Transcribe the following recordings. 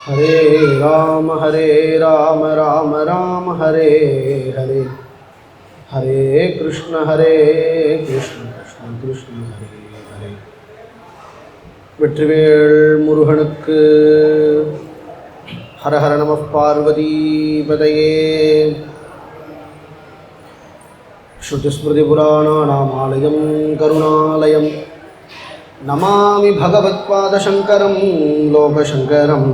हरे राम राम राम हरे हरे हरे कृष्ण कृष्ण कृष्ण हरे हरे வெற்றிவேல் முருகனுக்கு ஹர ஹர நம பார்வதிபதையே. ஸ்ருதிஸ்மிருதிபுராணானாமாலயம் கருணாலயம் நமாமி பகவத்பாதசங்கரம் லோகசங்கரம்.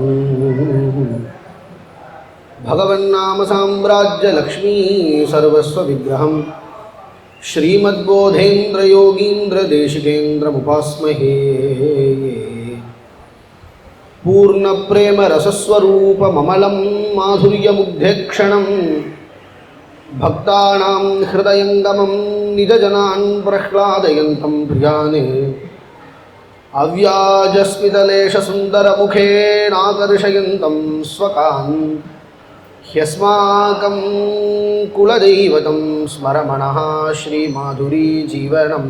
பகவன்னாம சாம்ராஜ்ய லக்ஷ்மீ சர்வஸ்வ விக்கிரகம் ஸ்ரீமத்போதேந்திர யோகீந்திர தேசிகேந்திரமுபாஸ்மஹே. பூர்ண பிரேம ரசஸ்வரூப மமலம் மாதுர்யமுக்தேக்ஷணம் பக்தானாம் ஹிருதயங்கமம் நிஜஜனான் பிரஹ்லாதயந்தம் பிரியானே. अव्याजस्मितलेशसुन्दरमुखेनाकर्षयन्तं स्वकान् ह्यस्माकं कुलदैवतं स्मरमणः श्रीमाधुरीजीवनं.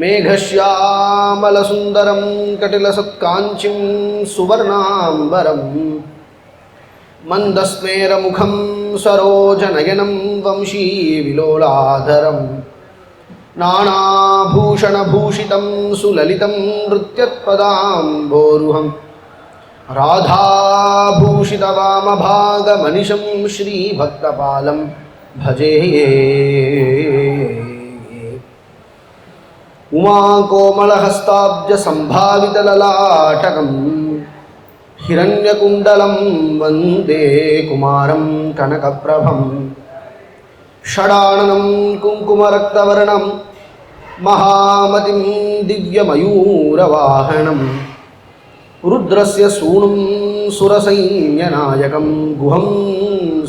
मेघश्यामलसुन्दरं कटिलसत्काञ्चिं सुवर्णाम्बरं मन्दस्मेरमुखं सरोजनयनं वंशीविलोलाधरम् नानाभूषणभूषितं सुललितं नृत्यत्पदाम्भोरुहं राधाभूषितवामभागमनिशं श्रीभक्तपालं भजे. उमाकोमलहस्ताब्जसम्भावितललाटकं हिरण्यकुण्डलं वन्दे कुमारं कनकप्रभं. षडाननं कुङ्कुमरक्तवर्णं महामतिं दिव्यमयूरवाहनं रुद्रस्य सूनुं सुरसैन्यनायकं गुहं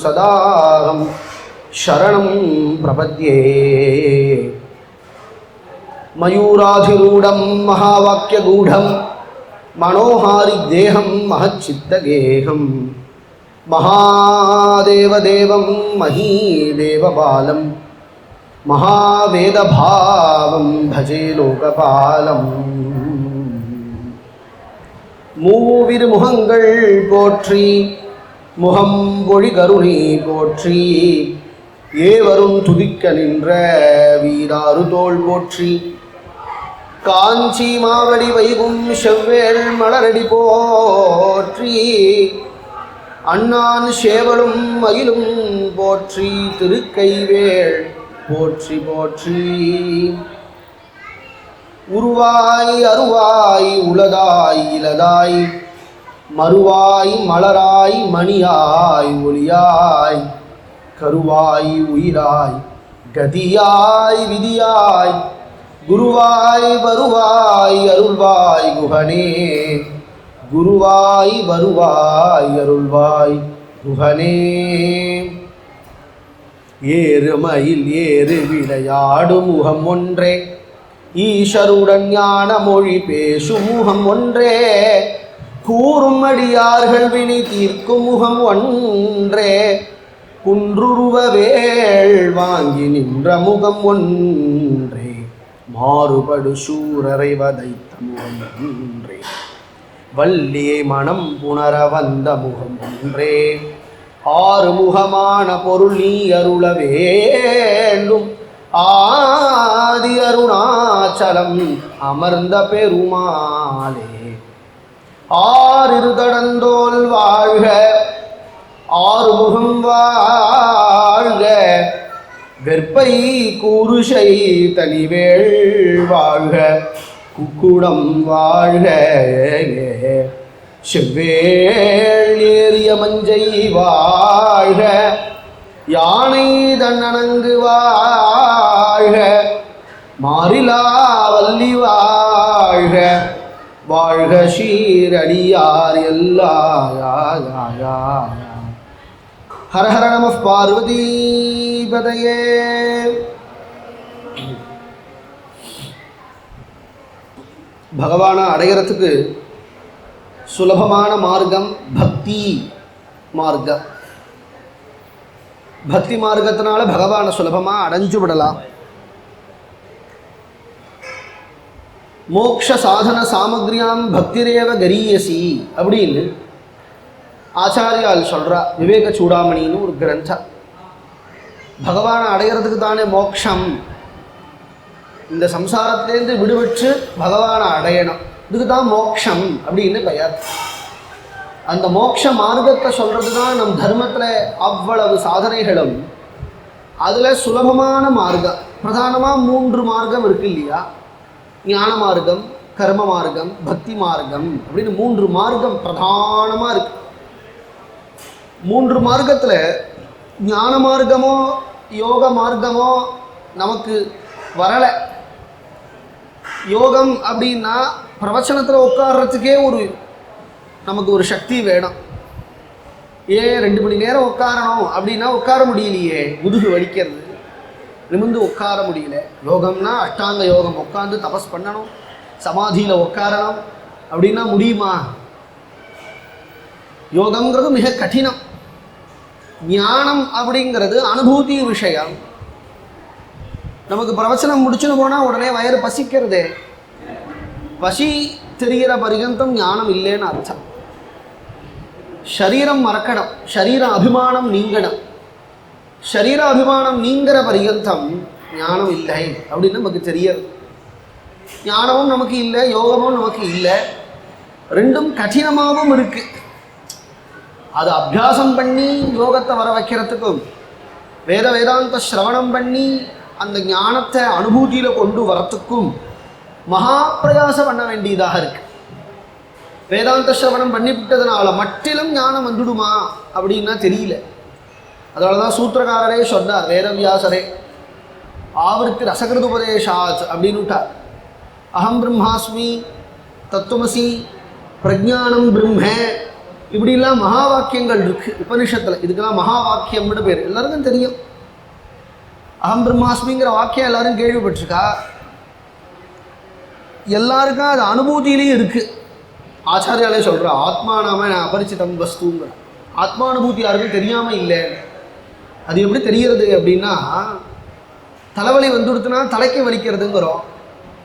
सदाहं शरणं प्रपद्ये. मयूराधिरूढं महावाक्यगूढं मनोहारिदेहं महच्चित्तगेहं महादेवदेवं महीदेवबालं महावेदभावं भजे लोकपालम्. மூவிருமுகங்கள் போற்றி முகம் பொழி கருணை போற்றி ஏவரும் துதிக்க நின்ற வீராறு தோள் போற்றி. காஞ்சி மாவடி வைகும் செவ்வேள் மலரடி போற்றி அண்ணான் சேவலும் மயிலும் போற்றி திருக்கைவேள் போற்றி போற்றி. உருவாய் அருவாய் உலதாய் இலதாய் மறுவாய் மலராய் மணியாய் ஒளியாய் கருவாய் உயிராய் கதியாய் விதியாய் குருவாய் வருவாய் அருள்வாய் குகனே. குருவாய் வருவாய் அருள்வாய் குகனே. ஏறுமயில் ஏறு விளையாடும் முகம் ஒன்றே ஈஸ்வருடன் ஞான மொழி பேசும் முகம் ஒன்றே. கூறும் அடியார்கள் வினை தீர்க்கும் முகம் ஒன்றே. குன்றுருவ வேள் வாங்கி நின்ற முகம் ஒன்றே. மாறுபடு சூரரை வதைத்த முகம் ஒன்றே. வள்ளியை மனம் புணர வந்த முகம் ஒன்றே. ஆறுமுகமான பொருள் நீ அருள வேண்டும். ஆதி அருணாச்சலம் அமர்ந்த பெருமாளே. ஆறிரு தடந்தோல் வாழ்க ஆறுமுகம் வாழ்க. வெற்பை கூறுஷை தனிவேள் வாழ்க. குக்குடம் வாழ்க. செவ்வேள் ஏறிய மஞ்சை வாழ்க. யானை தன்னனங்கு வாழ்க. மாறிலா வள்ளி வாழ்க. வாழ்க ஷீரடியார் எல்லா. ஹர ஹர நம பார்வதிபதையே. பகவானை அடைகிறதுக்கு சுலபமான மார்க்கம் பக்தி மார்க்கம். பக்தி மார்க்கத்தினால பகவானை சுலபமாக அடைஞ்சு விடலாம். மோக்ஷ சாதன சாமக்ரியாம் பக்திரேவ கரீயசி அப்படின்னு ஆச்சாரியால் சொல்கிறா விவேக சூடாமணின்னு ஒரு கிரந்தம். பகவானை அடைகிறதுக்கு தானே மோட்சம். இந்த சம்சாரத்திலேருந்து விடுபட்டு பகவானை அடையணும், இதுக்கு தான் மோட்சம் அப்படின்னு பெயர். அந்த மோட்ச மார்க்கத்தை சொல்கிறது தான் நம் தர்மத்தில் அவ்வளவு சாதனைகளும். அதில் சுலபமான மார்க்கம் பிரதானமாக 3 மார்க்கம் இருக்குது இல்லையா? ஞான மார்க்கம், கர்ம மார்க்கம், பக்தி மார்க்கம் அப்படின்னு 3 மார்க்கம் பிரதானமாக இருக்கு. 3 மார்க்கத்தில் ஞான மார்க்கமோ யோக மார்க்கமோ நமக்கு வரலை. யோகம் அப்படின்னா பிரவச்சனத்தில் உட்கார்றதுக்கே நமக்கு ஒரு சக்தி வேணும். 2 மணி நேரம் உட்காரணும் அப்படின்னா உட்கார முடியலையே, முதுகு வலிக்கிறது, நிமிர்ந்து உட்கார முடியல. யோகம்னா அஷ்டாங்க யோகம், உட்காந்து தபஸ் பண்ணணும், சமாதியில் உட்காரணும் அப்படின்னா முடியுமா? யோகம்ங்கிறது மிக கடினம். ஞானம் அப்படிங்கிறது அனுபூதி விஷயம். நமக்கு பிரவச்சனம் முடிச்சுன்னு போனால் உடனே வயிறு பசிக்கிறதே, பசி தெரிகிற பர்யந்தம் ஞானம் இல்லைன்னு அர்த்தம். சரீரம் மறக்கணும், சரீர அபிமானம் நீங்கணும். சரீர அபிமானம் நீங்கிற பர்யந்தம் ஞானம் இல்லை அப்படின்னு நமக்கு தெரியாது. ஞானமும் நமக்கு இல்லை, யோகமும் நமக்கு இல்லை, ரெண்டும் கடினமாகவும் இருக்குது. அது அபியாசம் பண்ணி யோகத்தை வர வைக்கிறதுக்கும் வேதாந்த சிரவணம் பண்ணி அந்த ஞானத்தை அனுபூதியில் கொண்டு வரத்துக்கும் மகா பிரயாசம் பண்ண வேண்டியதாக இருக்கு. வேதாந்த சிரவணம் பண்ணிவிட்டதுனால மட்டிலும் ஞானம் வந்துடுமா அப்படின்னா தெரியல. அதனால தான் சூத்திரக்காரரே சொன்னார், வேதவியாசரே ஆவர்த்தி ரசகிருத உபதேசாத் அப்படின்னு விட்டார். அகம் பிரம்மாஸ்மி, தத்துவமசி, பிரஜானம் பிரம்ம, இப்படிலாம் மகா வாக்கியங்கள் இருக்கு உபனிஷத்தில். இதுக்கெல்லாம் மகா வாக்கியம்னு பேர், எல்லாருக்கும் தெரியும். அகம் பிரம்மாஸ்மிங்கிற வாக்கியம் எல்லாரும் கேள்விப்பட்டிருக்கா? எல்லாருக்கும் அது அனுபூதியிலையும் இருக்குது. ஆச்சாரியாலே சொல்கிற ஆத்மா நாம அபரிச்சிதம் வஸ்துங்கிற ஆத்மானுபூதி யாருக்கும் தெரியாமல் இல்லை. அது எப்படி தெரிகிறது அப்படின்னா, தலைவலி வந்துடுத்துனா தலைக்கு வலிக்கிறதுங்கிறோம்,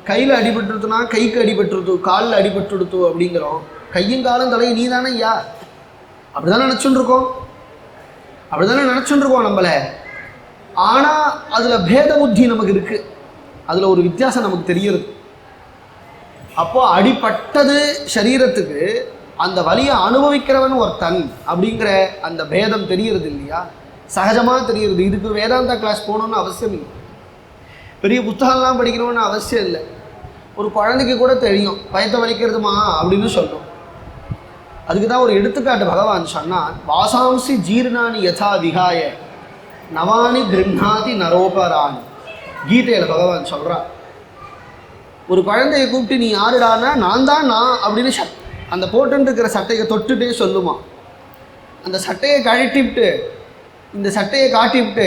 கையில் அடிபட்டுடுத்துனா கைக்கு அடிபட்டுருத்து, காலில் அடிபட்டுடுத்து அப்படிங்கிறோம். கையும் காலும் தலையும் நீ தானே ஐயா, அப்படி தானே நினச்சுட்டுருக்கோம், அப்படி தானே நினச்சுட்டுருக்கோம் நம்மளை. ஆனால் அதில் பேத புத்தி நமக்கு இருக்குது, அதில் ஒரு வித்தியாசம் நமக்கு தெரிகிறது. அப்போ அடிப்பட்டது சரீரத்துக்கு, அந்த வலியை அனுபவிக்கிறவன் ஒருத்தன் அப்படிங்கிற அந்த பேதம் தெரிகிறது இல்லையா? சகஜமாக தெரிகிறது. இதுக்கு வேதாந்தா கிளாஸ் போகணுன்னு அவசியம் இல்லை, பெரிய புத்தகம்லாம் படிக்கணும்னு அவசியம் இல்லை. ஒரு குழந்தைக்கு கூட தெரியும் பயத்தை வலிக்கிறதுமா அப்படின்னு சொல்லும். அதுக்கு தான் ஒரு எடுத்துக்காட்டு பகவான் சொன்னான், வாசாம்சி ஜீர்ணானி யதா விகாய நவானி கிருண்ணாதி நரோபராணி. கீதையில் பகவான் சொல்கிறான், ஒரு குழந்தையை கூப்பிட்டு நீ யாருடானா நான் தான் நான் அப்படின்னு அந்த போட்டுருக்கிற சட்டையை தொட்டுட்டே சொல்லுமா. அந்த சட்டையை கழட்டிவிட்டு இந்த சட்டையை காட்டிவிட்டு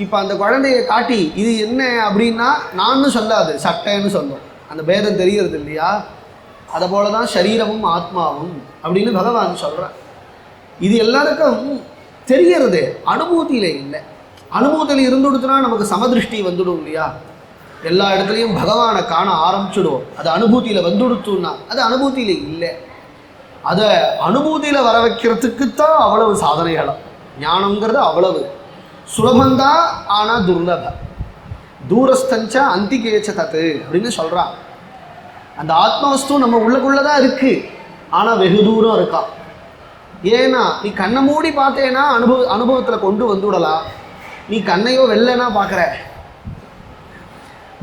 இப்போ அந்த குழந்தையை காட்டி இது என்ன அப்படின்னா நான்னு சொல்லாது, சட்டைன்னு சொல்லும். அந்த பேதம் தெரிகிறது இல்லையா? அதை போல தான் சரீரமும் ஆத்மாவும் அப்படின்னு பகவான் சொல்கிறான். இது எல்லாருக்கும் தெரிகிறது, அனுபூதியில் இல்லை. அனுபூதியில் இருந்துடுத்துனா நமக்கு சமதிருஷ்டி வந்துடும் இல்லையா? எல்லா இடத்துலையும் பகவானை காண ஆரம்பிச்சுடுவோம். அது அனுபூதியில் வந்துடுத்துன்னா அது அனுபூதியில் இல்லை. அதை அனுபூதியில் வர வைக்கிறதுக்குத்தான் அவ்வளவு சாதனைகளும். ஞானங்கிறது அவ்வளவு சுலபந்தான், ஆனால் துர்லப. தூரஸ்தஞ்ச அந்திகேச்ச தத்து அப்படின்னு சொல்கிறான். அந்த ஆத்மவஸ்து நம்ம உள்ளுக்குள்ளதான் இருக்குது, ஆனால் வெகு தூரம் இருக்கா. ஏன்னா நீ கண்ணை மூடி பார்த்தேன்னா அனுபவத்தில் கொண்டு வந்துவிடலாம். நீ கண்ணையோ வெள்ளைனா பார்க்குற.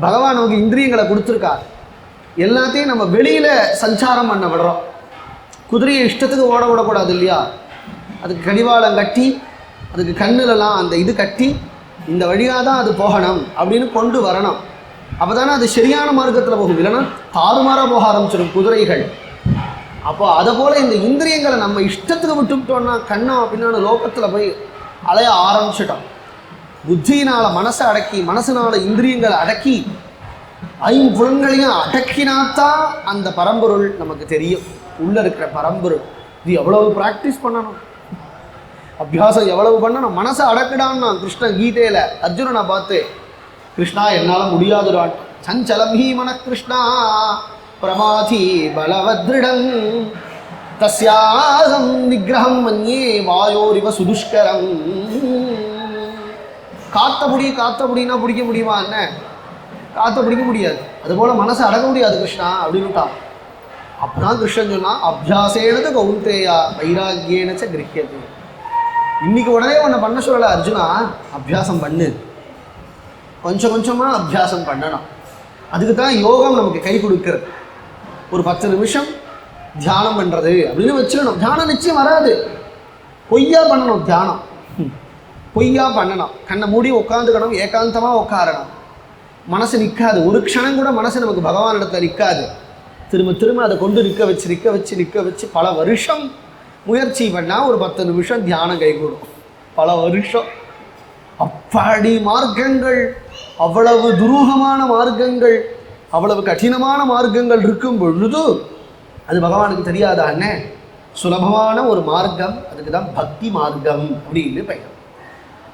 பகவான் நமக்கு இந்திரியங்களை கொடுத்துருக்கா, எல்லாத்தையும் நம்ம வெளியில் சஞ்சாரம் பண்ண விடுறோம். குதிரையை இஷ்டத்துக்கு ஓட விடக்கூடாது இல்லையா? அதுக்கு கடிவாளம் கட்டி அதுக்கு கண்ணுலலாம் அந்த இது கட்டி இந்த வழியாக தான் அது போகணும் அப்படின்னு கொண்டு வரணும். அப்போ தானே அது சரியான மார்க்கத்தில் போகும், இல்லைன்னா தாறுமாறாக போக ஆரம்பிச்சிடும் குதிரைகள். அப்போ அதை போல் இந்த இந்திரியங்களை நம்ம இஷ்டத்துக்கு விட்டுவிட்டோம்னா கண்ணா அப்படின்னு லோகத்தில் போய் அலைய ஆரம்பிச்சிட்டோம். புத்தியினால் மனசை அடக்கி, மனசினால் இந்திரியங்களை அடக்கி, ஐம்புலன்களையும் அடக்கினாத்தான் அந்த பரம்பொருள் நமக்கு தெரியும். உள்ளே இருக்கிற பரம்பொருள் இது எவ்வளவு ப்ராக்டிஸ் பண்ணணும், அபியாசம் எவ்வளவு பண்ணணும். மனசை அடக்கிடான்னா கிருஷ்ணன் கீதையில் அர்ஜுனனை பார்த்து, கிருஷ்ணா என்னால் முடியாதுடான், சஞ்சலம் ஹீ மன கிருஷ்ணா பிரமாதி பலவத்ரிடம் தஸ்யாகம் நிகிரகம் மன்யே வாயோரிவ சுதுஷ்கரம். காத்த பிடிக்க முடியுமா? என்ன காத்த பிடிக்க முடியாது. அதுபோல மனசை அடக்க முடியாது கிருஷ்ணா அப்படின்னுட்டான். அப்பதான் கிருஷ்ணன் சொன்னா, அபியாசேனது கௌந்தேயா வைராக்கியேனச்ச கிரஹ்யதே. இன்னைக்கு உடனே உன்னை பண்ண சொல்லலை அர்ஜுனா, அபியாசம் பண்ணு, கொஞ்சம் கொஞ்சமாக அபியாசம் பண்ணணும். அதுக்கு தான் யோகம் நமக்கு கை கொடுக்கிறது. ஒரு 10 நிமிஷம் தியானம் பண்ணுறது அப்படின்னு வச்சுக்கணும். தியானம் நிச்சயம் வராது, பொய்யா பண்ணணும். தியானம் பொய்யா பண்ணணும். கண்ணை மூடி உட்காந்துக்கணும், ஏகாந்தமாக உட்காரணும். மனசு நிற்காது, ஒரு க்ஷணம் கூட மனசு நமக்கு பகவானிடத்தில் நிற்காது. திரும்ப திரும்ப அதை கொண்டு நிற்க வச்சு பல வருஷம் முயற்சி பண்ணால் ஒரு 10 நிமிஷம் தியானம் கைகூடும். பல வருஷம். அப்படி மார்க்கங்கள், அவ்வளவு துரூகமான மார்க்கங்கள், அவ்வளவு கடினமான மார்க்கங்கள் இருக்கும் பொழுது அது பகவானுக்கு தெரியாதா? என்ன சுலபமான ஒரு மார்க்கம், அதுக்கு தான் பக்தி மார்க்கம் அப்படின்னு பெயர்.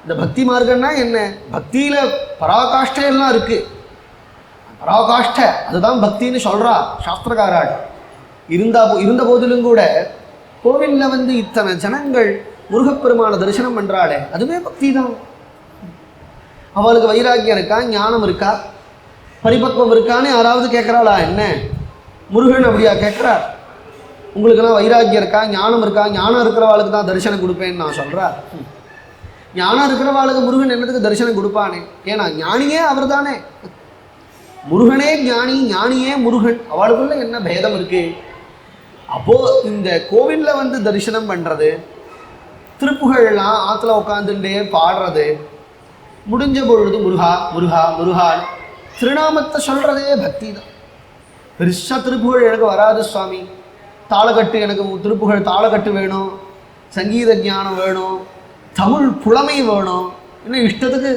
இந்த பக்தி மார்க்கம்னா என்ன? பக்தியில் பராகாஷ்டையெல்லாம் இருக்குது. பராகாஷ்டை அதுதான் பக்தின்னு சொல்கிறா சாஸ்திரக்காராள். இருந்த போதிலும் கூட கோவிலில் இத்தனை ஜனங்கள் முருகப்பெருமான தரிசனம் பண்ணுறாளே, அதுவே பக்தி தான். அவளுக்கு வைராக்கியம் இருக்கா, ஞானம் இருக்கா, பரிபக்வம் இருக்கான்னு யாராவது கேட்குறாளா? என்ன முருகன் அப்படியா கேட்குறார்? உங்களுக்கெல்லாம் வைராக்கியம் இருக்கா, ஞானம் இருக்கா? ஞானம் இருக்கிறவாளுக்கு தான் தரிசனம் கொடுப்பேன்னு நான் சொல்கிறேன். ஞானம் இருக்கிறவாளுக்கு முருகன் என்னத்துக்கு தரிசனம் கொடுப்பானே? ஏன்னா ஞானியே அவர் தானே. முருகனே ஞானி, ஞானியே முருகன். அவளுக்குள்ள என்ன பேதம் இருக்கு? அப்போது இந்த கோவிலில் தரிசனம் பண்ணுறது, திருப்புகழ்லாம் ஆற்றுல உட்காந்துட்டே பாடுறது, முடிஞ்ச பொழுது முருகா முருகா முருகான் திருநாமத்தை சொல்கிறதே பக்தி தான். பெருசாக திருப்புகழ் எனக்கு வராது சுவாமி, தாளக்கட்டு எனக்கு திருப்புகழ் தாளக்கட்டு வேணும், சங்கீத ஞானம் வேணும், தமிழ் புலமை வேணும், இன்னும் இஷ்டத்துக்கு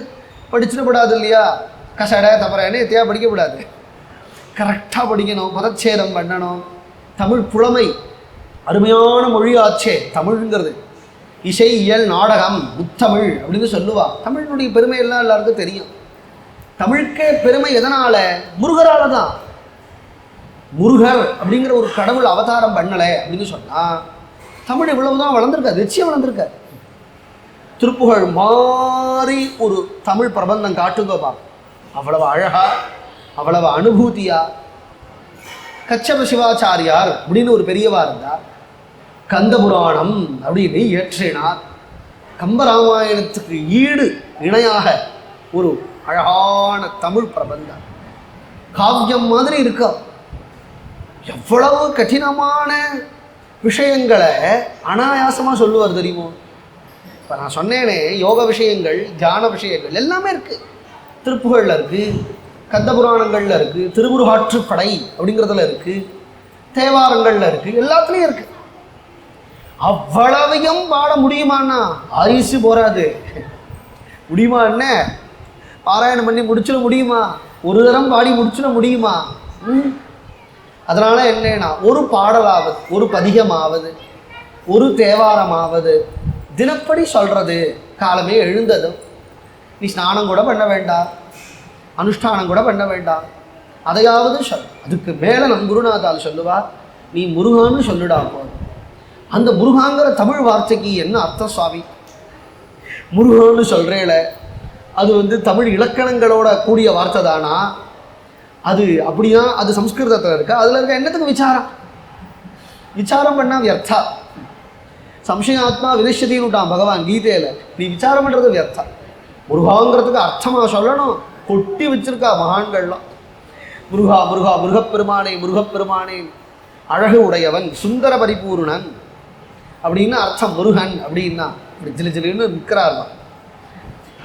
படிச்சிடப்படாது இல்லையா? கசடை தப்பற என்ன எத்தையா படிக்கக்கூடாது, கரெக்டாக படிக்கணும், பதச்சேதம் பண்ணணும். தமிழ் புலமை அருமையான மொழியாச்சே தமிழ்ங்கிறது. இசை, இயல், நாடகம், முத்தமிழ் அப்படின்னு சொல்லுவா. தமிழினுடைய பெருமை எல்லாம் எல்லாருக்கும் தெரியும். தமிழுக்கே பெருமை எதனால? முருகரால தான். முருகர் அப்படிங்கிற ஒரு கடவுள் அவதாரம் பண்ணலை அப்படின்னு சொன்னால் தமிழ் இவ்வளவுதான் வளர்ந்துருக்காது, நிச்சயம் வளர்ந்துருக்காது. திருப்புகழ் மாதிரி ஒரு தமிழ் பிரபந்தம் காட்டுங்கப்பா, அவ்வளவு அழகா, அவ்வளவு அனுபூதியா. கச்சப சிவாச்சாரியார் அப்படின்னு ஒரு பெரியவா இருந்தார், கந்த புராணம் அப்படின்னு இயற்றினார். கம்பராமாயணத்துக்கு ஈடு இணையாக ஒரு அழகான தமிழ் பிரபந்தம், காவியம் மாதிரி இருக்கா. எவ்வளவு கடினமான விஷயங்களை அனாயாசமாக சொல்லுவார் தெரியுமோ. இப்போ நான் சொன்னேனே, யோக விஷயங்கள், தியான விஷயங்கள் எல்லாமே இருக்குது. திருப்புகழில் இருக்குது, கந்த புராணங்களில் இருக்குது, திருமுருகாற்றுப்படை அப்படிங்கிறதுல இருக்குது, தேவாரங்களில் இருக்குது, எல்லாத்துலேயும் இருக்குது. அவ்வளவையும் பாட முடியுமான்னா ஆயுசு போராது. முடியுமா? என்ன பாராயணம் பண்ணி முடிச்சிட முடியுமா? ஒரு தரம் பாடி முடிச்சிட முடியுமா? அதனால் என்னன்னா, ஒரு பாடலாவது, ஒரு பதிகமாவது, ஒரு தேவாரமாவது தினப்படி சொல்கிறது. காலமே எழுந்ததும் நீ ஸ்நானம் கூட பண்ண வேண்டாம், அனுஷ்டானம் கூட பண்ண வேண்டாம், அதையாவது சொல். அதுக்கு மேலே நம் குருநாதால் சொல்லுவா, நீ முருகான்னு சொல்லிடா போதும். அந்த முருகாங்கிற தமிழ் வார்த்தைக்கு என்ன அர்த்தம் சுவாமி? முருகான்னு சொல்கிறேல, அது தமிழ் இலக்கணங்களோட கூடிய வார்த்தை தானா? அது அப்படின்னா அது சம்ஸ்கிருதத்தில் இருக்கா? அதில் இருக்க என்னத்துக்கு விசாரம்? விசாரம் பண்ணால் வியர்த்தா. சம்சயாத்மா வினிஷ்யத்தின்னு விட்டான் பகவான் கீதையில். நீ விசாரம் பண்ணுறது வியர்த்தா. முருகாங்கிறதுக்கு அர்த்தமாக சொல்லணும், கொட்டி வச்சிருக்கா மகான்கள்லாம். முருகா முருகா முருகப்பெருமானே முருகப்பெருமானே, அழகு உடையவன், சுந்தர பரிபூர்ணன் அப்படின்னு அர்த்தம். முருகன் அப்படின்னா இப்படி ஜிலு ஜிலுன்னு நிற்கிறார்தான்.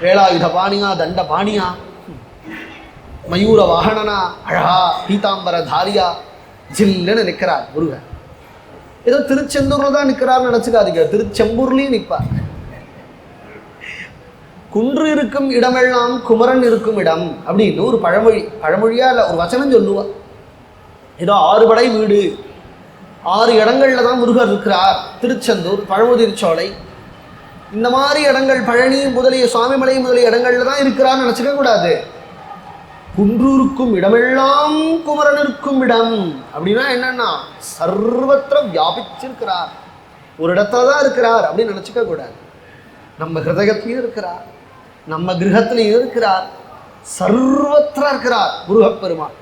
வேலாயுத பாணியா, தண்ட பாணியா, மயூர வாகனனா, அழகா பீதாம்பர தாரியா ஜில்லுன்னு நிற்கிறார் முருகன். ஏதோ திருச்செந்தூரில் தான் நிற்கிறார்னு நினச்சிக்காதீங்க, திருச்செம்பூர்லேயும் நிற்பார். குன்று இருக்கும் இடமெல்லாம் குமரன் இருக்கும் இடம் அப்படின்னு ஒரு பழமொழியா இல்லை, ஒரு வசனம் சொல்லுவா. ஏதோ 6 படை வீடு, 6 இடங்கள்ல தான் முருகர் இருக்கிறார். திருச்செந்தூர், பழமுதிர்ச்சோலை, இந்த மாதிரி இடங்கள், பழனி முதலிய சுவாமிமலை முதலிய இடங்கள்ல தான் இருக்கிறான்னு நினச்சிக்க கூடாது. குன்றூருக்கும் இடமெல்லாம் குமரன் இருக்கும் இடம் அப்படின்னா என்னன்னா சர்வத்திர வியாபிச்சிருக்கிறார், ஒரு இடத்துல தான் இருக்கிறார் அப்படின்னு நினச்சிக்க கூடாது. நம்ம ஹிருதயத்திலையும் இருக்கிறார், நம்ம கிரகத்திலையும் இருக்கிறார், சர்வத்திர இருக்கிறார் முருகப்பெருமான்.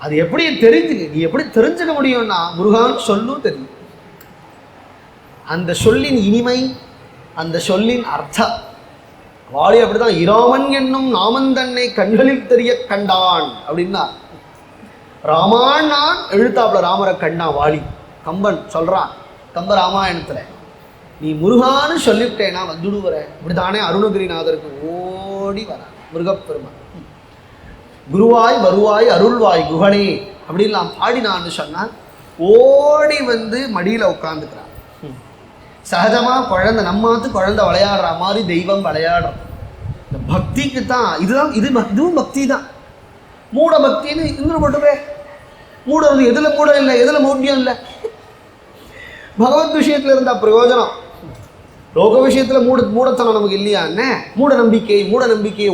அது எப்படி நீ எப்படி தெரிஞ்சுக்க முடியும்னா முருகான் சொல்லும் தெரியும். அந்த சொல்லின் இனிமை, அந்த சொல்லின் அர்த்தம். வாலி அப்படிதான் இராமன் என்னும் நாமந்தன்னை கண்களில் தெரிய கண்டான் அப்படின்னா, ராமான் நான் எழுத்தாப்புல ராமரை கண்டான் வாலி. கம்பன் சொல்றான் கம்ப ராமாயணத்துல, நீ முருகான்னு சொல்லிவிட்டேனா வந்துடுவர. இப்படித்தானே அருணகிரிநாதருக்கு ஓடி வர முருகப்பெருமான். குருவாய் வருவாய் அருள்வாய் குகனே அப்படின்லாம் பாடினான்னு சொன்னா ஓடி வந்து மடியில உட்காந்துக்கிறான். சகஜமா குழந்தை நம்மாத்து குழந்தை விளையாடுற மாதிரி தெய்வம் விளையாடுறோம். இந்த பக்திக்கு தான் இதுவும் பக்தி தான். மூட பக்தின்னு இன்னும் மட்டுமே மூட எதுல மூட இல்லை, எதுல மூட்டியம் இல்லை. பகவத் விஷயத்துல இருந்தா பிரயோஜனம், லோக விஷயத்துல மூடத்தனம் நமக்கு இல்லையா? என்ன மூட நம்பிக்கையை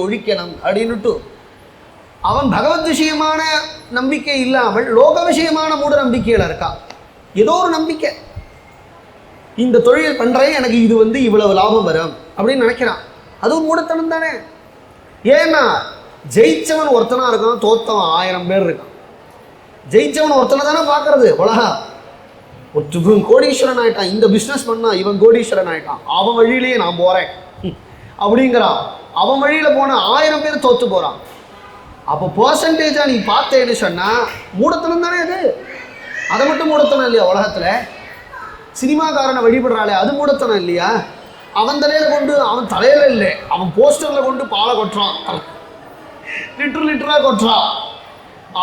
ஒழிக்கணும் அப்படின்னுட்டு அவன் பகவத் விஷயமான நம்பிக்கை இல்லாமல் லோக விஷயமான மூட நம்பிக்கையில இருக்கா. ஏதோ ஒரு நம்பிக்கை, இந்த தொழில் பண்றேன் எனக்கு இது இவ்வளவு லாபம் வரும் அப்படின்னு நினைக்கிறான். அது ஒரு மூடத்தனம் தானே. ஏன்னா ஜெயிச்சவன் ஒருத்தனா இருக்கான், தோத்தவன் 1000 பேர் இருக்கான். ஜெயிச்சவன் ஒருத்தனை தானே பார்க்கறது உலகம். இவன் கோடீஸ்வரன் ஆயிட்டான், இந்த பிஸ்னஸ் பண்ணா இவன் கோடீஸ்வரன் ஆயிட்டான், அவன் வழியிலேயே நான் போறேன் அப்படிங்கிறான். அவன் வழியில போன 1000 பேர் தோத்து போறான். அப்போ பர்சன்டேஜா நீ பார்த்தேன்னு சொன்னா மூடத்தனம் தானே அது. அதை மட்டும் மூடத்தனம் இல்லையா உலகத்துல? சினிமாக்காரனை வழிபடுறாளே அது மூடத்தனம் இல்லையா? அவன் தலையில கொண்டு, அவன் தலையில இல்லை, அவன் போஸ்டர்ல கொண்டு பாலை கொட்டுறான், லிட்டரா கொட்டுறான்.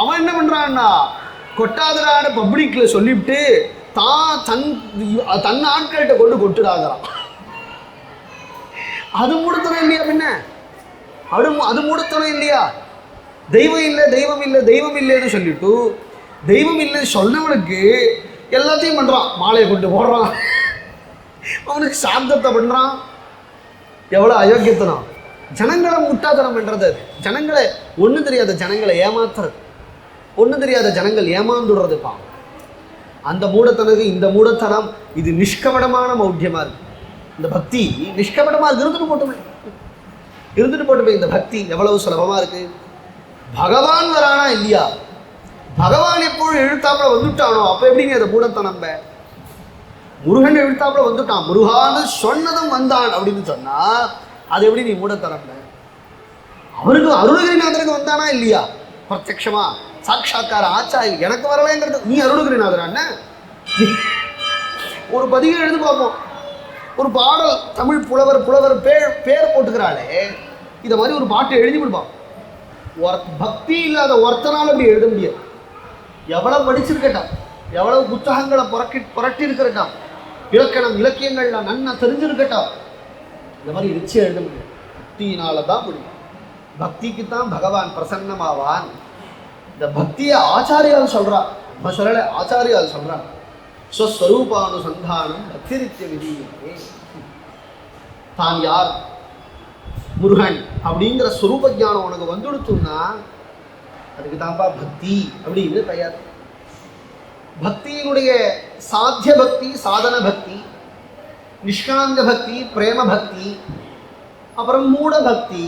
அவன் என்ன பண்றான்னா கொட்டாதரான பப்ளிக்ல சொல்லிவிட்டு தன் ஆட்கள்கிட்ட கொண்டு கொட்டுடாகிறான். அது மூடத்தனம் இல்லையா? பின்ன அது மூடத்தனம் இல்லையா? தெய்வம் இல்லைன்னு சொல்லிட்டு தெய்வம் இல்லைன்னு சொன்னவனுக்கு எல்லாத்தையும் பண்றான். மாலையை கொண்டு போடுறான், அவனுக்கு சாந்தத்தை பண்றான். எவ்வளவு அயோக்கியத்தனம்! ஜனங்களை முட்டாத்தனம் பண்றது. ஜனங்களை ஒன்றும் தெரியாத ஜனங்களை ஏமாத்துறது, ஒன்றும் தெரியாத ஜனங்கள் ஏமாந்துடுறது பாவம். அந்த மூடத்தனக்கு இந்த மூடத்தனம் இது நிஷ்கபடமான மௌಢ்யமா இருக்கு. இந்த பக்தி நிஷ்கபடமா இருக்கு. இருந்துட்டு போட்டுமே இந்த பக்தி எவ்வளவு சுலபமா இருக்கு. பகவான் வரானா இல்லையா? பகவான் எப்போது எழுத்தாப்புல வந்துட்டானோ அப்ப எப்படிங்க அதை மூடத்தனம்? முருகன் எழுத்தாப்புல வந்துட்டான், முருகான்னு சொன்னதும் வந்தான் அப்படின்னு சொன்னா அது எப்படி நீ மூடத்தனம்? அவருக்கு அருணகிரிநாதருக்கு வந்தானா இல்லையா? பிரத்யக்ஷமா சாட்சாத்கார ஆச்சாரி எனக்கு வரலைங்கிறது. நீ அருணகிரிநாதரான ஒரு பதிகம் எழுதி பார்ப்போம். ஒரு பாடல் தமிழ் புலவர் பேர் போட்டுக்கிறாளே, இதை மாதிரி ஒரு பாட்டு எழுதி விடுப்பான். பக்தி இல்லாத ஒருத்தனால அப்படி எழுத முடியாது. எவ்வளவு படிச்சிருக்கட்டான், எவ்வளவு புத்தகங்களை புரட்டி இருக்கிறட்டான், இலக்கணம் இலக்கியங்கள்ல நன்னா தெரிஞ்சிருக்கட்டான், இந்த மாதிரி ரிச்சு எழுத முடியும். பக்தியினால தான் முடியும். பக்திக்கு தான் பகவான் பிரசன்னமாவான். இந்த பக்தியை ஆச்சாரியால் சொல்றான், நம்ம சொல்லலை, ஆச்சாரியால் சொல்றான். ஸ்வஸ்வரூபானுசந்தானம் பக்திரித்ய விதீயதே. தான் யார், முருகன் அப்படிங்கிற ஸ்வரூப ஞானம் உனக்கு வந்துடுத்துன்னா அதுக்கு தான்ப்பா பக்தி அப்படின்னு பெயர். பக்தியினுடைய சாத்திய பக்தி, சாதன பக்தி, நிஷ்காந்த பக்தி, பிரேம பக்தி, அப்புறம் மூட பக்தி,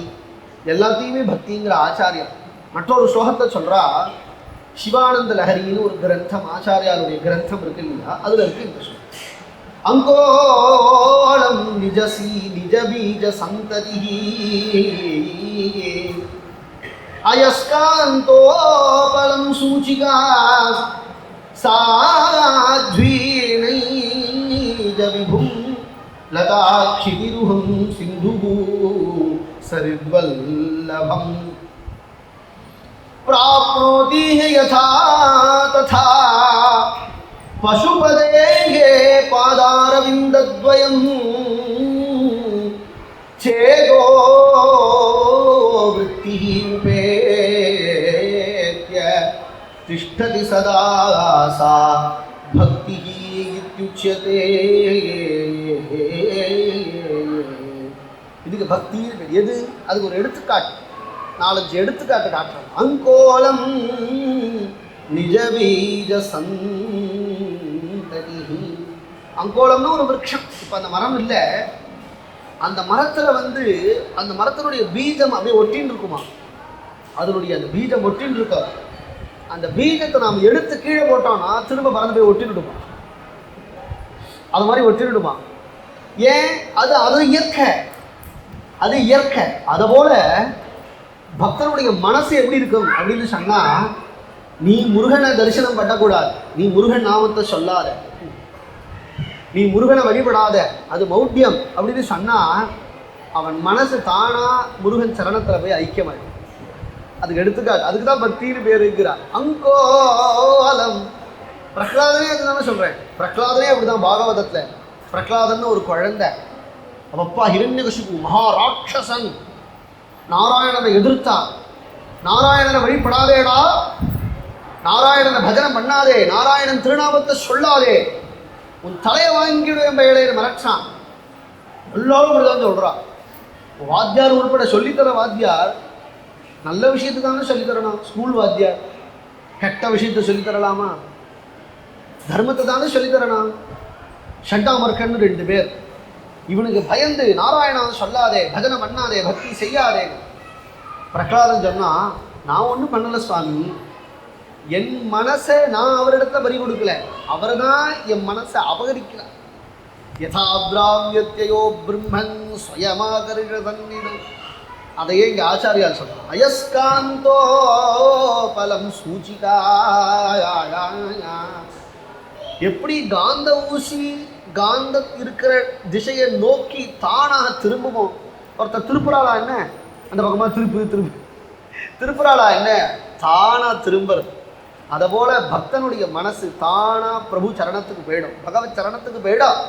எல்லாத்தையுமே பக்திங்கிற ஆச்சாரியம். மற்றொரு ஸ்லோகத்தை சொல்றா, சிவானந்த லஹரின்னு ஒரு கிரந்தம், ஆச்சாரியாருடைய கிரந்தம் இருக்கு இல்லையா, அதுல இருக்கு இந்த ஸ்லோகம். அங்கோளம் நிஜசி நிஜபீஜ சந்ததி அயஸ்காந்தோபலம் சூச்சிகா சாத்வீனைஜ விபும் லதாக்ஷிதிருஹம் சிந்துஹு சரிவல்லபம் प्राप्नोति यथा तथा पशुपदेः पादारविन्दद्वयम् चेतो वृत्तिः उपेत्य तिष्ठति सदा सा भक्तिः इत्युच्यते. இதுக்கு பக்தி எது? அதுக்கு ஒரு எடுத்துக்காட்டு. 4-5 எடுத்துக்காட்டு காட்டுறாங்க. அங்கோலம் நிஜபீஜ சந்ததி. அங்கோலம்னு ஒரு விருட்சம். இப்போ அந்த மரம் இல்லை, அந்த மரத்தில் அந்த மரத்தினுடைய பீஜம் அப்படியே ஒட்டின்னு இருக்குமா. அதனுடைய அந்த பீஜம் ஒட்டின்னு இருக்க, அந்த பீஜத்தை நாம் எடுத்து கீழே போட்டோம்னா திரும்ப பறந்து போய் ஒட்டிடுமா. அது மாதிரி ஒட்டிடுமா. ஏன்? அது இயற்கை, அது இயற்கை. அதுபோல பக்தனுடைய மனசு எப்படி இருக்கும் அப்படின்னு சொன்னா, நீ முருகனை தரிசனம் பண்ணக்கூடாது, நீ முருகன் நாமத்தை சொல்லாத, நீ முருகனை வழிபடாத, அது மௌட்யம் அப்படின்னு சொன்னா அவன் மனசு தானா முருகன் சரணத்துல போய் ஐக்கியமாயிடும். அதுக்கு எடுத்துக்காட்டு, அதுக்கு தான் பக்தின்னு பேர் இருக்கிறார். அங்கோலம் பிரகலாதனே அதுதானே சொல்றேன். பிரகலாதனே அப்படிதான் பாகவதத்துல. பிரகலாதன்னு ஒரு குழந்தை, அப்பா ஹிரண்யகசிபு மகாராட்சசன் நாராயணனை எதிர்த்தான். நாராயணனை வழிபடாதேடா, நாராயணனை பஜனம் பண்ணாதே, நாராயணன் திருநாமத்தை சொல்லாதே, உன் தலையை வாங்கிடுவேன் பயிலையை மறைச்சான். எல்லாரும் அப்படிதான் சொல்றான். வாத்தியார் உட்பட சொல்லித்தர வாத்தியார் நல்ல விஷயத்துக்கு தானே சொல்லித்தரணும். ஸ்கூல் வாத்தியார் கெட்ட விஷயத்தை சொல்லித்தரலாமா? தர்மத்தை தானே சொல்லித்தரணும். ஷண்டாமர்கன்னு 2 பேர், இவனுக்கு பயந்து நாராயணா சொல்லாதே, பஜனை பண்ணாதே, பக்தி செய்யாதே. பிரகலாதன் சொன்னா, நான் ஒன்றும் பண்ணல சுவாமி, என் மனசை நான் அவரிடத்துல பறி கொடுக்கல, அவர் தான் என் மனசை அபகரிக்கிறார். யதாத்ராவியத்தையோ பிரம்மன் ஸ்வயமாகரிடம். அதையே இங்கே ஆச்சாரியார் சொல்றார். அயஸ்காந்தோ பலம் சூச்சிகா. எப்படி காந்த ஊசி காந்த இருக்கிற திசையை நோக்கி தானாக திரும்புமோ. ஒருத்தர் திருப்புறாளா என்ன, அந்த பக்கமாக திருப்புறாளா என்ன, தானா திரும்புறது. அதை போல பக்தனுடைய மனசு தானா பிரபு சரணத்துக்கு போயிடும், பகவத் சரணத்துக்கு போயிடும்.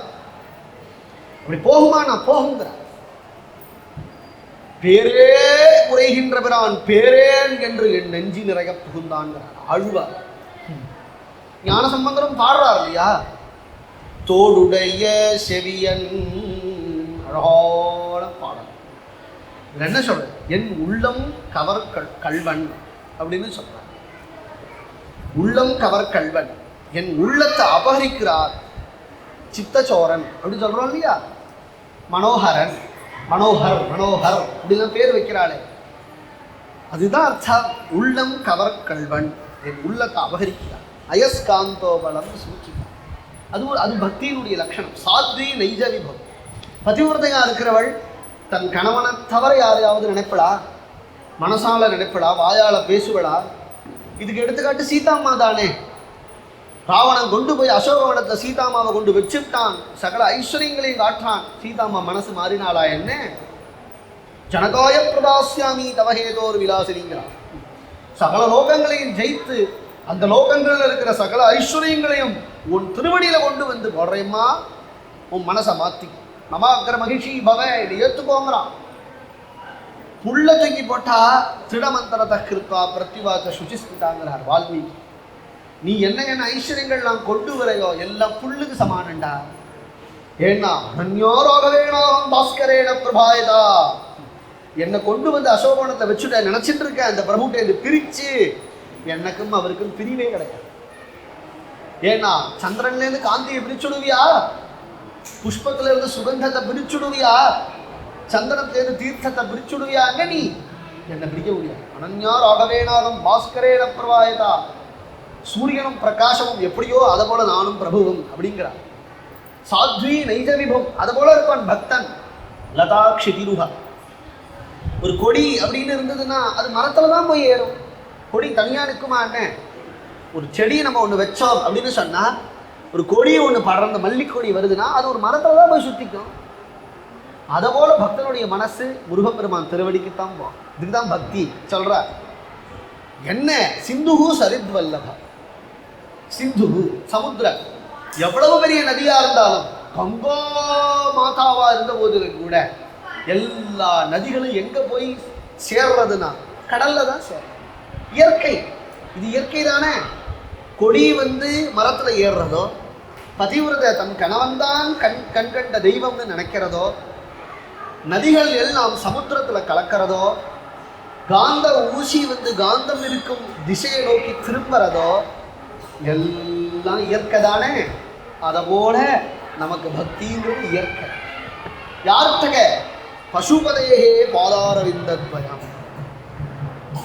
அப்படி போகுமா? நான் போகுங்கிறேன். பேரே உரைகின்ற பிரான் பேரேன் என்று என் நெஞ்சி நிறைய புகுந்தான்கிறார் ஆழ்வார். ஞான சம்பந்தரும் பாடுறார் இல்லையா, தோடுடைய செவியன், அழகான பாடல். என்ன சொல்ற, என் உள்ளம் கவர் கல்வன் அப்படின்னு சொல்றார். உள்ளம் கவர் கல்வன், என் உள்ளத்தை அபகரிக்கிறார் சித்தச்சோரன் அப்படின்னு சொல்றோம் இல்லையா. மனோகரன், மனோகர் மனோகர் அப்படிலாம் பேர் வைக்கிறாளே, அதுதான் அர்த்தம். உள்ளம் கவர் கல்வன், என் உள்ளத்தை அபகரிக்கிறார். அயஸ்காந்தோபலம் சூச்சிக்கிறார். அது பக்தியினுடைய லட்சணம். சாத்வி நைஜ விபவம். பதிவிரதையா இருக்கிறவள் தன் கணவனை தவிர யாரையாவது நினைப்படா, மனசால நினைப்படா, வாயால பேசுவடா. இதுக்கு எடுத்துக்காட்டு சீதாம்மா தானே. ராவணன் கொண்டு போய் அசோகவனத்தில் சீதாமாவை கொண்டு வச்சுட்டான், சகல ஐஸ்வர்யங்களையும் காட்டான். சீதாம்மா மனசு மாறினாளா என்ன? ஜனகாய பிரதாசியாமி தவஹேதோர் விலாசினிங்கிறான். சகல லோகங்களையும் ஜெயித்து அந்த லோகங்களில் இருக்கிற சகல ஐஸ்வர்யங்களையும் உன் திருவடியில கொண்டு வந்து போடுறேம்மா, உன் மனசை மாத்தி நமாக்கிற மகிழ்ச்சி பவ இதை ஏற்றுக்கோங்கிறான். புள்ள தூக்கி போட்டா திருடமந்திரத்தை கிருத்தா பிரத்திவாச்ச சுச்சிஸ்மிதாங்கிறார் வால்மீகி. நீ என்ன ஐஸ்வர்யங்கள் நான் கொண்டு வரையோ எல்லாம் புல்லுக்கு சமானண்டா. ஏன்னா அனன்யோரோகவேணாம் பாஸ்கரேன பிரபாயதா, என்னை கொண்டு வந்து அசோகவனத்தை வச்சுட்ட நினைச்சிட்டு இருக்கேன். அந்த பிரபுட்ட இது பிரிச்சு எனக்கும் அவருக்கும் பிரிவே கிடையாது. ஏன்னா சந்திரன்லேருந்து காந்தியை பிரிச்சுடுவியா, புஷ்பத்துல இருந்து சுகந்தத்தை பிரிச்சுடுவியா, சந்தனத்திலேருந்து தீர்த்தத்தை பிரிச்சுடுவியா? அங்க நீ என்னை பிரிக்க முடியாது. அனன்யார் ஆகவேனாகம் பாஸ்கரேன பிரபாயதா, சூரியனும் பிரகாசமும் எப்படியோ அதை போல நானும் பிரபுவும் அப்படிங்கிறார். சாத்வி நைஜ விபம், அதை போல இருப்பான் பக்தன். லதா க்ஷிதிருஹா, ஒரு கொடி அப்படின்னு இருந்ததுன்னா அது மரத்துல தான் போய் ஏறும். கொடி தனியா நிற்குமா என்ன? ஒரு செடியை நம்ம ஒன்று வச்சோம் அப்படின்னு சொன்னா, ஒரு கொடியை ஒன்று படர்ந்த மல்லிக்கொடி வருதுன்னா அது ஒரு மரத்துல தான் போய் சுத்திக்கும். அதை போல பக்தனுடைய மனசு முருகப்பெருமான் திருவடிக்குத்தான் போகும். இதுக்குதான் பக்தி சொல்ற. என்ன சிந்துகு சரித்வல்லபா, சிந்து சமுத்திரம் எவ்வளவு பெரிய நதியா இருந்தாலும், கங்கா மாதாவா இருந்த போதிலும் கூட எல்லா நதிகளும் எங்க போய் சேர்றதுன்னா கடல்ல தான் சேரும். இயற்கை, இது இயற்கை தானே. கொடி மரத்துல ஏறுறதோ, பதிவிரதை தன் கணவன் தான் கண் கண்ட தெய்வம்னு நினைக்கிறதோ, நதிகள் எல்லாம் சமுத்திரத்துல கலக்கிறதோ, காந்த ஊசி காந்தம் இருக்கும் திசையை நோக்கி திரும்புறதோ எல்லாம் இயற்கை தானே. அதை போல நமக்கு பக்திங்கிறது இயற்கை. யார்கிட்ட பசுபதையே பாதாரவிந்தத்வயம்,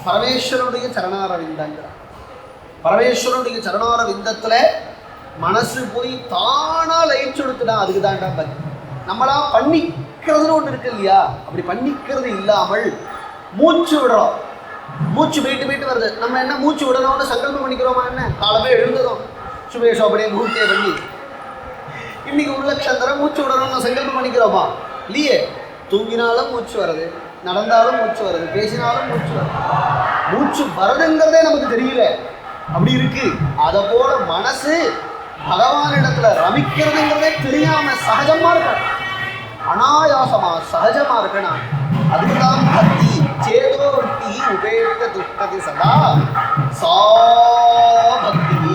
பரமேஸ்வரனுடைய சரணாரவிந்தங்கிறார். பரமேஸ்வரனுடைய சரணாரவிந்தத்துல மனசு போய் தானா லயிச்சொடுத்துடா. அதுக்கு தான்டா பக்தி. நம்மளா பண்ணிக்கிறதுன்னு ஒன்று இருக்கு இல்லையா? அப்படி பண்ணிக்கிறது இல்லாமல் மூச்சு விடுறோம். மூச்சு போயிட்டு வருது. நம்ம என்ன மூச்சு விடணும்னு சங்கல்பம் பண்ணிக்கிறோமா? என்ன காலமே எழுந்ததும் சுபேஷோபடியே முகூர்த்தியை பண்ணி இன்னைக்கு 1,00,000 மூச்சு விடணும்னு சங்கல்பம் பண்ணிக்கிறோமா? இல்லையே. தூங்கினாலும் மூச்சு வருது, நடந்தாலும் மூச்சு வருது, பேசினாலும் மூச்சு வருது. மூச்சு வருதுங்கிறதே நமக்கு தெரியல, அப்படி இருக்கு. அதை போல மனசு பகவானிடத்துல ரமிக்கிறதுங்கிறதே தெரியாம சகஜமா இருக்க, அனாயாசமா சகஜமா இருக்கணும். அதுதான் பக்தி. சேதோ வட்டி உபேத துஷ்டதி சதா சா பக்தி.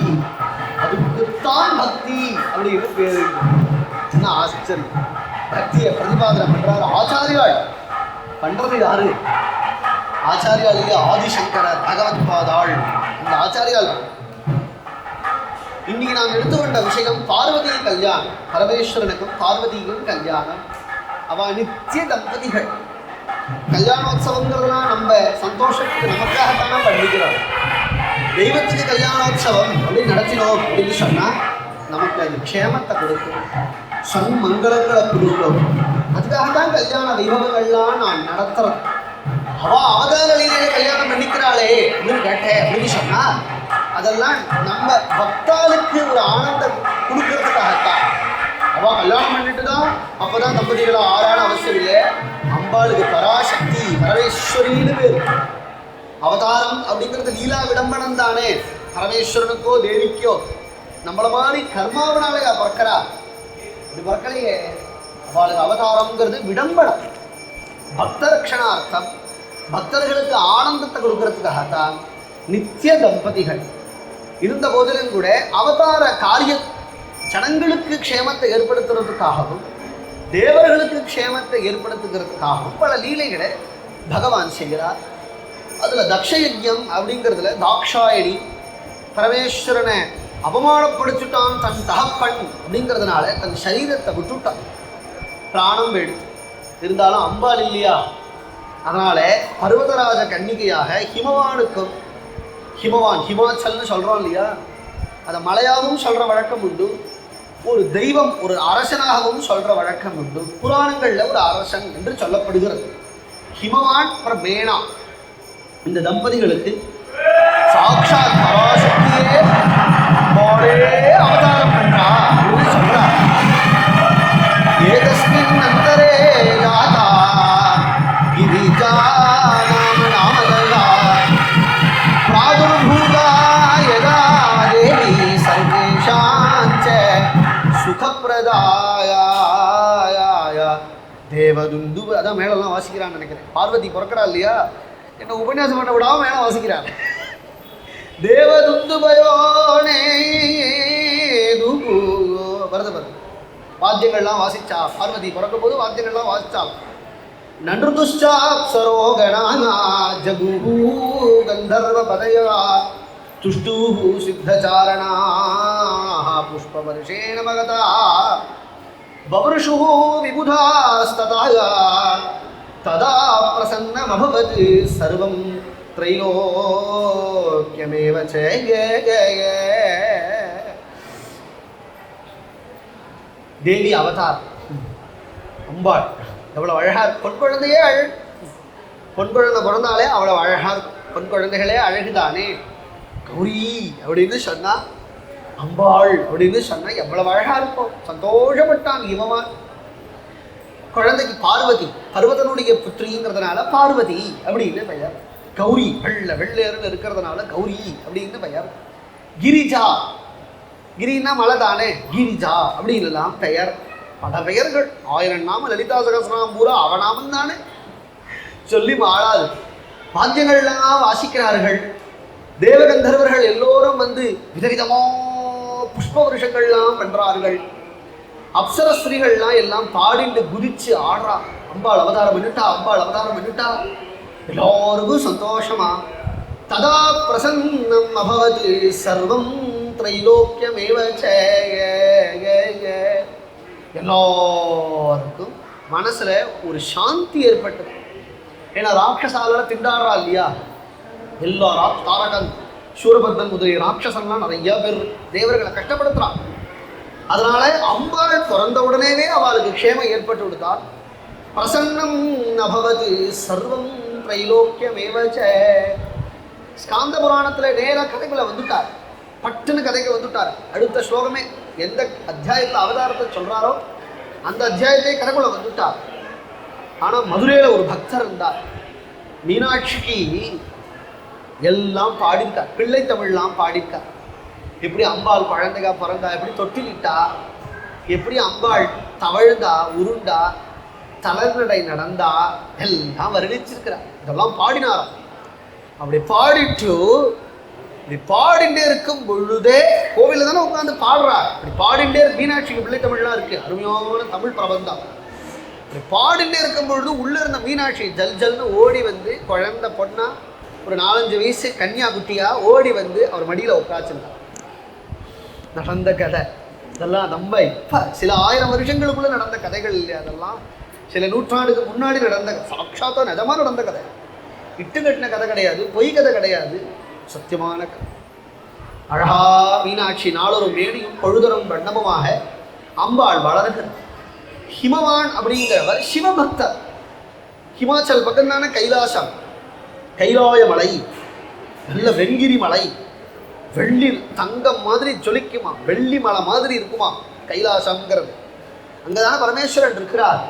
அதுக்குத்தான் பக்தி அப்படின்னு பேரு. என்ன ஆச்சரியம்! பக்தியை பிரதிபாதனை பண்றாரு ஆச்சாரியாள். பண்றது யாரு? ஆச்சாரியாலேயே ஆதிசங்கரர், பகவத் பாதாள், இந்த ஆச்சாரியால். இன்னைக்கு நாம் எடுத்துக்கொண்ட விஷயம் பார்வதி கல்யாணம். பரமேஸ்வரனுக்கும் பார்வதிக்கும் கல்யாணம். அவ நித்திய தம்பதிகள். கல்யாணோத்சவங்கிறதுலாம் நம்ம சந்தோஷத்துக்கு நமக்காகத்தானே பண்ணிக்கிறோம். தெய்வத்துக்கு கல்யாணோத்சவம் அப்படின்னு நடத்தினோம் அப்படின்னு சொன்னா நமக்கு அது க்ஷேமத்தை கொடுக்கும், சன்மங்களங்களை கொடுக்கும். அதுக்காகத்தான் கல்யாண வைபவங்கள்லாம் நான் நடத்துறேன். அவ அவதார நிலையில கல்யாணம் பண்ணிக்கிறாளே அப்படின்னு கேட்டேன் அப்படின்னு சொன்னா அதெல்லாம் நம்ம பக்தாளுக்கு ஒரு ஆனந்தம் கொடுக்கறதுக்காகத்தான். அவ கல்யாணம் பண்ணிட்டு தான் அப்பதான் தம்பதிகளை ஆறான அவசியம் இல்லை. அம்பாளுக்கு பராசக்தி பரமேஸ்வரின்னு பேர். அவதாரம் அப்படிங்கிறது லீலா விடம்பனம் தானே. பரமேஸ்வரனுக்கோ தேவிக்கோ நம்மள மாதிரி கர்மாவனாலையா பறக்கிறா? இப்படி பறக்கலையே. அவளுக்கு அவதாரம்ங்கிறது விடம்பனம், பக்தரக்ஷணார்த்தம், பக்தர்களுக்கு ஆனந்தத்தை கொடுக்கறதுக்காகத்தான். நித்திய தம்பதிகள் இருந்த போதிலும் கூட அவதார காரிய ஜனங்களுக்கு க்ஷேமத்தை ஏற்படுத்துறதுக்காகவும் தேவர்களுக்கு க்ஷேமத்தை ஏற்படுத்துகிறதுக்காகவும் பல லீலைகளை பகவான் செய்கிறார். அதில் தக்ஷயஜ்யம் அப்படிங்கிறதுல தாக்ஷாயணி பரமேஸ்வரனை அவமானப்படுத்திட்டான் தன் தகப்பன் அப்படிங்கிறதுனால தன் சரீரத்தை விட்டுட்டான், பிராணம் எடுத்து. இருந்தாலும் அம்பாள் இல்லையா, அதனால பர்வதராஜ கன்னிகையாக ஹிமவானுக்கும், ஹிமவான் ஹிமாச்சல்னு சொல்கிறோம் இல்லையா, அதை மலையாகவும் சொல்கிற வழக்கம் உண்டு. ஒரு தெய்வம் ஒரு அரசனாகவும் சொல்கிற வழக்கம் உண்டு. புராணங்களில் ஒரு அரசன் என்று சொல்லப்படுகிறது. ஹிமவான் அப்புறம் மேனா இந்த தம்பதிகளுக்கு சாட்சாத் பராசக்தியே அவதாரம் பண்றா அப்படின்னு சொல்றார். ஏதஸ்மின் அந்தரே யாதா கிரிஜா நாம நாமதா பிராதுர்பூதா யதா தேவி சர்வேஷாஞ்ச சுகப்பிரதாய தேவதுந்து. அதான் மேலெல்லாம் வாசிக்கிறான்னு நினைக்கிறேன். பார்வதி பிறக்கிறா இல்லையா, என்ன உபன்யாசம் பண்ண விடாம மேலே வாசிக்கிறார். தேவதுந்து பயோனே வருது வருது. வாத்தியங்கள்லாம் வாசிச்சா பார்வதி பிறக்கும் போது வாத்தியங்கள்லாம் வாசிச்சாள். நன்றுதுஷ்சாப்சரோ கணானா ஜகுஹு கந்தர்வ பதயா துஷ்டூஹு சித்தசாரணா புஷ்பவர்ஷேண மகதா பவர்ஷுஹு விபுதாஸ்ததா ததா பிரசன்னமபவத் சர்வம் த்ரைலோக்யமேவ ஜய. தேவி அவதார் அம்பாள் எவ்வளவு அழகார். பொன் குழந்தையே அழகு. பொன் குழந்தை பிறந்தாலே அவ்வளவு அழகார். பொன் குழந்தைகளே அழகுதானே. கௌரி அப்படின்னு சொன்னா, அம்பாள் அப்படின்னு சொன்னா எவ்வளவு அழகா இருக்கும். சந்தோஷப்பட்டான் இவமான். குழந்தைக்கு பார்வதி, பர்வதனுடைய புத்திரிங்கிறதுனால பார்வதி அப்படின்னு பெயர். கௌரி வெள்ளேறுன்னு இருக்கிறதுனால கௌரி அப்படின்னு பெயர். கிரிஜா, கிரின்னா மலை தானே, கிரிஜா அப்படின்லாம் பெயர். பல பெயர்கள், 1000 நாம லலிதா சகஸ்ரநாமம் பூரா அவநாமம் தானே, சொல்லி மாளாது. வாத்தியங்கள்லாம் வாசிக்கிறார்கள். தேவகந்தர்வர்கள் எல்லோரும் விதவிதமா புஷ்ப வருஷங்கள்லாம் பண்றார்கள். அப்சரஸ்ரீகள்லாம் எல்லாம் பாடிண்டு குதிச்சு ஆடுறா. அம்பாள் அவதாரம் பண்ணிட்டா, அம்பாள் அவதாரம் பண்ணிட்டா. எல்லாருக்கும் சந்தோஷமா. ததா பிரசன்னம் அபவது சர்வம் திரைலோக்கியமேவ ச. எல்லாருக்கும் மனசுல ஒரு சாந்தி ஏற்பட்டது. ஏன்னா ராட்சசால திண்டாடுறா இல்லையா, எல்லா தாரகன் சூரபத்ரன் முதலிய ராட்சசன்லாம் நிறைய பேர் தேவர்களை கஷ்டப்படுத்துறான். அதனால அம்பாள் பிறந்த உடனேவே அவளுக்கு க்ஷேமம் ஏற்பட்டு விடுத்தார். பிரசன்னம் அபவது சர்வம் திரைலோக்கியமேவ ச. ஸ்காந்த புராணத்துல நேர கதைகளை வந்துட்டார், பட்டுன்னு கதைக்கு வந்துட்டார். அடுத்த ஸ்லோகமே எந்த அத்தியாயத்தில் அவதாரத்தை சொல்றாரோ அந்த அத்தியாயத்தை கதைக்குள்ள வந்துட்டார். ஆனா மதுரையில ஒரு பக்தர் இருந்தார். மீனாட்சிக்கு எல்லாம் பாடிட்டார், பிள்ளை தமிழ்லாம் பாடிட்டார். எப்படி அம்பாள் குழந்தைகா பிறந்தா, எப்படி தொட்டிலிட்டா, எப்படி அம்பாள் தவழ்ந்தா உருண்டா தளர்நடை நடந்தா எல்லாம் வருணிச்சிருக்கிறார். இதெல்லாம் பாடினாராம். அப்படி பாடிட்டு இப்படி பாடிண்டே இருக்கும் பொழுதே கோவில தானே உட்காந்து பாடுறார். அப்படி பாடிண்டே மீனாட்சிக்கு பிள்ளை தமிழ்லாம் இருக்கு, அருமையான தமிழ் பிரபந்தம். அப்படி பாடிண்டே இருக்கும் பொழுது உள்ள இருந்த மீனாட்சி ஜல் ஜல்னு ஓடி வந்து குழந்தை பொண்ணா ஒரு 4-5 வயசு கன்னியா குட்டியா ஓடி வந்து அவர் மடியில உட்காச்சுருந்தார். நடந்த கதை இதெல்லாம் நம்ம இப்ப சில 1000 வருஷங்களுக்குள்ள நடந்த கதைகள் இல்லையா, அதெல்லாம் சில நூற்றாண்டுக்கு முன்னாடி நடந்த சாட்சாத்தா நிஜமா நடந்த கதை. இட்டு கட்டின கதை கிடையாது, பொய் கதை கிடையாது, சத்தியமான கதை. அழகா மீனாட்சி நாளொரு மேனியும் பொழுதரும் வண்ணமுமாக அம்பாள் வளர்கிறார். ஹிமவான் அப்படிங்கிறவர் சிவபக்தர். ஹிமாச்சல் பக்கம் தானே கைலாசம், கைலாய மலை, நல்ல வெண்கிரி மலை, வெள்ளி தங்கம் மாதிரி ஜொலிக்குமா, வெள்ளி மலை மாதிரி இருக்குமா கைலாசம்ங்கிறது. அங்கதான பரமேஸ்வரன் இருக்கிறார்.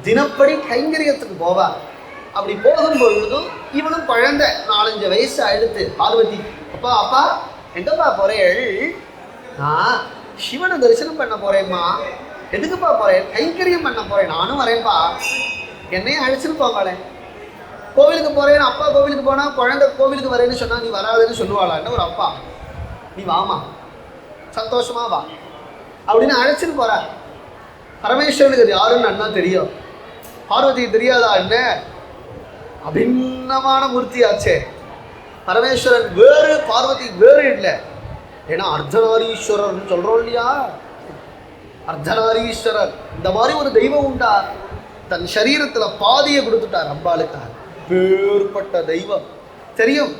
தினப்படி கைங்கரியத்துக்கு போவார். அப்படி போகும் பொழுதும் இவனும் குழந்தை 4-5 வயசு ஆயிடுத்து. பார்வதி, அப்பா அப்பா எங்கப்பா போறேள்? நான் சிவனை தரிசனம் பண்ண போறேம்மா. எதுக்குப்பா போறேன்? கைங்கரியம் பண்ண போறேன். நானும் வரேன்ப்பா, என்னையும் அழைச்சிட்டு போங்களே. கோவிலுக்கு போறேன்னு அப்பா கோவிலுக்கு போனா குழந்தை கோவிலுக்கு வரேன்னு சொன்னா நீ வராதுன்னு சொல்லுவாளா? என்ன ஒரு அப்பா, நீ வாமா சந்தோஷமா வா அப்படின்னு அழைச்சிட்டு போறார். பரமேஸ்வரனுக்கு அது யாருன்னு அண்ணா தெரியும், பார்வதிக்கு தெரியாதா? என்ன அபிநமான மூர்த்தி ஆச்சே. பரமேஸ்வரன் வேறு, பார்வதி வேறு இல்லை. ஏன்னா அர்த்தநாரீஸ்வரர்னு சொல்றோம் இல்லையா, அர்த்தநாரீஸ்வரர். இந்த மாதிரி ஒரு தெய்வம் உண்டா? தன் சரீரத்துல பாதியை கொடுத்துட்டார் அம்பாளுக்காக. வேறுபட்ட தெய்வம் தெரியும்.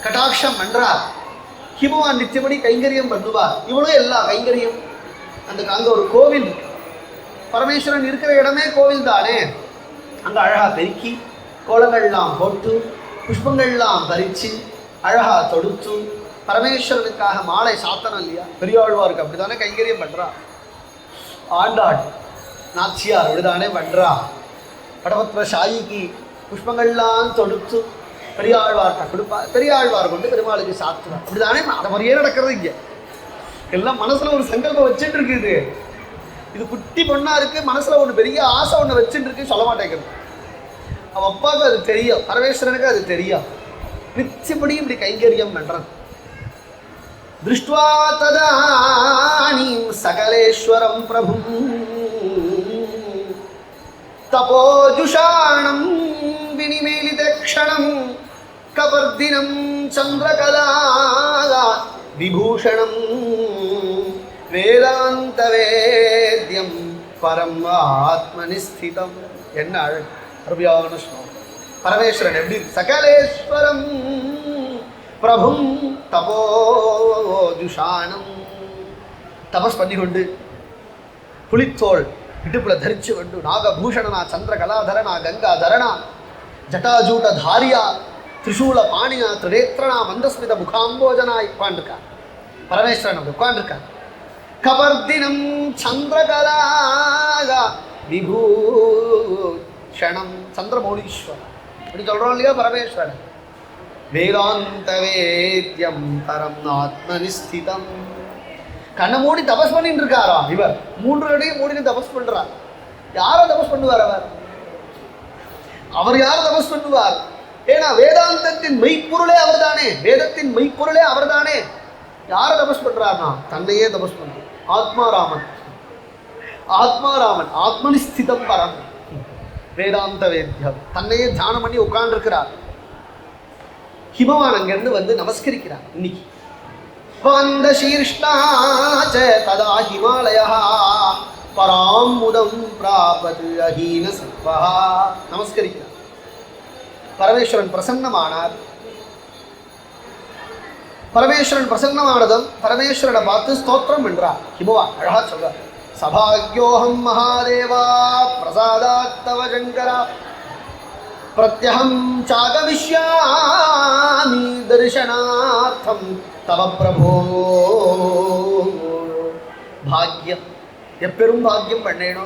கடாட்சம் பண்றார். ஹிமவான் நித்தியபடி கைங்கரியம் பண்ணுவார். இவளும் எல்லா கைங்கரியம். அங்க ஒரு கோவில், பரமேஸ்வரன் இருக்கிற இடமே கோவில் தானே. அங்க அழகா பெருக்கி கோலங்கள்லாம் போட்டு புஷ்பங்கள்லாம் பறிச்சு அழகா தொடுத்து பரமேஸ்வரனுக்காக மாலை சாத்தனம் இல்லையா, பெரியாழ்வாருக்கு அப்படித்தானே கைங்கரியம் பண்றா. ஆண்டாள் நாச்சியார் அப்படிதானே பண்றா. படபத்ர சாயிக்கு புஷ்பங்கள்லாம் தொடுத்து பெரியாழ்வார்கிட்ட கொடுப்பா, பெரியாழ்வார் கொண்டு பெருமாளுக்கு சாத்துவா. அப்படிதானே அதை மாதிரியே நடக்கிறது. இங்க எல்லாம் மனசுல ஒரு சங்கல்பம் வச்சுட்டு இருக்குது. இது குட்டி பொண்ணா இருக்கு, மனசுல ஒன்று பெரிய ஆசை ஒன்று வச்சுட்டு இருக்கு, சொல்ல மாட்டேங்கிறது. அவன் அப்பாவுக்கு அது தெரியும், பரமேஸ்வரனுக்கு அது தெரியும். நிச்சயப்படி இப்படி கைங்கரியம் பண்றது. திருஷ்டுவா ததானீம் சகலேஸ்வரம் பிரபும் தபோஜுஷாணம் வினிமேலித க்ஷணம் கபர்தினம் சந்திரகலா விபூஷணம் வேதாந்த வேத்யம் பரம் ஆத்மனிஸ்திதம். என்ன அருமையான ஸ்லோகம். பரமேஸ்வரன் எப்படி சகலேஸ்வரம் பிரபும் தபோஜுஷானம், தபஸ் பண்ணி கொண்டு புலித்தோள் இடுப்புல தரிச்சு கொண்டு நாகபூஷணனா சந்திரகலாதரனா கங்காதரனா ஜட்டாஜூட்ட தாரியா திரிசூல பாணியா திரிநேத்ரனா மந்தஸ்மித முகாம்போஜனாய் உட்காந்துருக்கா. பரமேஸ்வரன் அப்படி உட்காந்துருக்கா. கபர்தினம் சந்திரகலாக விபூஷணம், சந்திரமௌலீஸ்வரன் அப்படி சொல்றோம் இல்லையா பரமேஸ்வரன். வேதாந்த வேத்யம் பரம் ஆத்மனிஸ்திதம். கண்ணை மூடி தபஸ் பண்ணிட்டு இருக்காராம் இவர். 3 அடியும் மூடி தபஸ் பண்றார். யாரை தபஸ் பண்ணுவார் அவர்? அவர் யாரை தபஸ் பண்ணுவார்? ஏன்னா வேதாந்தத்தின் மெய்ப்பொருளே அவர் தானே, வேதத்தின் மெய்ப்பொருளே அவர் தானே. யாரை தபஸ் பண்றார்னா தன்னையே தபஸ் பண்றார். ஆத்மாராமன், ஆத்மாராமன், ஆத்மனிஸ்திதம் பரம். வேதாந்த வேத்யம். தன்னையே தியானம் பண்ணி உட்கார்ந்துருக்கிறார். ஹிமவான் அங்கிருந்து வந்து நமஸ்கரிக்கிறார். இன்னைக்கு வந்த சீர்ஷ்ணாச்ச ததா ஹிமாலயா பராமுதம் பிராபது அஹீன சத்வா. நமஸ்கரிக்கிறார். பரமேஸ்வரன் பிரசன்னமானார். பரமேஸ்வரன் பிரசன்னமானதும் பரமேஸ்வரனை பார்த்து ஸ்தோத்திரம் என்றார். ஹிமவான் அழகா சொல்றார். சபாக்யோஹம் மகாதேவா பிரசாதாத்தவ சங்கரா பிரத்யஹம் சாகவிஷ்யாமி தரிசனார்த்தம் தவ பிரபோ. பாக்யம், எப்பெரும் பாக்கியம் பண்ணேனோ,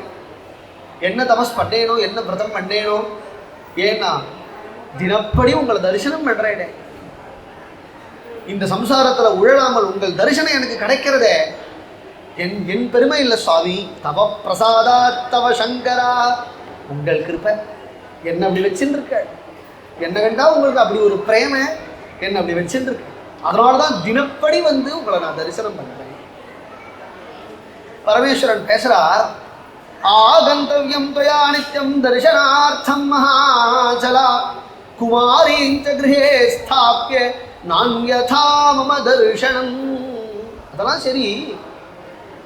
என்ன தபஸ் பண்ணேனோ, என்ன விரதம் பண்ணேனோ, ஏன்னா தினப்படி உங்களை தரிசனம் பண்றேனே. இந்த சம்சாரத்துல உழலாமல் உங்கள் தரிசனம் எனக்கு கிடைக்கிறதே என் பெருமை இல்லை சுவாமி. தவ பிரசாதா தவ சங்கரா, உங்கள் கிருபை என்ன அப்படி வச்சுருக்க. என்ன கண்டா உங்களுக்கு அப்படி ஒரு பிரேம என்ன அப்படி வச்சுருக்கு. அதனாலதான் தினப்படி வந்து உங்களை நான் தரிசனம் பண்றேன். பரமேஸ்வரன் பேசுறார். ஆகந்தவ்யம் துவயா நித்யம் தரிசனார்த்தம் மகாச்சலா குமாரீஞ்ச கிரஹே ஸ்தாப்ய நான்யதா மம தரிசனம். அதெல்லாம் சரி,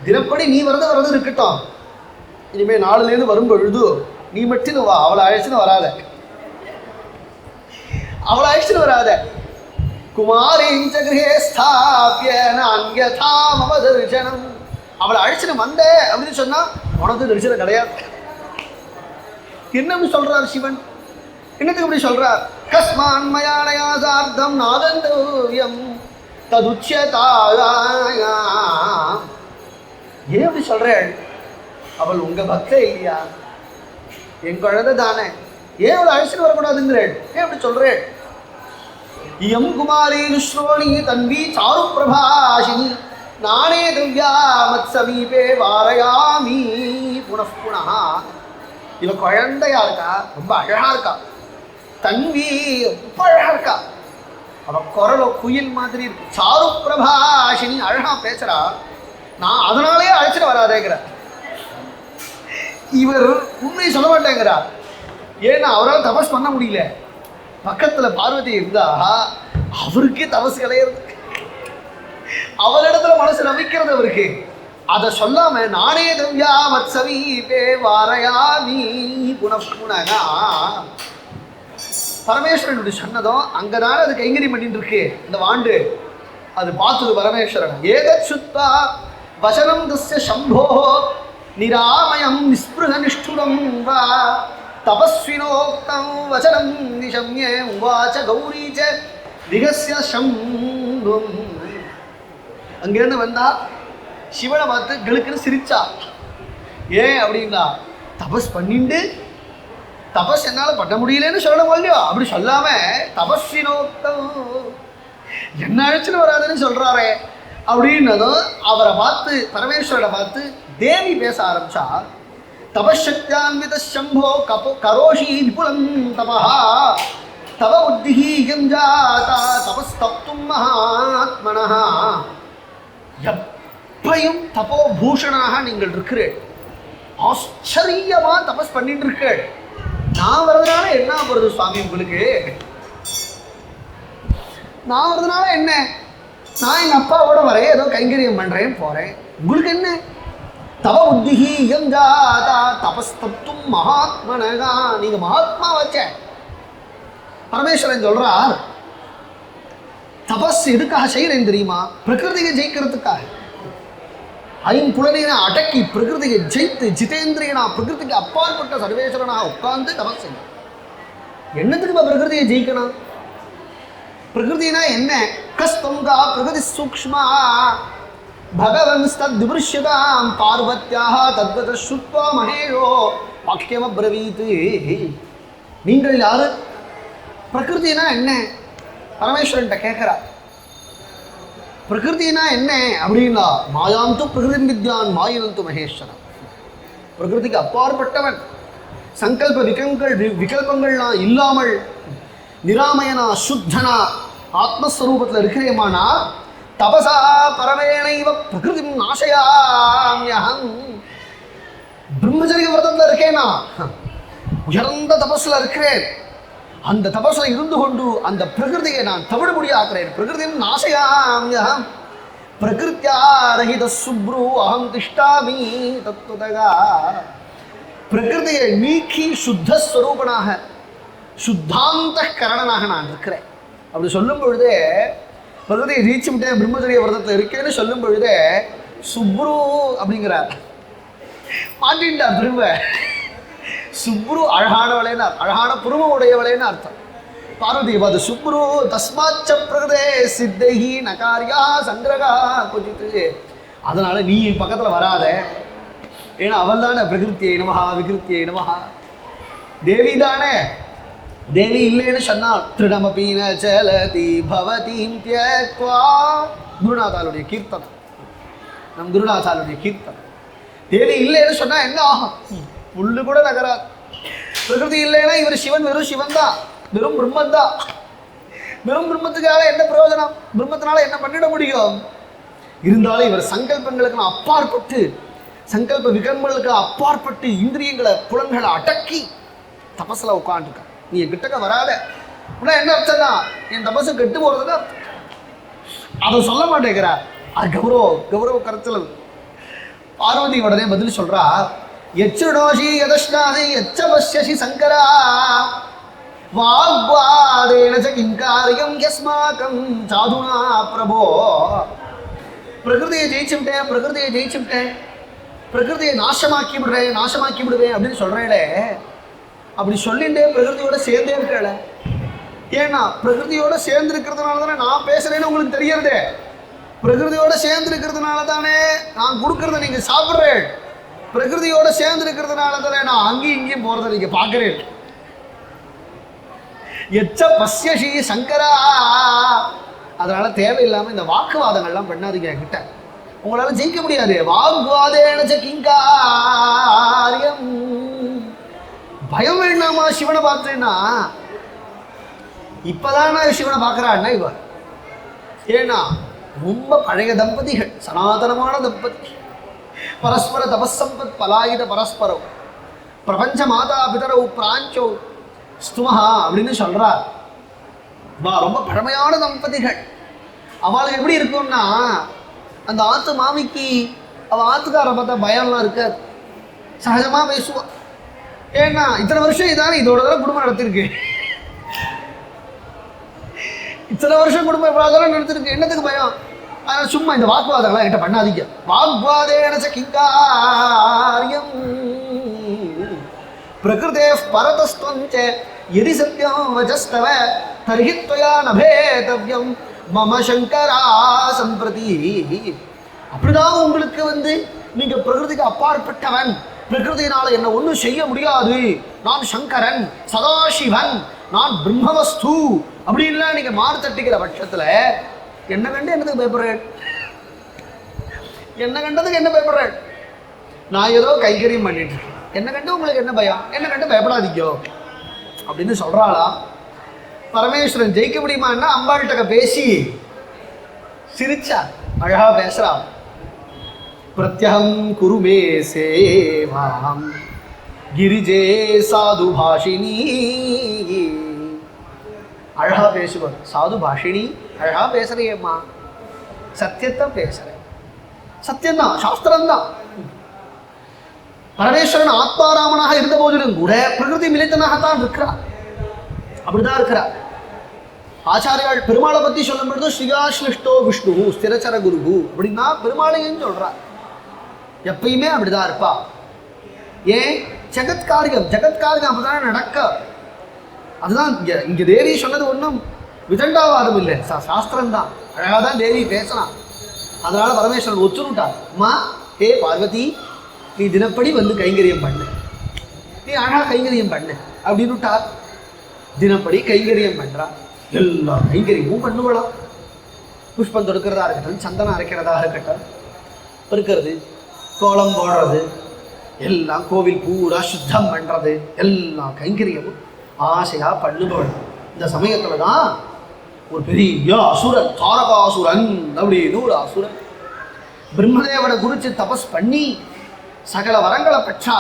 தினப்படி நீ வரது இருக்கட்டும். இனிமே நாளிலேருந்து வரும் பொழுது நீ மட்டும் வா, அவளை அழைச்சுன்னு வராத, அவளை அழைச்சுன்னு வராத. குமாரீஞ்ச கிரஹே ஸ்தாப்ய நான்யதா மம தரிசனம். அவளை அழைச்சுன்னு வந்த அப்படின்னு சொன்னா உனக்கு தரிசனம் கிடையாது. என்ன சொல்றார் சிவன்? என்னத்துக்கு இப்படி சொல்றார்? கஸ்மான் மயானயாசார்த்தம் நாதந்தவ்யம் ததுச்யதாயா. ஏன் அப்படி சொல்றேன்? அவள் உங்க பக்த இல்லையா? என் குழந்தை தானே, ஏன் அவளை அழைச்சிட்டு வரக்கூடாதுங்கிறேன்? ஏன் அப்படி சொல்றேன்? இயம் குமாரி ஸ்ரோணி தன்வி சாரு பிரபாஷினி நானே திவ்யா மத் சமீபே வாரயாமி புனః. இவ குழந்தையா இருக்கா, ரொம்ப அழகா இருக்கா. தன்வி ரொம்ப அழகா இருக்கா. அவ குரலோ குயில் மாதிரி இருக்கு. சாரு பிரபாஷினி, அழகா பேசுறா. நான் அதனாலேயே அழைச்சிட்டு வராதேங்கிற. இவர் உண்மை சொல்ல மாட்டேங்கிறார். ஏன்னா அவரால் தபஸ் பண்ண முடியல. பக்கத்துல பார்வதி இருந்தா அவருக்கே தபஸ் கிடையாது. அவரிடத்துல மனசு நம்பிக்கிறது அவருக்கு. அதை சொல்லாம நானே திவ்யா மத் சமீபே வாரயாமி புனః. பரமேஸ்வரனுடைய சொன்னதும் அங்கதானே அது கைங்கரி பண்ணிட்டு இருக்கு இந்த வாண்டு. அது பார்த்தது பரமேஸ்வரன். ஏதத் சுத்தா வசனம் தஸ்ய சம்போ நிராமயம் நிஸ்பிருக நிஷ்டுரம் வா தபஸ்வினோக்தம் வசனம் நிஷம்ய உவாச கௌரீச்ச விகஸ்ய சம்பும். அங்கிருந்து வந்தா சிவனை பார்த்து கெளுக்குன்னு சிரிச்சா. ஏன் அப்படின்னா, தபஸ் பண்ணிண்டு தபஸ் என்னால் பண்ண முடியலன்னு சொல்லணும் இல்லையோ, அப்படி சொல்லாம தபஸ்வினோக்தம் என்ன அழைச்சுன்னு வராதுன்னு சொல்றாரே அப்படின்னதும் அவரை பார்த்து பரமேஸ்வரனை பார்த்து தேவி பேச ஆரம்பிச்சா. தபசக்தியான்வித சம்போ கரோஷி விபுலம் தபஹா தவ உத்திஹீயம் ஜாதா தபஸ்தப்தும் மகாத்மனஹ. எப்பையும் தபோபூஷணாக நீங்கள் இருக்கிறேன். ஆச்சரியமா தபஸ் பண்ணிட்டு இருக்கேன். நான் வர்றதுனால என்ன போறது சுவாமி உங்களுக்கு? நான் வர்றதுனால என்ன? நான் எங்க அப்பாவோட வரேன், ஏதோ கைங்கரியம் பண்றேன் போறேன். உங்களுக்கு என்ன? தவ உத்திஹீயம் ஜாதா தபஸ்தப்தும் மகாத்மனஹா. நீங்க மகாத்மா வச்ச. பரமேஸ்வரன் சொல்றார், தபஸ் எதுக்காக செய்யறேன் தெரியுமா? பிரகிருதியை ஜெயிக்கிறதுக்காக. ஐம்புலனை அடக்கி பிரகிருதியை ஜெயித்து ஜிதேந்திரியனா பிரகிருதிக்கு அப்பாற்பட்ட சர்வேஸ்வரனாக உட்கார்ந்து தபஸ் செய்ய. என்னத்துக்கு பிரகிருதியை ஜெயிக்கணும்? பிரகிருதினா என்ன? கஸ்தங்கா பிரகிருதி சூக்ஷ்மா பகவன் தத்விருஷ்யதாம் பார்வத்யாக தத்வத சுத்வா மகேஷோ வாக்கியம் அப்ரவீத். நீங்கள் யாரு? பிரகிருதினா என்ன? பரமேஸ்வரன்ட்ட கேட்கிறா. பிரகிருதினா என்ன அப்படின்னா, மாயாந்து பிரகிருதி வித்யான் மாயினந்து மகேஸ்வரன். பிரகிருதிக்கு அப்பாற்பட்டவன். சங்கல்ப விகல்பங்கள்லாம் இல்லாமல் நிராமயனா சுத்தனா ஆத்மஸ்வரூபத்தில் இருக்கிறேமானா தபசா பரமேணைவ பிரகிருதி நாசயாம்யஹம். பிரம்மச்சரிய விரதத்தில் இருக்கேனா உயர்ந்த தபஸ்ல இருக்கிறேன். அந்த தபஸ்ல இருந்து கொண்டு அந்த பிரகிருதியை நான் தவிடுபடியாக்குறேன். பிரகிருதியும் நாசயாம்யம் பிரகிருத்யா ரஹித சுப்ரு அகம் திஷ்டாமி தத்துவதா. பிரகிருதியை நீக்கி சுத்தஸ்வரூபனாக சுத்தாந்த கரணனாக நான் இருக்கிறேன். அப்படி சொல்லும் பொழுதே பிரகிருதியை ரீச்சு விட்டேன், பிரம்மச்சரிய விரதத்தில் இருக்கேன்னு சொல்லும் பொழுதே சுப்ரு அப்படிங்கிறார். மாட்டின்டார் திரும்ப. சுப்ரு அழகானவளேன்னு, அழகான புருவம் உடையவளேன்னு அர்த்தம். பார்வதி பார்த்து சுப்ரு தஸ்மாச்ச பிரகிருதே சித்தைஹி நகாரியா சங்கிரகா கொஜித்து. அதனால நீ என் பக்கத்தில் வராத, ஏன்னா அவள் தானே பிரகிருத்தியை நமஹா விகிருத்தியை நமஹா, தேவி தானே. தேவி இல்லைன்னு சொன்னால் திருடமபீன சலதி பவதீம் தியக்வா. குருநாதாளுடைய கீர்த்தனம், நம் குருநாதாளுடைய கீர்த்தனம். தேவி இல்லைன்னு சொன்னா என்ன ஆகும்? புல்லு கூட நகராது. பிரகிருதி இல்லைன்னா இவர் சிவன் வெறும் சிவன் தான், வெறும் பிரம்மன் தான். வெறும் பிரம்மத்துக்காக என்ன பிரயோஜனம்? பிரம்மத்தினால என்ன பண்ணிட முடியும்? இருந்தாலும் இவர் சங்கல்பங்களுக்கு அப்பாற்பட்டு, சங்கல்ப விகர்மங்களுக்கு அப்பாற்பட்டு இந்திரியங்களை புலன்களை அடக்கி தபஸ்ல உட்காந்துருக்க. நீ என் கிட்டக்க வராத. அப்படின்னா என்ன அர்த்தம் தான்? என் தபசு கெட்டு போறதுன்னு அதை சொல்ல மாட்டேங்கிறார். அது கௌரவ கருத்தில். பார்வதி உடனே பதில் சொல்றா, எச்சுடோஷி யதஷ்டாதி எச்ச பஷ்யசி சங்கரா வாக்வாதேன ச கிங்காரியம் யஸ்மாகம் சாதுனா பிரபோ. பிரகிருதியை ஜெயிச்சுட்டேன், பிரகிருதியை ஜெயிச்சுட்டேன், பிரகிருதியை நாசமாக்கி விடுவேன் அப்படின்னு சொல்றேளே. அப்படி சொல்லிட்டே பிரகிருதியோட சேர்ந்தே இருக்கல. ஏன்னா பிரகிருதியோட சேர்ந்து இருக்கிறதுனால தானே நான் பேசுறேன்னு உங்களுக்கு தெரியறதே. பிரகிருதியோட சேர்ந்து இருக்கிறதுனால தானே நான் கொடுக்கறத நீங்க சாப்பிட்றேன். பிரகிருதியோட சேர்ந்து இருக்கிறதுனால தானே நான் அங்கேயும் இங்கேயும் போறதை நீங்க பாக்குறேன். எச்ச பஸ்யசி சங்கரா. அதனால தேவையில்லாம இந்த வாக்குவாதங்கள்லாம் பண்ணாதீங்க கிட்ட. உங்களால ஜெயிக்க முடியாது. வாக்வாதேன ச கிங்காரியம். பயம் வேண்டாமா சிவனை பார்த்தேன்னா? இப்பதான் சிவனை பார்க்கறான்னா இவ. ஏன்னா ரொம்ப பழைய தம்பதிகள், சனாதனமான தம்பதி, பரஸ்பர தபசம்பத் பலாயுத பரஸ்பரம் பிரபஞ்ச மாதா பிதரவு பிராஞ்சோ ஸ்துமஹா அப்படின்னு சொல்றார். ரொம்ப பழமையான தம்பதிகள். அவளுக்கு எப்படி இருக்கும்னா, அந்த ஆத்து மாமிக்கு அவ ஆத்துக்கார பார்த்தா பயம்லாம் இருக்காது, சகஜமா பேசுவா. ஏன்னா இத்தனை வருஷம் இதானே இதோட தான் குடும்பம் நடத்திருக்கு, இத்தனை வருஷம் குடும்பம் இவ்வளவு நடத்திருக்கு, என்னத்துக்கு பயம்? அதனால சும்மா இந்த வாக்குவாதங்களாம் என்கிட்ட பண்ணாதீங்க. வாக்வாதேன ச கிங்காரியம் பிரகிருதே பரதஸ்த்வஞ்ச யதி சத்யம் வஜஸ்தவ தர்ஹி த்வயா நபேதவ்யம் மம சங்கரா சம்பிரதி. அப்படிதான் உங்களுக்கு நீங்க பிரகிருதிக்கு அப்பாற்பட்டவன், பிரகிருதியினால என்ன ஒன்றும் செய்ய முடியாது, நான் சங்கரன், சதாசிவன், நான் பிரம்மவஸ்து அப்படின்லாம் நீங்க மாறு தட்டிக்கிற பட்சத்துல என்ன கண்டு என்னதுக்கு பயப்படுறேன்? என்ன கண்டதுக்கு என்ன பயப்படுறேன்? நான் ஏதோ கைகரியம் பண்ணிட்டு இருக்கேன், என்ன கண்டு உங்களுக்கு என்ன பயம்? என்ன கண்டு பயப்படாதீங்கோ அப்படின்னு சொல்றாளா? பரமேஸ்வரன் ஜெயிக்க முடியுமான்னா அம்பாள்கிட்ட பேசி சிரிச்சா, அழகா பேசுறான். பிரத்யகம் குருமே சேவாம் கிரிஜே சாது பாஷினி. அழகா பேசுவார். சாது பாஷினி, அழகா பேசுறியம்மா, சத்தியத்தை பேசுறேன், சத்தியம்தான், சாஸ்திரம்தான். பரமேஸ்வரன் ஆத்மாராமனாக இருந்த போதிலும் கூட பிரகிருதி மிலித்தனாகத்தான் இருக்கிறார், அப்படிதான் இருக்கிறார். ஆச்சாரியால் பெருமாளை பத்தி சொல்லும் பொழுது ஸ்ரீகாஷ்லிஷ்டோ விஷ்ணு ஸ்திரச்சர குரு அப்படின்னா பெருமாளையும் சொல்றார். எப்பயுமே அப்படிதான் இருப்பா. ஏன்? ஜெகத்காரியம் அப்படிதான் நடக்க. அதுதான் இங்க தேவி சொன்னது ஒன்றும் விதண்டாவாதம் இல்லை, சாஸ்திரம் தான். அழகாக தான் தேவி பேசலாம். அதனால பரமேஸ்வரன் ஒத்துருட்டார். அம்மா, ஹே பார்வதி, நீ தினப்படி கைங்கரியம் பண்ணு, நீ அழகா கைங்கரியம் பண்ணு அப்படின்னு விட்டார். தினப்படி கைங்கரியம் பண்றா. எல்லா கைங்கரியமும் பண்ணுவலாம். புஷ்பம் தொடுக்கிறதா இருக்கட்டும், சந்தனம் அரைக்கிறதா இருக்கட்டும், பெருக்கிறது, கோலம் போடுறது, எல்லாம் கோவில் பூரா சுத்தம் பண்றது, எல்லா கைங்கரியமும் ஆசையா பண்ணுபவள். இந்த சமயத்துல தான் ஒரு பெரிய அசுரன், தாரகாசுரன் அப்படின்னு ஒரு அசுரன் பிரம்மதேவனை குறித்து தபஸ் பண்ணி சகல வரங்களை பெற்றா.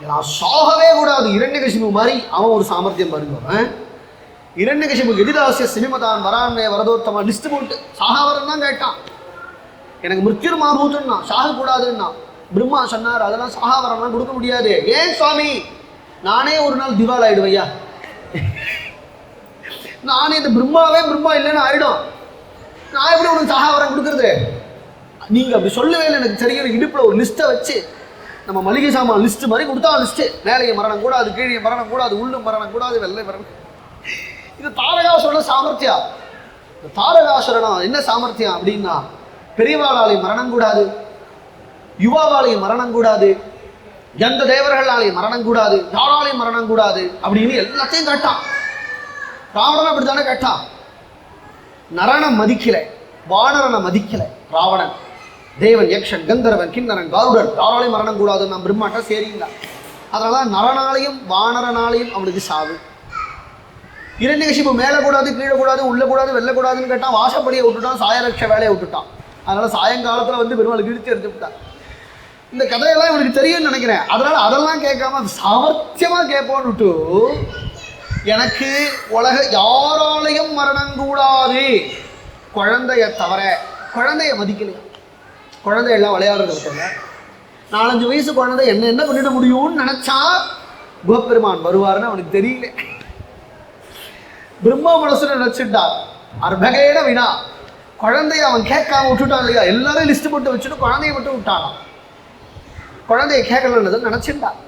நான் சாகவே கூடாது. இரண்யகசிபு மாதிரி அவன் ஒரு சாமர்த்தியம் பாருங்க. இரண்யகசிபு எதிராசிய சினிமதான் வரானே வரதோத்தமா லிஸ்ட் போட்டு சாகாவரம் தான் கேட்டான். எனக்கு மிருத்யுர் மாபூத்துன்னா சாகக்கூடாதுன்னா பிரம்மா சொன்னார், அதெல்லாம் சாகாவரம்லாம் கொடுக்க முடியாது. ஏன் சுவாமி? நானே ஒரு நாள் திவால் ஆயிடுவையா, நானே இந்த பிரம்மாவே பிரம்மா இல்லைன்னு ஆயிடும். நான் எப்படி உனக்கு சாகாவரம் கொடுக்குறது? நீங்கள் அப்படி சொல்லவே இல்லை. எனக்கு சரியான இடுப்பில் ஒரு லிஸ்ட்டை வச்சு நம்ம மளிகை சாமான் லிஸ்ட்டு மாதிரி கொடுத்தா லிஸ்ட்டு, மேலேயே மரணம் கூடாது, கீழே மரணம் கூடாது, உள்ளும் மரணம் கூடாது, வெள்ளை மரணம். இது தாரகாசுரன சாமர்த்தியம். இந்த தாரகாசுரனம் என்ன சாமர்த்தியம் அப்படின்னா, பெரியவாளாலையும் மரணம் கூடாது, யுவாவாலையும் மரணம் கூடாது, எந்த தேவர்களாலையும் மரணம் கூடாது, யாராலையும் மரணம் கூடாது அப்படின்னு எல்லாத்தையும் கேட்டான். ராவணன் அப்படித்தானே கேட்டான். நரனை மதிக்கல, வானரனை மதிக்கல ராவணன். தேவன், யக்ஷன், கந்தர்வன், கிண்ணரன், கருடன் யாராலையும் மரணம் கூடாதுன்னு நான் பிரம்மாட்டா சரிங்களா. அதனால நரனாலையும் வானரனாலையும் அவனுக்கு சாவு. இரண்யகசிபு மேலே கூடாது, கீழே கூடாது, உள்ள கூடாது, வெல்லக்கூடாதுன்னு கேட்டான். வாசப்படியை விட்டுட்டான், சாயரட்ச வேலையை விட்டுட்டான். அதனால சாயங்காலத்தில் வந்து பெருமாள் இழுத்து எடுத்து விட்டான். இந்த கதையெல்லாம் இவனுக்கு தெரியும்னு நினைக்கிறேன். அதனால அதெல்லாம் கேட்காம சாமர்த்தியமாக கேட்போன்னுட்டு, எனக்கு உலக யாராலையும் மரணம் கூடாது, குழந்தைய தவிர. குழந்தைய மதிக்கலையா? குழந்தையெல்லாம் விளையாடுறது விட்டோங்க. 4-5 வயசு குழந்தை என்ன பண்ணிட முடியும்னு நினைச்சா கோபெருமான் வருவாருன்னு அவனுக்கு தெரியல. பிரம்மா மனசுல நினைச்சுட்டார். அர்பகேன வினா, குழந்தைய அவன் கேட்காம விட்டுட்டான் இல்லையா? எல்லாரும் லிஸ்ட் போட்டு வச்சுட்டு குழந்தைய மட்டும் விட்டானான். குழந்தைய கேட்கலன்னு நினைச்சிட்டான்.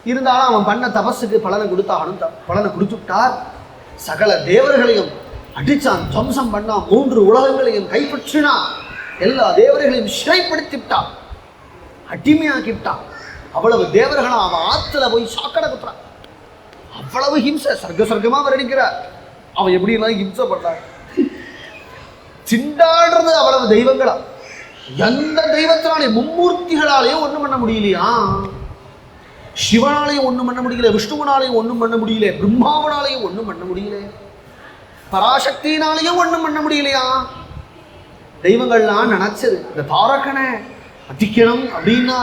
இருந்தாலும் அவன் பண்ண தபஸுக்கு பலனை கொடுத்தாகணும். பலனை கொடுத்துட்டார். சகல தேவர்களையும் அடிச்சான், துவம்சம் பண்ணான், 3 உலகங்களையும் கைப்பற்றினான், எல்லா தேவர்களையும் சிறைப்படுத்திவிட்டான், அடிமையாக்கிவிட்டான். அவ்வளவு தேவர்களும் அவன் ஆத்துல போய் சாக்கடை குத்துறான். அவ்வளவு ஹிம்சை சர்க்கமா வர்ணிக்கிறார். அவன் எப்படி எல்லாம் ஹிம்சை பண்றான், சிண்டாடுறது அவ்வளவு தெய்வங்களா. எந்த தெய்வத்தினாலையும் மும்மூர்த்திகளாலேயும் ஒண்ணும் பண்ண முடியலையா? சிவனாலையும் ஒண்ணும் பண்ண முடியல, விஷ்ணுவனாலையும் ஒண்ணும் பண்ண முடியல, பிரம்மாவனாலையும் ஒண்ணும் பண்ண முடியல, பராசக்தியினாலையும் ஒண்ணும் பண்ண முடியலையா? தெய்வங்கள்லாம் நினைச்சது இந்த தாரகனை அடிக்கணும் அப்படின்னா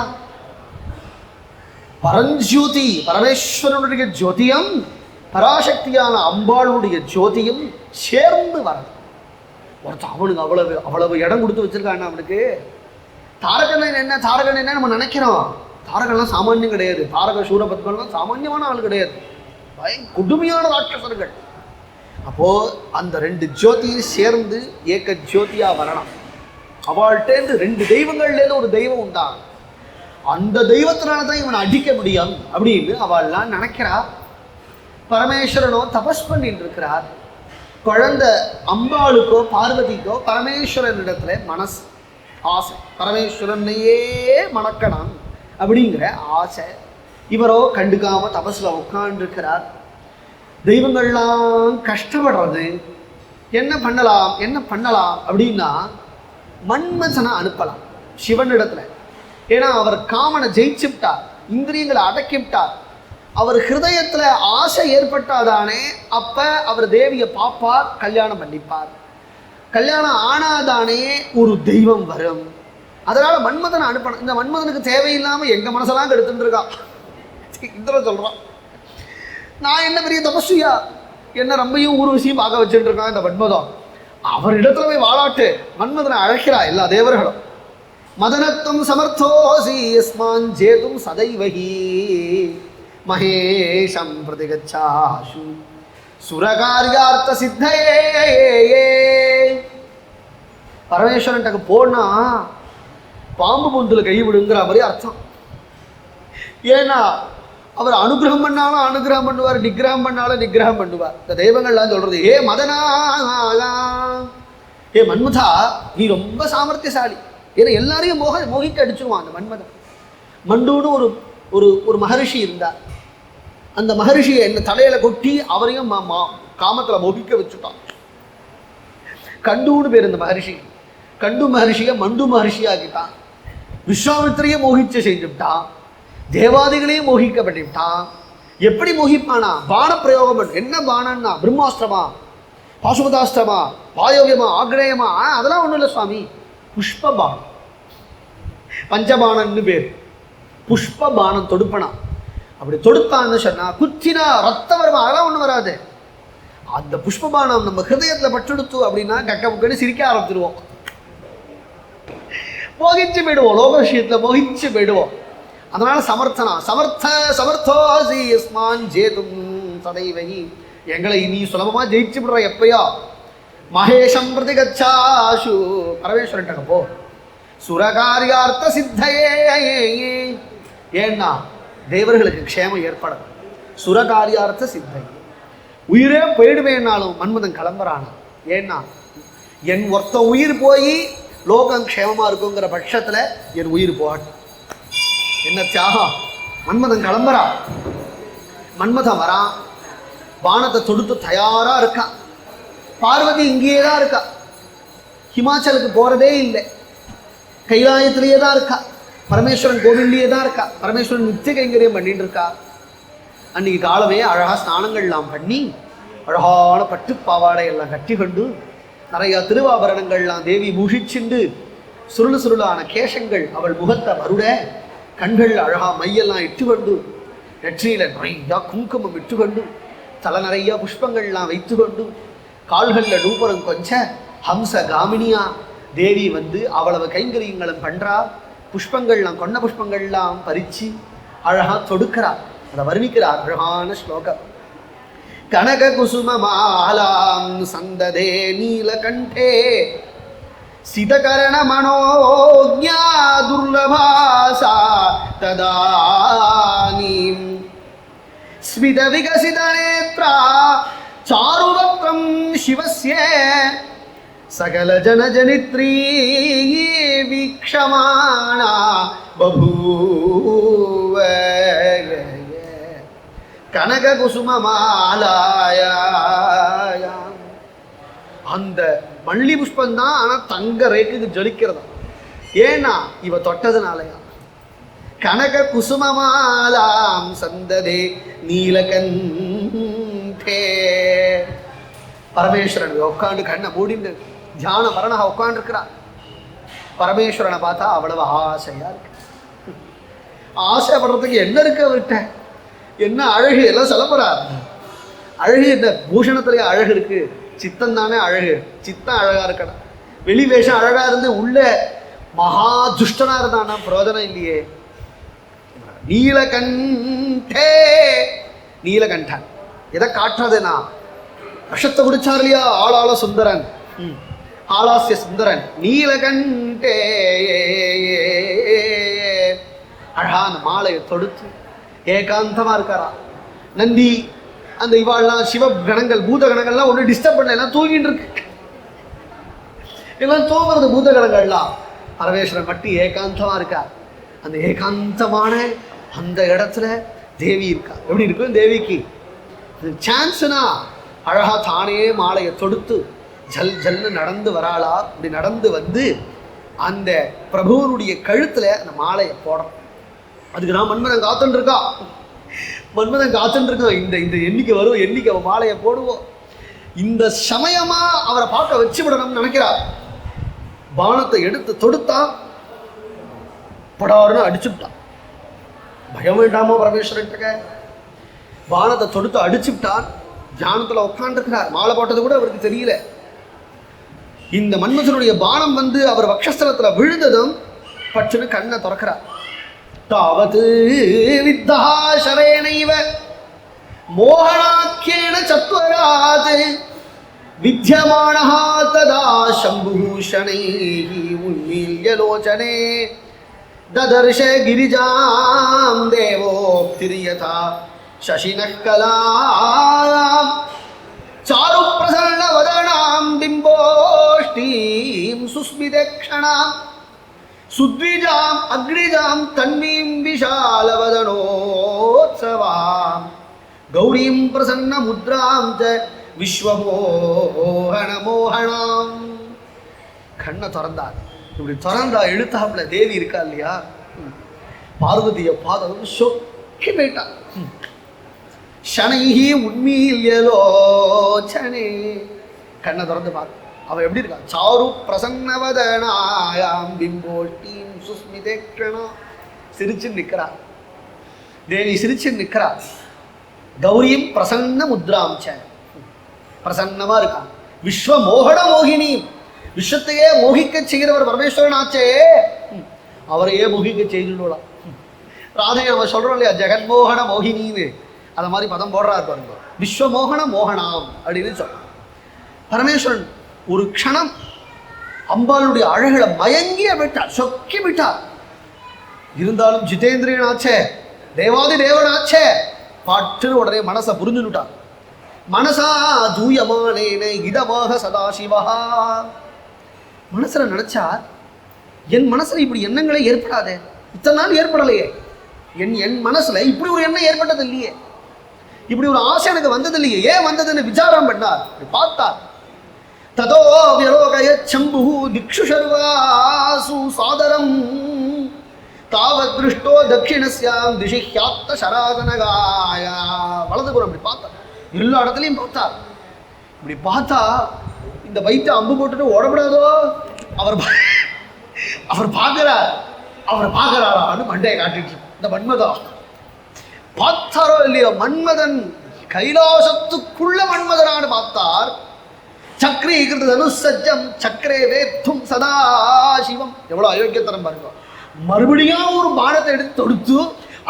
பரஞ்சோதி பரமேஸ்வரனுடைய ஜோதியம் பராசக்தியான அம்பாளுடைய ஜோதியும் சேர்ந்து வரணும். ஒருத்தர் அவனுக்கு அவ்வளவு இடம் கொடுத்து வச்சிருக்காங்க. அவனுக்கு தாரகன் என்ன, தாரகன் என்ன நம்ம நினைக்கிறோம். தாரகன்லாம் சாமானியம் கிடையாது. தாரக சூரபத்மன்லாம் சாமானியமான ஆள் கிடையாது, கொடுமையான ராட்சசர்கள். அப்போ அந்த 2 ஜோதியும் சேர்ந்து ஏக ஜோதியா வரணும். அவள்கிட்டேருந்து 2 தெய்வங்கள்லேருந்து ஒரு தெய்வம் உண்டாகும். அந்த தெய்வத்தினால தான் இவனை அடிக்க முடியும் அப்படின்னு அவள்லாம் நினைக்கிறா. பரமேஸ்வரனோ தபஸ் பண்ணிட்டு இருக்கிறார். குழந்தை அம்பாளுக்கோ பார்வதிக்கோ பரமேஸ்வரனிடத்துல மனசு ஆசை, பரமேஸ்வரனையே மணக்கணும் அப்படிங்கிற ஆசை. இவரோ கண்டுக்காம தபஸ்ல உட்கார்ந்துருக்கிறார். தெய்வங்கள்லாம் கஷ்டப்படுறது. என்ன பண்ணலாம் அப்படின்னா மன்மதனை அனுப்பலாம் சிவனிடத்துல. ஏன்னா அவர் காமனை ஜெயிச்சுட்டார், இந்திரியங்களை அடக்கிவிட்டார். அவர் ஹிருதயத்துல ஆசை ஏற்பட்டாதானே அப்ப அவர் தேவியை பார்ப்பார், கல்யாணம் பண்ணிப்பார். கல்யாணம் ஆனாதானே ஒரு தெய்வம் வரும். அதனால மன்மதனை அனுப்பணும். இந்த மன்மதனுக்கு தேவையில்லாம எங்க மனசெல்லாம் எடுத்துட்டு இருக்கான். இந்திரன் சொல்றான், நான் என்ன பெரிய தபஸ்வியா, என்ன ரொம்பையும் ஊர்வசியும் பார்க்க வச்சுட்டு இருக்கான் இந்த மன்மதன். அவர் இடத்துல போய் வாழாட்டு மன்மதனை அழைக்கிறா எல்லா தேவர்களும். மதனத்துவம் சமர்த்தோசி யஸ்மான் ஜேதும் சதைவஹி மகேஷம் பிரதிகச்சாசு சுரகாரியார்த்த சித்தையே. பரமேஸ்வரன்ட்ட போனா பாம்பு பொந்துல கை விடுங்கிற மாதிரி அர்த்தம். ஏன்னா அவர் அனுகிரகம் பண்ணாலும் அனுகிரகம் பண்ணுவார், நிகிரகம் பண்ணாலும் நிகிரகம் பண்ணுவார். இந்த தெய்வங்கள்லாம் சொல்றது, ஏ மதனா, ஏ மன்மதா, நீ ரொம்ப சாமர்த்தியசாலி. ஏன்னா எல்லாரையும் மோகிக்க அடிச்சிருவான் அந்த மன்மதன். மண்டுன்னு ஒரு மகரிஷி இருந்தார். அந்த மகரிஷியை என்ன தலையில கொட்டி அவரையும் காமத்துல மோகிக்க வச்சுட்டான். கண்டுன்னு பேர் இந்த மகரிஷி. கண்டு மகரிஷியை மண்டு மகரிஷி ஆக்கிட்டான். விஸ்வாமித்திரையே மோகிச்சு செஞ்சுட்டான். தேவாதிகளையும் மோகிக்க பண்ணிவிட்டான். எப்படி மோகிப்பானா? பான பிரயோகம் பண்ணு. என்ன பானன்னா பிரம்மாஸ்திரமா, பாசுபதாஸ்திரமா, வாயவியமா, ஆக்னேயமா, அதெல்லாம் ஒன்றும் இல்லை சுவாமி. புஷ்பபானம், பஞ்சபானன்னு பேர். புஷ்பபானம் தொடுப்பனா. அப்படி தொடுத்தான்னு சொன்னா குத்தினா ரத்தம் வருமா? அதெல்லாம் ஒன்றும் வராது. அந்த புஷ்பபானம் நம்ம ஹிருதயத்தில் பற்றெடுத்து அப்படின்னா கக்க புக்கன்னு சிரிக்க ஆரம்பிச்சிருவோம், மோகிச்சு போயிடுவோம், லோக விஷயத்தில் மோகிச்சு போயிடுவோம். அதனால சமர்த்தனா சமர்த்தோசி யஸ்மான் ஜேதும் சதைவகி, எங்களை நீ சுலபமா ஜெயிச்சு விடுற எப்பயோ. மகேஷம் பிரதி கச்சாசு, பரமேஸ்வரன் போ. சுரகாரியார்த்த சித்தையே, ஏன்னா தேவர்களுக்கு க்ஷேமம் ஏற்படும். சுரகாரியார்த்த சித்தை, உயிரே போயிடுவேன்னாலும் மன்மதன் கிளம்புறானா. ஏன்னா என் ஒருத்த உயிர் போய் லோகம் க்ஷேமமா இருக்குங்கிற பட்சத்துல என் உயிர் போகட்டும். என்ன தியாகம்! மன்மதன் கிளம்புறா, மன்மதன் வரான், பானத்தை தொடுத்து தயாரா இருக்கான். பார்வதி இங்கேயே தான் இருக்கா, ஹிமாச்சலுக்கு போறதே இல்லை, கைலாயத்திலேயே தான் இருக்கா. பரமேஸ்வரன் கோவில்லையே தான் இருக்கா. பரமேஸ்வரன் நித்திய கைங்கரியம் பண்ணிட்டு இருக்கா. அன்னைக்கு காலமே அழகா ஸ்நானங்கள்லாம் பண்ணி அழகான பட்டு பாவாடை எல்லாம் கட்டி கொண்டு நிறைய திருவாபரணங்கள்லாம் தேவி பூஷிச்சுண்டு சுருளு சுருளான கேசங்கள் அவள் முகத்தை வருட, கண்கள் அழகா மையெல்லாம் இட்டுக்கொண்டு, நெற்றியில நிறையா குங்குமம் இட்டுக்கொண்டு, தலை நிறையா புஷ்பங்கள்லாம் வைத்து கொண்டு, கால்களில் நூபுரம் கொஞ்ச ஹம்ச காமினியா தேவி வந்து அவ்வளவு கைங்கரியங்களும் பண்றா. புஷ்பங்கள்லாம் கொண்ட புஷ்பங்கள்லாம் பறிச்சு அழகா தொடுக்கிறார். அதை வர்ணிக்கிறார் அழகான ஸ்லோகம். கனக குசும மாலாம் சந்ததே நீலகண்டே சிதகரண மனோஜ்ஞா துர்லபாசா ததானீம் ஸ்மித விகசித நேத்ரா சாருவக்ரம் சிவஸ்ய சகல ஜனஜனித்ரீ வீக்ஷமானா பபூவ. கனக குசும மாலாயா, அந்த மல்லி புஷ்பம் தான், ஆனா தங்க ரேக்குக்கு ஜொலிக்கிறதா. ஏன்னா இவ தொட்டதுனாலயா. கனக குசும மாலாம் சந்ததே நீலகண்டே. பரமேஸ்வரன் உட்காந்து கண்ணை மூடிண்டு தியான மரண உட்காந்து இருக்கிறார். பரமேஸ்வரனை பார்த்தா அவ்வளவு ஆசையா இருக்கு. ஆசைப்படுறதுக்கு என்ன இருக்கு அவர்கிட்ட? என்ன அழகு! எல்லாம் சொல்லப்படுறார். அழகு என்ன? பூஷணத்திலேயே அழகு இருக்கு. சித்தம் தானே அழகு. சித்தம் அழகா இருக்கணும். வெளி வேஷம் அழகா இருந்து உள்ள மகா துஷ்டனா இருந்தானா பிரயோஜனம் இல்லையே. நீலகண்டே, நீலகண்டன் எதை காட்டுறதுனா விஷத்தை குடிச்சார் இல்லையா ஆளாள சுந்தரன், ஆலாசிய சுந்தரன். நீலகண்டே அழகா அந்த மாலையை தொடுத்து ஏகாந்தமா இருக்காரா. நந்தி அந்த இவாள்லாம் சிவ கணங்கள் பூத கணங்கள்லாம் ஒன்றும் டிஸ்டர்ப் பண்ணல, எல்லாம் தூங்கிட்டு இருக்கு. எல்லாம் தூங்குறது பூத கணங்கள்லாம். பரமேஸ்வரன் மட்டும் ஏகாந்தமா இருக்கார். அந்த ஏகாந்தமான அந்த இடத்துல தேவி இருக்கா. எப்படி இருக்கும் தேவிக்கு சான்ஸ்னா? அழகா தானே மாலையை தொடுத்து ஜல் ஜல்னு நடந்து வராளா. இப்படி நடந்து வந்து அந்த பிரபுவனுடைய கழுத்துல அந்த மாலையை போடுறோம். அதுக்கு நான் மன்மதன் காத்துன்னு இருக்கா, மன்மதன் காத்துன்னு இருக்கான். இந்த இந்த எண்ணிக்கை வரும், எண்ணிக்கை மாலையை போடுவோம். இந்த சமயமா அவரை பார்க்க வச்சு விடணும்னு நினைக்கிறார். பானத்தை எடுத்து தொடுத்தா படாருன்னு அடிச்சுட்டான். பயம் வேண்டாமோ பரமேஸ்வரன்? பானத்தை தொடுத்து அடிச்சுட்டான். தியானத்துல உட்காந்துருக்கிறார். மாலை போட்டது கூட அவருக்கு தெரியல. இந்த மன்மதனுடைய பானம் வந்து அவர் வக்ஷஸ்தலத்துல விழுந்ததும் பச்சுன்னு கண்ணை திறக்கிறார். தாவத் வித்தா சரேணைவ மோகனாக்கியேன சத்வராத் வித்யமானஹ ததா சம்பூஷணைஹி உன்மீல்யலோச்சனே ததர்ஷ கிரிஜாம் தேவோக்திர்யதா சசினः கலாம் சாரு பிரசன்ன வதனாம் பிம்போஷ்டீம் சுஸ்மிதக்ஷணாம் சுத்விஜாம் அக்னிஜாம் தன்வீம் விஷாலவதனோத்சவாம் கௌரீம் பிரசன்ன முத்ராம் ச விஸ்வமோகன மோகனாம். கண்ணை திறந்தார். இப்படி திறந்தா எழுத்தாப்புல தேவி இருக்கா இல்லையா, பார்வதியை பாதம் சொக்கி போயிட்டா. ஷனைஹி உன்மீல்யலோச்சனே. கண்ணை திறந்து பார்த்து அவ எப்படி இருக்கா? சாரு பிரசன்னவதனாயாம் பிம்போஷ்டீம் சுஸ்மிதேக்ஷணா. சிரிச்சு நிற்கிறா. தேவி சிரிச்சு நிற்கிறா. கௌரியும் பிரசன்ன முத்ராம்ச, பிரசன்னமா இருக்கான். விஸ்வ மோகன மோகினி, விஸ்வத்தையே மோகிக்க செய்கிறவர் பரமேஸ்வரன் ஆச்சே, அவரையே மோகிக்க செய்துடலாம். ராதையை நம்ம சொல்றோம் இல்லையா, ஜெகன்மோகன மோகினின்னு, அதை மாதிரி பதம் போடுறாரு பாருங்க. விஸ்வமோகன மோகனாம் அப்படின்னு சொல்றோம். பரமேஸ்வரன் ஒரு க்ஷணம் அம்பாளுடைய அழகுல மயங்கிய விட்டார், சொக்கி விட்டார். இருந்தாலும் ஜிதேந்திரியன் ஆச்சே, தேவாதி தேவனாச்சே, பாட்டுன்னு உடனே மனசை புரிஞ்சுட்டார். மனசா தூயமானேன இதமாக சதாசிவா, மனசுல நினைச்சா என் மனசுல இப்படி எண்ணங்களே ஏற்படாதே, இத்தனை நாள் ஏற்படலையே, என் மனசுல இப்படி ஒரு எண்ணம் ஏற்பட்டது இல்லையே, இப்படி ஒரு ஆசை எனக்கு வந்தது இல்லையே, ஏன் வந்ததுன்னு விசாரம் பண்ணார், பார்த்தார். ததோ விரோகய சம்பு திக்ஷு சர்வாசு சாதரம் தாவத் திருஷ்டோ தட்சிணஸ்யாம் திசி ஹ்யாத்த சராதனகாய. வலதுபுறம் இப்படி பார்த்தார், எல்லா இடத்துலையும் பார்த்தார். இப்படி பார்த்தா இந்த வயிற்று அம்பு போட்டுட்டு ஓடப்படாதோ, அவர் பார்க்கிறார், அவர் பார்க்கிறாரான்னு மண்டையை காட்டிட்டு இந்த மன்மதா பார்த்தாரோ இல்லையோ, மன்மதன் கைலாசத்துக்குள்ள மன்மதனான்னு பார்த்தார். சக்ரீகிருத தனுசஜ்ஜம் சக்கரே வேத்தும் சதாசிவம். எவ்வளவு அயோக்கியத்தனம் பாருங்க, மறுபடியும் ஒரு பானத்தை எடுத்து தொடுத்து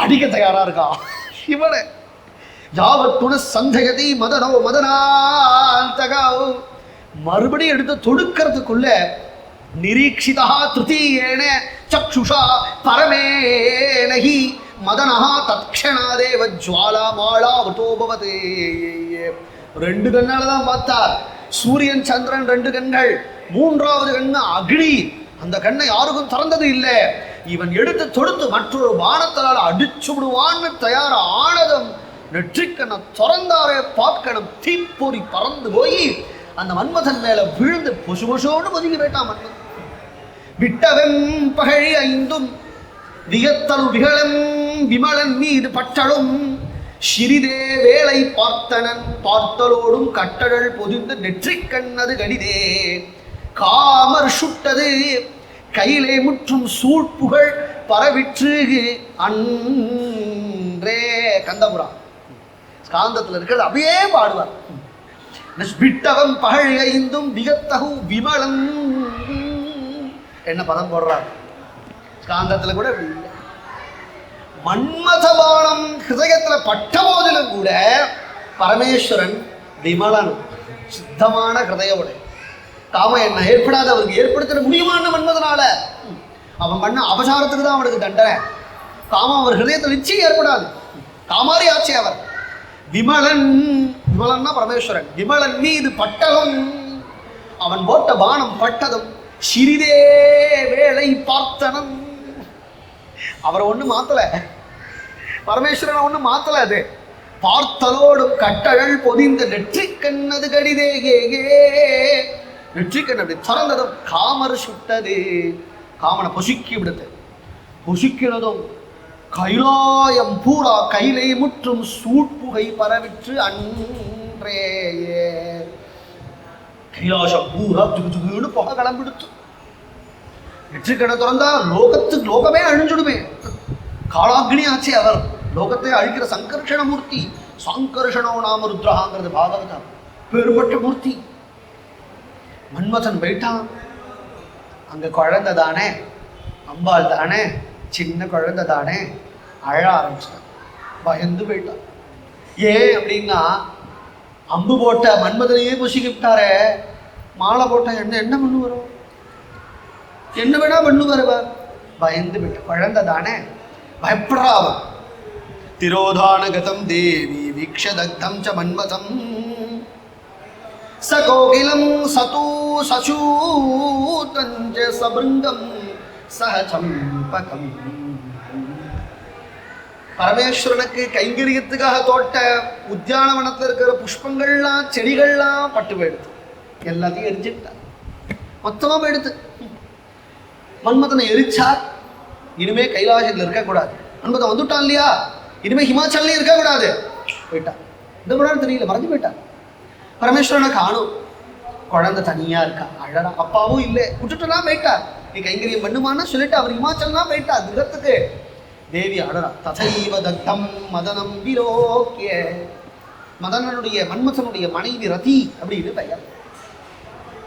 அடிக்க தயாரா இருக்கா இவனை. யாவத்துண சந்தகதி மதனோ மதனாந்தகா, மறுபடியும் எடுத்து தொடுக்கிறதுக்குள்ள நிரீட்சிதா திருத்தீயேன சக்ஷுஷா பரமேனஹி மதனஹா தத்க்ஷணாதேவ ஜுவாலா மாலா விருத்தோபவதே. ரெண்டு கண்ணால தான் பார்த்தார். சூரியன் சந்திரன் ரெண்டு கண்கள், மூன்றாவது கண்ணு அக்னி, அந்த கண்ணை யாருக்கும் திறந்தது இல்லை. இவன் எடுத்து தொடுத்து மற்றொரு பானத்தால் அடிச்சு விடுவான்னு தயார ஆனதும் நெற்றிக்கண்ணை திறந்தாரே பார்க்கணும், தீப்பொறி பறந்து போய் அந்த மன்மதன் மேல விழுந்து பொசு பொசோன்னு ஒதுங்கி போயிட்டான் மன்மதன். விட்டவன் பகழி ஐந்தும் விகத்தல் விகலம் விமலன் மீது பட்டளும் சிறிதே வேலை பார்த்தனன் பார்த்தலோடும் கட்டழல் பொதிந்து நெற்றிக் கண்ணது கடிதே காமர் சுட்டது கையிலே முற்றும் சூழ்ப்புகள் பரவிற்று அன்றே. கந்தபுரம் ஸ்காந்தத்தில் இருக்கிறது அப்படியே பாடுவார். விட்டவன் பகழ் ஐந்தும் விகத்தகு விமலன், என்ன பதம் போடுறார் ஸ்காந்தத்துல கூட அப்படி இல்லை. மன்மதபானம் ஹிருதயத்துல பட்ட போதிலும் கூட பரமேஸ்வரன் விமலன், சுத்தமான ஹிருதயோட. காம என்ன ஏற்படாத அவருக்கு ஏற்படுத்த முடியுமான மன்மதனால அவன் பண்ண அபசாரத்துக்கு தான் அவனுக்கு தண்டனை. காமம் அவர் ஹிருதயத்தில் நிச்சயம் ஏற்படாது, காமாரி ஆட்சி அவர். விமலன், விமலன்னா பரமேஸ்வரன், விமலன் மீது பட்டதும் அவன் போட்ட பானம் பட்டதும் சிறிதே வேலை பார்த்தனம். அவரை ஒண்ணு மாத்தல, பரமேஸ்வரனை ஒண்ணு மாத்தல. அது பார்த்தலோடும் கட்டழல் பொதிந்த நெற்றிக்கண்ணது கடிதே, நெற்றிக்கண் அப்படி திறந்ததும் காமர் சுட்டது, காமனை பொசுக்கி விடுது. பொசுக்கினதும் கைலாயம் பூரா கையிலே முற்றும் சூட்புகை பரவிற்று அன்றேயே. கைலாசம் பூரா துகுதுகுன்னு புகை கிளம்பிடுச்சு. நெற்றிக்கண்ணை திறந்தா லோகத்துக்கு லோகமே அழிஞ்சுடுமே. காலாக்னி ஆச்சு அவர், லோகத்தை அழிக்கிற சங்கர்ஷண மூர்த்தி. சங்கர்ஷணோ நாம ருத்ரஹாங்கிறது பாகவதம், பெரும்பட்ட மூர்த்தி. மன்மதன் போயிட்டான். அங்க குழந்தை தானே, அம்பாள் தானே, சின்ன குழந்தை தானே, அழ ஆரம்பிச்சிட்டான். பயந்து போயிட்டான். ஏன் அப்படின்னா, அம்பு போட்ட மன்மதனையே புசிக்கிட்டாரே, மாலை போட்ட என்ன பண்ணு வரும், என்ன வேணா பண்ணு வருவார். பயந்து போயிட்ட குழந்தை தானே, பயப்படாவன். திரோதான கதம் தேவி வீக்ஷதக்தம் ச மன்மதம் சகோகிலம் சதூ சசூதஞ்ச சபிருங்கம் சஹசம்பகம். பரமேஸ்வரனுக்கு கைங்கரியத்துக்காக தோட்ட உத்தியானவனத்தில் இருக்கிற புஷ்பங்கள்லாம் செடிகள்லாம் பட்டு போயிடுது, எல்லாத்தையும் எரிச்சுட்டார், மொத்தமாக போயிடுது. மன்மதனை எரிச்சார். இனிமே கைலாசத்தில் இருக்கக்கூடாது, மன்மதன் வந்துட்டான் இல்லையா, இனிமே ஹிமாச்சல்லையும் இருக்கக்கூடாது, போயிட்டான். இந்த முன்னாடி தெரியல, மறைஞ்சு போயிட்டான். பரமேஸ்வரனை காணும், குழந்தை தனியா இருக்கா, அழறா, அப்பாவும் இல்லை, விட்டுட்டுலாம் போயிட்டார். நீ கைங்கரியம் பண்ணுமான்னு சொல்லிட்டு அவர் ஹிமாச்சல்லாம் போயிட்டார் கிரகத்துக்கு. தேவி அழறா. ததைவ தத்தம் மதனம் விலோக்கிய. மதனனுடைய மன்மதனுடைய மனைவி ரதி அப்படின்னு பெயர்.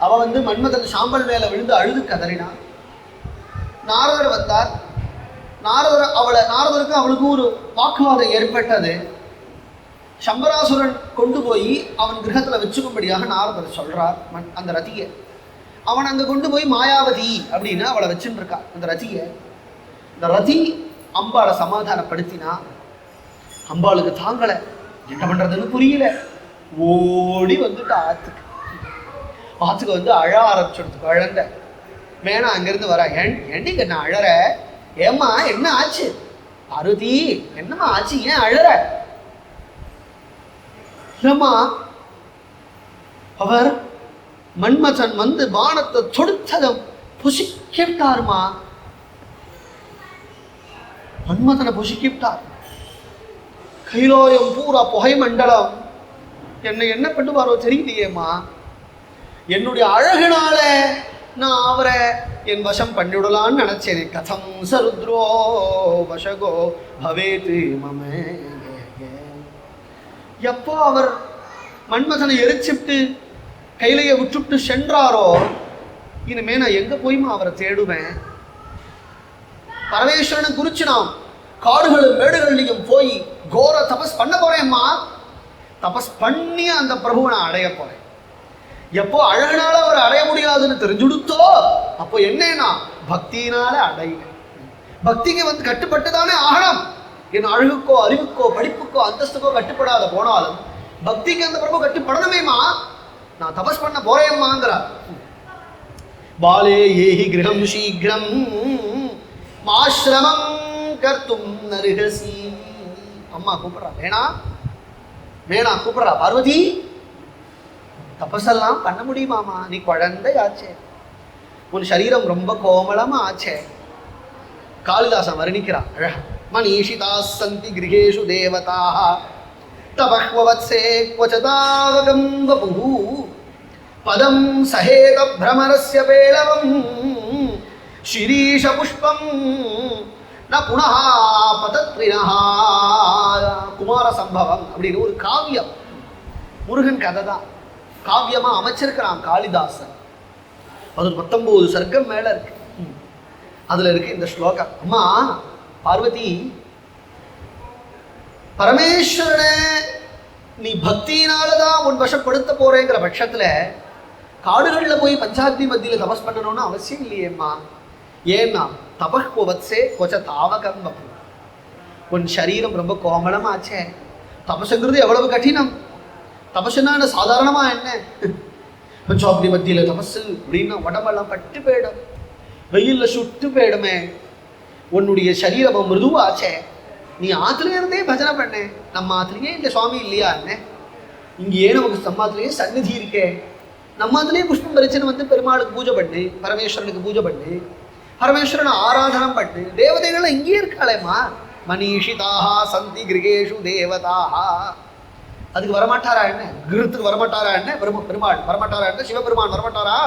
அவ மன்மதன் சாம்பல் மேல விழுந்து அழுது கதறினான். நாரதர் வந்தார். நாரதருக்கு அவளுக்கும் ஒரு வாக்குவாதம் ஏற்பட்டது. சம்பராசுரன் கொண்டு போய் அவன் கிரகத்துல வச்சுக்கும்படியாக நாரதர் சொல்றார் அந்த ரதியை. அவன் அங்க கொண்டு போய் மாயாவதி அப்படின்னு அவளை வச்சுட்டு இருக்கா அந்த ரதியை. இந்த ரதி அம்பாளை சமாதானப்படுத்தினா. அம்பாளுக்கு தாங்கலை, என்ன பண்றதுன்னு புரியல. ஓடி வந்துட்டு ஆத்துக்கு அழ ஆரம்பிச்சுடுது குழந்தை. வேணா அங்கிருந்து வர. என்னைக்கு நான் அழற? ஏம்மா என்ன ஆச்சு? பார்வதி என்னம்மா ஆச்சு, ஏன் அழற? இல்லம்மா, அவர் மன்மதன் பானத்தை தொடுத்ததும் புசிக்கிட்டாருமா. மன்மதனை புசிக்கிட்டார். கைலாயம் பூரா புகை மண்டலம். என்ன பண்ணுவாரோ தெரியலையேம்மா. என்னுடைய அழகுனால நான் அவரை என் வசம் பண்ணிவிடலான்னு நினைச்சேன். கதம் சருத்ரோ வசகோ பவேத் மம. எப்போ அவர் மன்மதனை எரிச்சுட்டு கையிலையை விட்டுவிட்டு சென்றாரோ, இனிமே நான் எங்க போய்மா அவரை தேடுவேன்? பரமேஸ்வரனை குறிச்சு நாம் காடுகளும் மேடுகள்லையும் போய் கோர தபஸ் பண்ண போறேம்மா. தபஸ் பண்ணி அந்த பிரபுவை நான் அடைய போறேன். எப்போ அழகுனால அவர் அடைய முடியாதுன்னு தெரிஞ்சுடுத்தோ, அப்போ என்னன்னா பக்தியினால அடைவேன். பக்திக்கு கட்டுப்பட்டுதானே ஆகணும். என் அழகுக்கோ அறிவுக்கோ படிப்புக்கோ அந்தஸ்துக்கோ கட்டுப்படாத போனாலும் பக்திக்கு அந்த பிரபு கட்டுப்படணுமேமா. நான் தபஸ் பண்ண போறேம்மாங்கிறார். பாலே ஏஹி கிரகம் சீக்கிரம் மாஸ்ரமம் கர்த்தும் நருகசி. அம்மா கூப்பிடுறா. வேணா கூப்பிடுறா. பார்வதி, தபஸெல்லாம் பண்ண முடியுமாமா? நீ குழந்தை ஆச்சே, உன் சரீரம் ரொம்ப கோமளமா ஆச்சே. காளிதாசன் வர்ணிக்கிறான் அழகா. மனீஷிதா சந்தி கிரகேஷு தேவதாக தபஹ்வவத்சே க்வசதாவகம் வபுஹு பதம் சஹேத பிரமரஸ்ய பேளவம் ஷிரீஷ புஷ்பம் ந புனஹ பதத்ரினஹ. குமார சம்பவம் அப்படின்னு ஒரு காவியம், முருகன் கதை தான் காவியமா அமைச்சிருக்கிறான் காளிதாசன். அது 19 சர்க்கம் மேல இருக்கு. அதுல இருக்கு இந்த ஸ்லோகம். அம்மா பார்வதி, பரமேஸ்வரனை நீ பக்தியினாலதான் உன் வசப்படுத்த போறேங்கிற பட்சத்துல காடுகள்ல போய் பஞ்சாக்னி மத்தியில தபஸ் பண்ணணும்னு அவசியம் இல்லையேம்மா. ஏன்னா தபஹ்வத்சே கொச்ச தாவகம் வபு. உன் சரீரம் ரொம்ப கோமளமாச்சே. தபசுங்கிறது எவ்வளவு கடினம். தபசுன்னா சாதாரணமா என்ன? பஞ்சாக்னி மத்தியில தபசு அப்படின்னா உடம்பெல்லாம் பட்டு போயிடும், வெயில்ல சுட்டு போயிடுமே. உன்னுடைய சரீரம் மிருதுவாச்சே. நீ ஆத்துல இருந்தே பஜனை பண்ண. நம்ம ஆத்துலயே இந்த சுவாமி இல்லையா என்ன? இங்கேயே நமக்கு நம்மாத்துலயே சந்நிதி இருக்கே. நம்ம ஆத்துலயே புஷ்பம் பரிச்சனை பெருமாளுக்கு பூஜை பண்ணு, பரமேஸ்வரனுக்கு பூஜை பண்ணு, பரமேஸ்வரனை ஆராதனம் பண்ணு. தேவதைகள் இங்கேயே இருக்காளேம்மா. மனீஷிதாக சந்தி கிரகேஷு தேவதாக. அதுக்கு வரமாட்டாரா என்ன? கிரகத்துக்கு வரமாட்டாரா என்ன? பெருமாள் வரமாட்டாரா என்ன? சிவபெருமான் வரமாட்டாரா?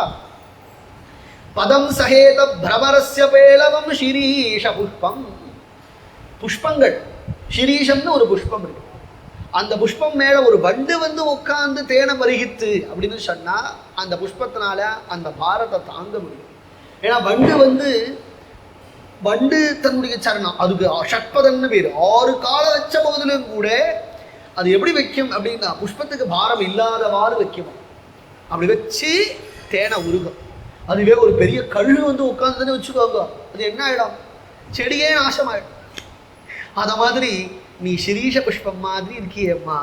பதம் சஹேத பிரமரஸ்ய பேளவம் ஷிரீஷ புஷ்பம். புஷ்பங்கள், ஷிரீஷம்னு ஒரு புஷ்பம் இருக்கு. அந்த புஷ்பம் மேல ஒரு வண்டு உட்கார்ந்து தேனை பருகித்து அப்படின்னு சொன்னா அந்த புஷ்பத்தினால அந்த பாரத்தை தாங்க முடியும். ஏன்னா வண்டு தன்னுடைய சரணம், அதுக்கு ஷட்பதன்னு பேர். 6 கால வச்ச போதிலும் கூட அது எப்படி வைக்கும் அப்படின்னா புஷ்பத்துக்கு பாரம் இல்லாதவாறு வைக்கும். அப்படி வச்சு தேனை உருகும். அதுவே ஒரு பெரிய கழுகு உட்காந்துன்னு வச்சுக்கோங்க, அது என்ன ஆயிடும்? செடியே நாசமாயிடும். அத மாதிரி நீ ஷிரீஷ புஷ்பம் மாதிரி இருக்கியம்மா.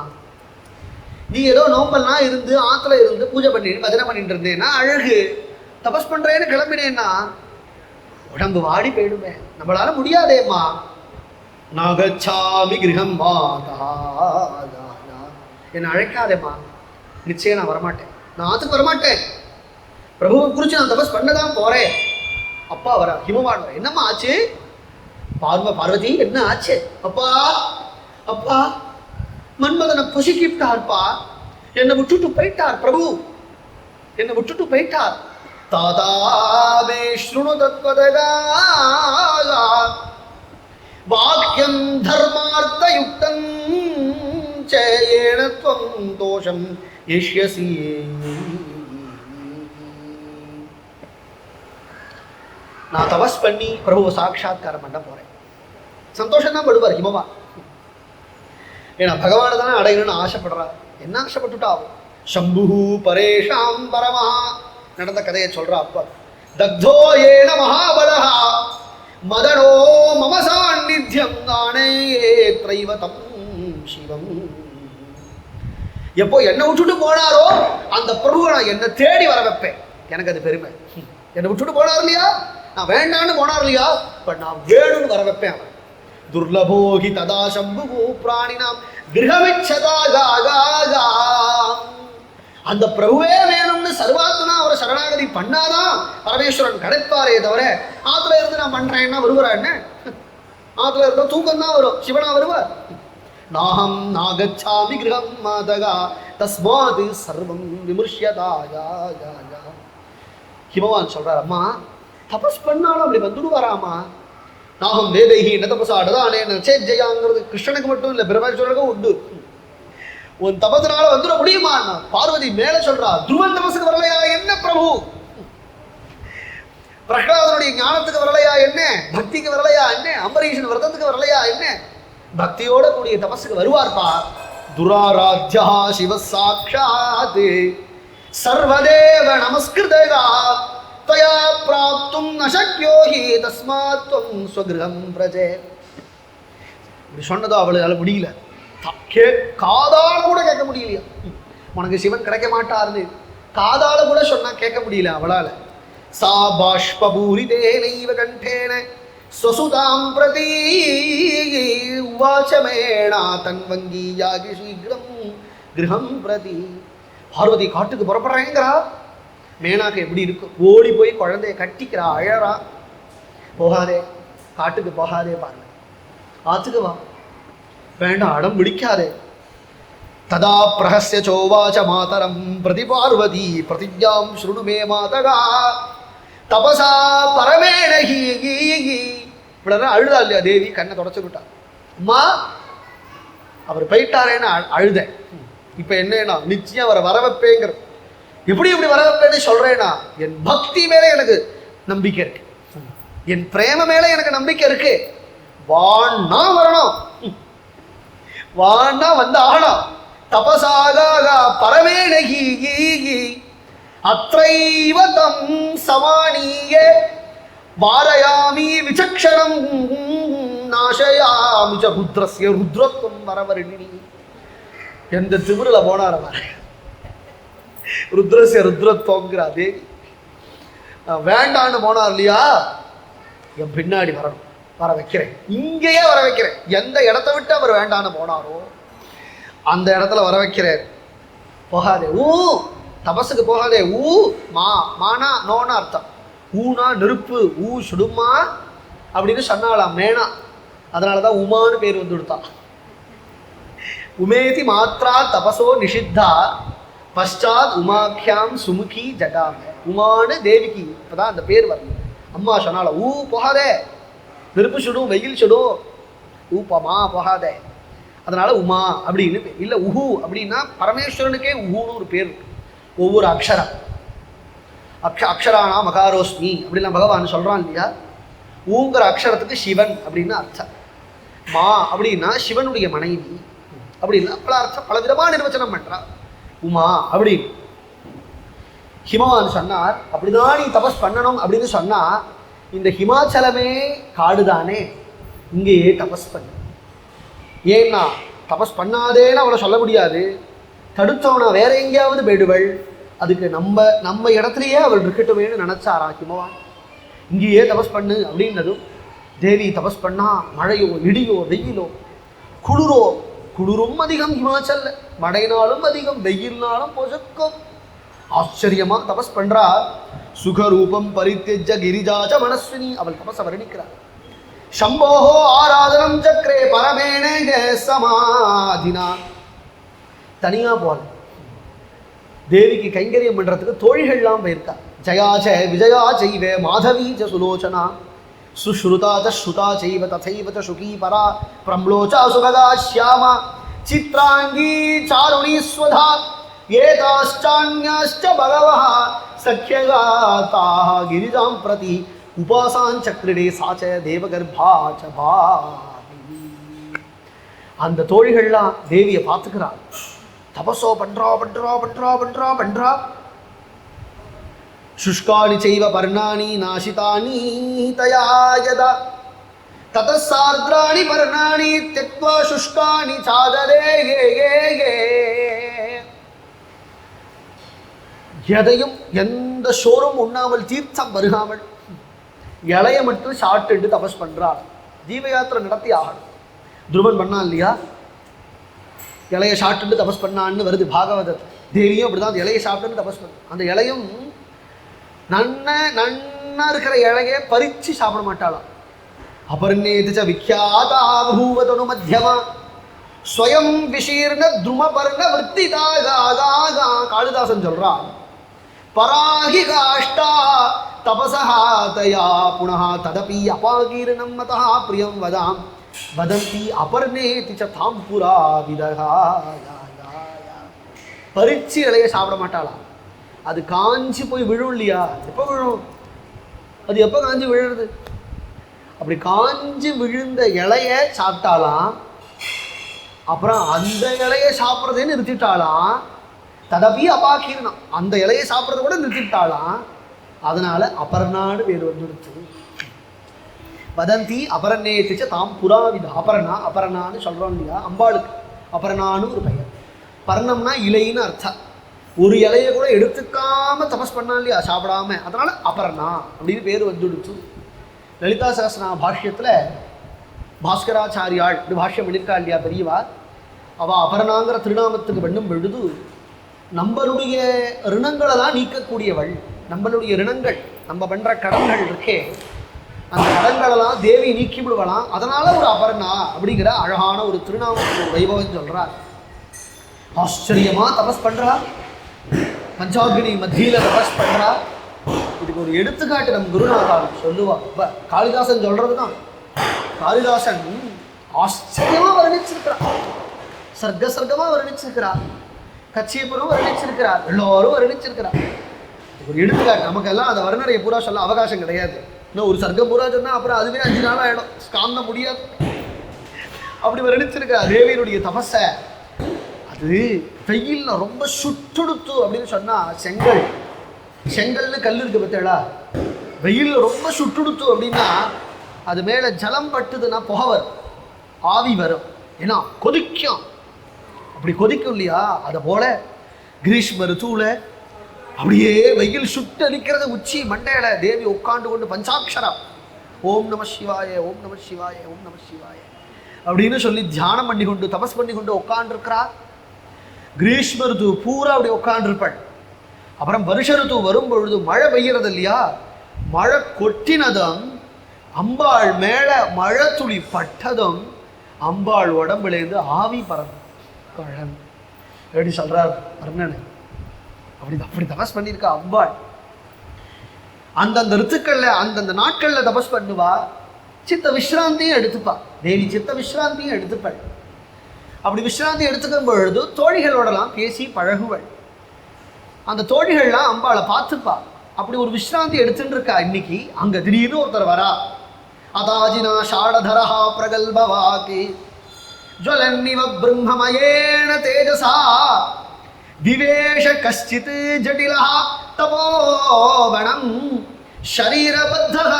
நீ ஏதோ நோம்பெல்லாம் இருந்து ஆத்துல இருந்து பூஜை பண்ணிட்டு பஜனை பண்ணிட்டு இருந்தேன்னா அழகு. தபஸ் பண்றேன்னு கிளம்பினேன்னா உடம்பு வாடி போயிடுமே, நம்மளால முடியாதேம்மா. நாகச்சாமி கிரகம் மாதா, என்னை அழைக்காதேம்மா. நிச்சயம் நான் வரமாட்டேன், நான் ஆத்துக்கு வரமாட்டேன். பிரபுவை குறிச்சு நான் தபஸ் பண்ணதான் போறேன். அப்பா வர ஹிமவான் வர. என்னம்மா ஆச்சு? பார்வதி என்ன ஆச்சு? அப்பா அப்பா மன்மதனை புசிக்கிட்டார்ப்பா. என்னை விட்டுட்டு போயிட்டார் பிரபு, என்னை விட்டுட்டு போயிட்டார். தாதாமே ஸ்ருணு தத்வதகா வாக்கியம் தர்மார்த்த யுக்தம் சேயேன த்வம் தோஷம் ஏஷ்யசி. நான் தபஸ் பண்ணி பிரபுவை சாட்சாத்காரம் பண்ண போறேன். சந்தோஷம் தான் படுவார் ஹிமவா. ஏன்னா பகவானை தானே அடையணும்னு ஆசைப்படுறார். என்ன ஆசைப்பட்டுட்டாவும் சம்பு பரேஷாம் பரமா நடந்த கதையை சொல்றா அப்பா. தக்தோ ஏன மகாபலஹா மதனோ மம சாநித்யம் நானே த்ரைவதம் சிவம். எப்போ என்னை விட்டுட்டு போனாரோ அந்த பிரபுவை நான் என்னை தேடி வர வைப்பேன். எனக்கு அது பெருமை. என்னை விட்டுட்டு போனார் இல்லையா, நான் வேண்டான்னு போனார் இல்லையா, பட் நான் வேணும்னு வர வைப்பேன். அவன் துர்லபோகி ததா சம்பு பிராணினாம் கிரகமிச்சதா காகா. அந்த பிரபுவே வேணும்னு சர்வாத்மனா அவரை சரணாகதி பண்ணாதான் பரமேஸ்வரன் கிடைப்பாரே தவிர ஆத்துல இருந்து நான் பண்றேன்னா வருவாரா என்ன? ஆத்துல இருந்த தூக்கம் தான் வரும். சிவனா வருவார்? நாகம் நாகச்சாமி கிரகம் மாதகா தஸ்மாது சர்வம் விமர்சியதா. ஹிமவான் சொல்றார், அம்மா தபஸ் பண்ணாலும் அப்படி வந்துடுவாராமா. நாகம் வேதைகி என்ன தபசாடுதான் ஜெயாங்கிறது கிருஷ்ணனுக்கு மட்டும் இல்லை, பிரம்மேஸ்வரனுக்கும் உண்டு. உன் தபசனால வந்துட முடியுமா? பார்வதி மேல சொல்றா, துருவன் தபசுக்கு வரலையா என்ன பிரபு? பிரகலாதனுடைய ஞானத்துக்கு வரலையா என்ன? பக்திக்கு வரலையா என்ன? அம்பரீஷன் விரதத்துக்கு வரலையா என்ன? பக்தியோட கூடிய தபசுக்கு வருவார்ப்பா. துராராத்யா சிவ சாட்சாத் சர்வதேவ நமஸ்கிருதா தயா பிராப்தும் நசக்யோஹி தஸ்மாத் த்வம் ஸ்வகிருஹம் பிரஜே. இப்படி சொன்னதோ அவளால முடியல. காதால கூட கேட்க முடியலையா? உனக்கு சிவன் கிடைக்க மாட்டார்னு காதால கூட சொன்னா கேட்க முடியல அவளால. சா பாஷ்பூரிதேனைவ கண்டேன ஸ்வசுதாம் பிரதி உவாசமேனா தன்வங்கி யாகி சீக்கிரம் கிரகம் பிரதி. பார்வதி காட்டுக்கு புறப்படுறேங்கிறா. மேனாக்கு எப்படி இருக்கும்? ஓடி போய் குழந்தைய கட்டிக்கிறா, அழறா. போகாதே, காட்டுக்கு போகாதே, பாருங்க, ஆத்துக்கு வா, வேண்டாம், அடம் பிடிக்காதே. ததா பிரஹஸ்ய சோவாச்ச மாதரம் பிரதி பார்வதி பிரதிஜாம் ஸ்ருணு மே மாதகா தபசா பரமேணகி. இப்படிதான் அழுதா இல்லையா தேவி? கண்ணை தொடச்சுக்கிட்டா. அம்மா அவர் போயிட்டாரேன்னு அழுதேன். இப்ப என்னன்னா நிச்சயம் அவரை வர வைப்பேங்கிற. எப்படி இப்படி வர வைப்பேன்னு சொல்றேன்னா, என் பக்தி மேல எனக்கு நம்பிக்கை இருக்கு, என் பிரேம மேல எனக்கு நம்பிக்கை இருக்கு. வான்னா வரணும், வான்னா வந்து ஆகணும். தபசாக பரமேணகி அத்ரைவ தம் சமானியே வாரயாமி விசக்ஷணம் நாசயாமி ச ருத்ரஸ்ய ருத்ரத்வம் வரவர்ணினி. எந்த திமிருல போனார் அவர்? ருத்ரஸ்ய ருத்ரத்வங்கிறா தேவி. வேண்டான்னு போனார் இல்லையா, என் பின்னாடி வரணும், வர வைக்கிறேன், இங்கேயே வர வைக்கிறேன். எந்த இடத்த விட்டு அவர் வேண்டான்னு போனாரோ அந்த இடத்துல வர வைக்கிறேன். போகாதே, ஊ தபசுக்கு போகாதே. ஊ மானா நோனா அர்த்தம். ஊனா நெருப்பு, ஊ சுடுமா அப்படின்னு சொன்னாலாம் மேனா. அதனாலதான் உமான்னு பேர் வந்து கொடுத்தா. உமேதி மாத்ரா தபசோ நிஷித்தா பஷாத் உமாக்கியாம் சுமுகி ஜகாம. உமானு தேவிக்கு இப்பதான் அந்த பேர் வரல. அம்மா சொன்னால ஊ போகாதே, நெருப்பு சுடும், வெயில் சுடும், ஊப்பமா போகாதே. அதனால உமா அப்படின்னு பேர். இல்லை உஹு அப்படின்னா பரமேஸ்வரனுக்கே உஹுன்னு ஒரு பேர். ஒவ்வொரு அக்ஷரம் அக்ஷரானா மகாரோஸ்மி அப்படிலாம் பகவான் சொல்றான் இல்லையா. ஊங்கிற அக்ஷரத்துக்கு சிவன் அப்படின்னு அர்த்தம். மா அப்படின்னா சிவனுடைய மனைவி அப்படின்னா பல அர்த்தம், பல விதமாக நிர்வச்சனம் பண்றான். உமா அப்படின்னு ஹிமவான் சொன்னார். அப்படிதான் நீ தபஸ் பண்ணணும் அப்படின்னு சொன்னா, இந்த ஹிமாச்சலமே காடுதானே, இங்கேயே தபஸ் பண்ணு. ஏன்னா தபஸ் பண்ணாதேன்னு அவளை சொல்ல முடியாது, தடுத்தவனா வேற எங்கேயாவது போயிடுவள். அதுக்கு நம்ம இடத்துலையே அவள் இருக்கட்டுமேனு நினைச்சாரா ஹிமவான். இங்கேயே தபஸ் பண்ணு அப்படின்னதும் தேவி தபஸ் பண்ணா மழையோ இடியோ வெயிலோ குளிரோ, குளிரும் அதிகம் ஹிமாச்சல்ல, மழைனாலும் அதிகம், வெயில்னாலும் பொசுக்கும். ஆச்சரியமா தபஸ் பண்றா. சுகரூபம் பரித்யஜ கிரிஜாச்ச மனஸ்வினி. அவள் தபஸை வர்ணிக்கிறார். சம்போஹோ ஆராதனம் சக்கரே பரமேண சமாதினா. தனியா போல தேவிக்கு கைங்கரியம் பண்றதுக்கு தோழிகள்லாம் போயிருக்கா. ஜயாச்ச விஜயா செய்வே மாதவி ச சுலோச்சனா. சுஷ்ருதா ச ஸ்ருதா சைவ ததைவ ச சுகீ பரா பிரம்லோச்சா சுபகா ஷ்யாமா சித்ராங்கி சாருணீஸ்வதா ஏதாஷ்டான்யாஷ்ட பகவஹ சக்யகாதாः கிரிஜாம் பிரதி உபாசாஞ்சக்ரிடே சாச்ச தேவகர்பா ச பாவினி. அந்த தோழிகள்லாம் தேவியை பார்த்துக்கிறாள். தபசோ பண்றா. शुष्कानि चैव पर्णानि नाशितानि तया यदा ततः सार्द्राणि पर्णानि त्यक्त्वा शुष्कानि चादरे எதையும் எந்த ஷோரும் உண்ணாமல் தீர்த்தம் பருகாமல் இலைய மட்டும் சாப்பிட்டு தபஸ் பண்றாள். ஜீவ யாத்திரை நடத்தி ஆகணும். துருவன் பண்ணான் இல்லையா, இலைய சாப்பிட்டு தபஸ் பண்ணான்னு வருது பாகவதத்தில். தேவியும் அப்படிதான் அந்த இலையை சாப்பிட்டு தபஸ் பண்ண. அந்த இலையும் நன்னா இருக்கிற இலையை பறிச்சு சாப்பிட மாட்டாளாம். அபர்ணேதிச்ச விக்யாதா பூவதனு மத்தியமா ஸ்வயம் விஷீர்ண துருமபர்ண விற்த்திதாகா. காளிதாசன் சொல்றான், பராகி காஷ்டா தபசஹா தயா புனः ததபி அபாகீர்ணம் மதஹ பிரியம் வதாம் வதந்தி அபர்ணேதிச்ச தாம் புரா விதகா. பறிச்சு இலையை சாப்பிட மாட்டாளாம். அது காஞ்சி போய் விழும் இல்லையா, எப்போ விழும், அது எப்போ காஞ்சி விழுறது? அப்படி காஞ்சி விழுந்த இலைய சாப்பிட்டாலாம். அப்புறம் அந்த இலையை சாப்பிட்றதே நிறுத்திட்டாலாம். ததபி அபாக்கீர்ணம், அந்த இலையை சாப்பிட்றத கூட நிறுத்திட்டாலாம். அதனால அபர்ணான்னு பேர் வந்துடுச்சு. வதந்தி அபர்ணேதிச்ச தாம் புராவித. அபர்ணான்னு சொல்கிறோம் இல்லையா, அம்பாளுக்கு அபர்ணான்னு ஒரு பெயர். பர்ணம்னா இலைன்னு அர்த்தம். ஒரு இலையை கூட எடுத்துக்காம தபஸ் பண்ணா இல்லையா, சாப்பிடாம, அதனால அபர்ணா அப்படின்னு பேர் வந்துடுச்சு. லலிதா சகஸ்ரநாம பாஷ்யத்தில் பாஸ்கராச்சாரியாள் இப்படி பாஷ்யம் பண்ணியிருக்கா இல்லையா பெரியவா, அவள் அபர்ணாங்கிற திருநாமத்துக்கு பண்ணும் பொழுது நம்மளுடைய ரிணங்களெல்லாம் நீக்கக்கூடியவள். நம்மளுடைய ரிணங்கள், நம்ம பண்ணுற கடன்கள் இருக்கே, அந்த கடன்களெல்லாம் தேவி நீக்கி விடுவலாம். அதனால ஒரு அபர்ணா அப்படிங்கிற அழகான ஒரு திருநாமத்துக்கு ஒரு வைபவம் சொல்கிறார். ஆச்சரியமா தபஸ் பண்ணுறா, பஞ்சாகினி மத்தியில் தபஸ் பண்ணுறா. இதுக்கு ஒரு எடுத்துக்காட்டு நம்ம குருநாதன் சொல்லுவாள். இப்போ காளிதாசன் சொல்கிறது தான். காளிதாசன் ஆச்சரியமாக வர்ணிச்சிருக்கிறார், சர்க்கமாக வர்ணிச்சிருக்கிறார், கச்சியபுரம் வர்ணிச்சிருக்கிறார், எல்லோரும் வர்ணிச்சிருக்கிறார். ஒரு எடுத்துக்காட்டு. நமக்கெல்லாம் அந்த வர்ணனையை பூரா சொல்ல அவகாசம் கிடையாது. இன்னும் ஒரு சர்க்கம் பூரா சொன்னால் அப்புறம் அதுவே 5 நாள் ஆகிடும், காண முடியாது. அப்படி வர்ணிச்சிருக்கிறார் தேவியினுடைய தபஸை. அது வெயில்ல ரொம்ப சுட்டுடுத்து அப்படின்னு சொன்னால் செங்கல்னு கல் இருக்கு பார்த்தேடா, வெயிலில் ரொம்ப சுட்டுடுத்து அப்படின்னா அது மேலே ஜலம் பட்டுதுன்னா புகை வரும், ஆவி வரும், ஏன்னா கொதிக்கும். அப்படி கொதிக்கும் இல்லையா, அதை போல கிரீஷ்ம ருத்துவில் அப்படியே வெயில் சுட்டு அடிக்கிறது. உச்சி மண்டையில தேவி உட்காண்டு கொண்டு பஞ்சாட்சரம் ஓம் நம சிவாய ஓம் நம சிவாய ஓம் நம சிவாய அப்படின்னு சொல்லி தியானம் பண்ணி கொண்டு தபஸ் பண்ணி கொண்டு உட்காண்டிருக்கிறார். கிரீஷ்ம ருத்து பூரா அப்படி உட்காண்டிருப்பாள். அப்புறம் வருஷ ருத்து வரும் பொழுது மழை பெய்யறது இல்லையா, மழை கொட்டினதும் அம்பாள் மேலே மழை துளி பட்டதும் அம்பாள் உடம்புலேருந்து ஆவி பறந்து குழந்தை எப்படி சொல்றார் வர்ணனை. அப்படி தபஸ் பண்ணியிருக்கா அம்பாள். அந்தந்த ரித்துக்கள்ல அந்தந்த நாட்கள்ல தபஸ் பண்ணுவா. சித்த விஸ்ராந்தியும் எடுத்துப்பா தேவி, சித்த விஸ்ராந்தியும் எடுத்துப்பாள். அப்படி விஸ்ராந்தி எடுத்துக்கும் பொழுது தோழிகளோடலாம் பேசி பழகுவள். அந்த தோழிகள்லாம் அம்பாளை பார்த்துப்பா. அப்படி ஒரு விஸ்ராந்தி எடுத்துட்டு இருக்கா. இன்னைக்கு அங்க திடீர்னு ஒருத்தர் வரா. அதாஜினா ஷாடதரஹா பிரகல்பவாகி ஜ்வலன்னிவ பிரம்மமயேன தேஜசா விவேஷ கஷ்டித் ஜடிலஹ தபோவனம் ஷரீரபத்தஹ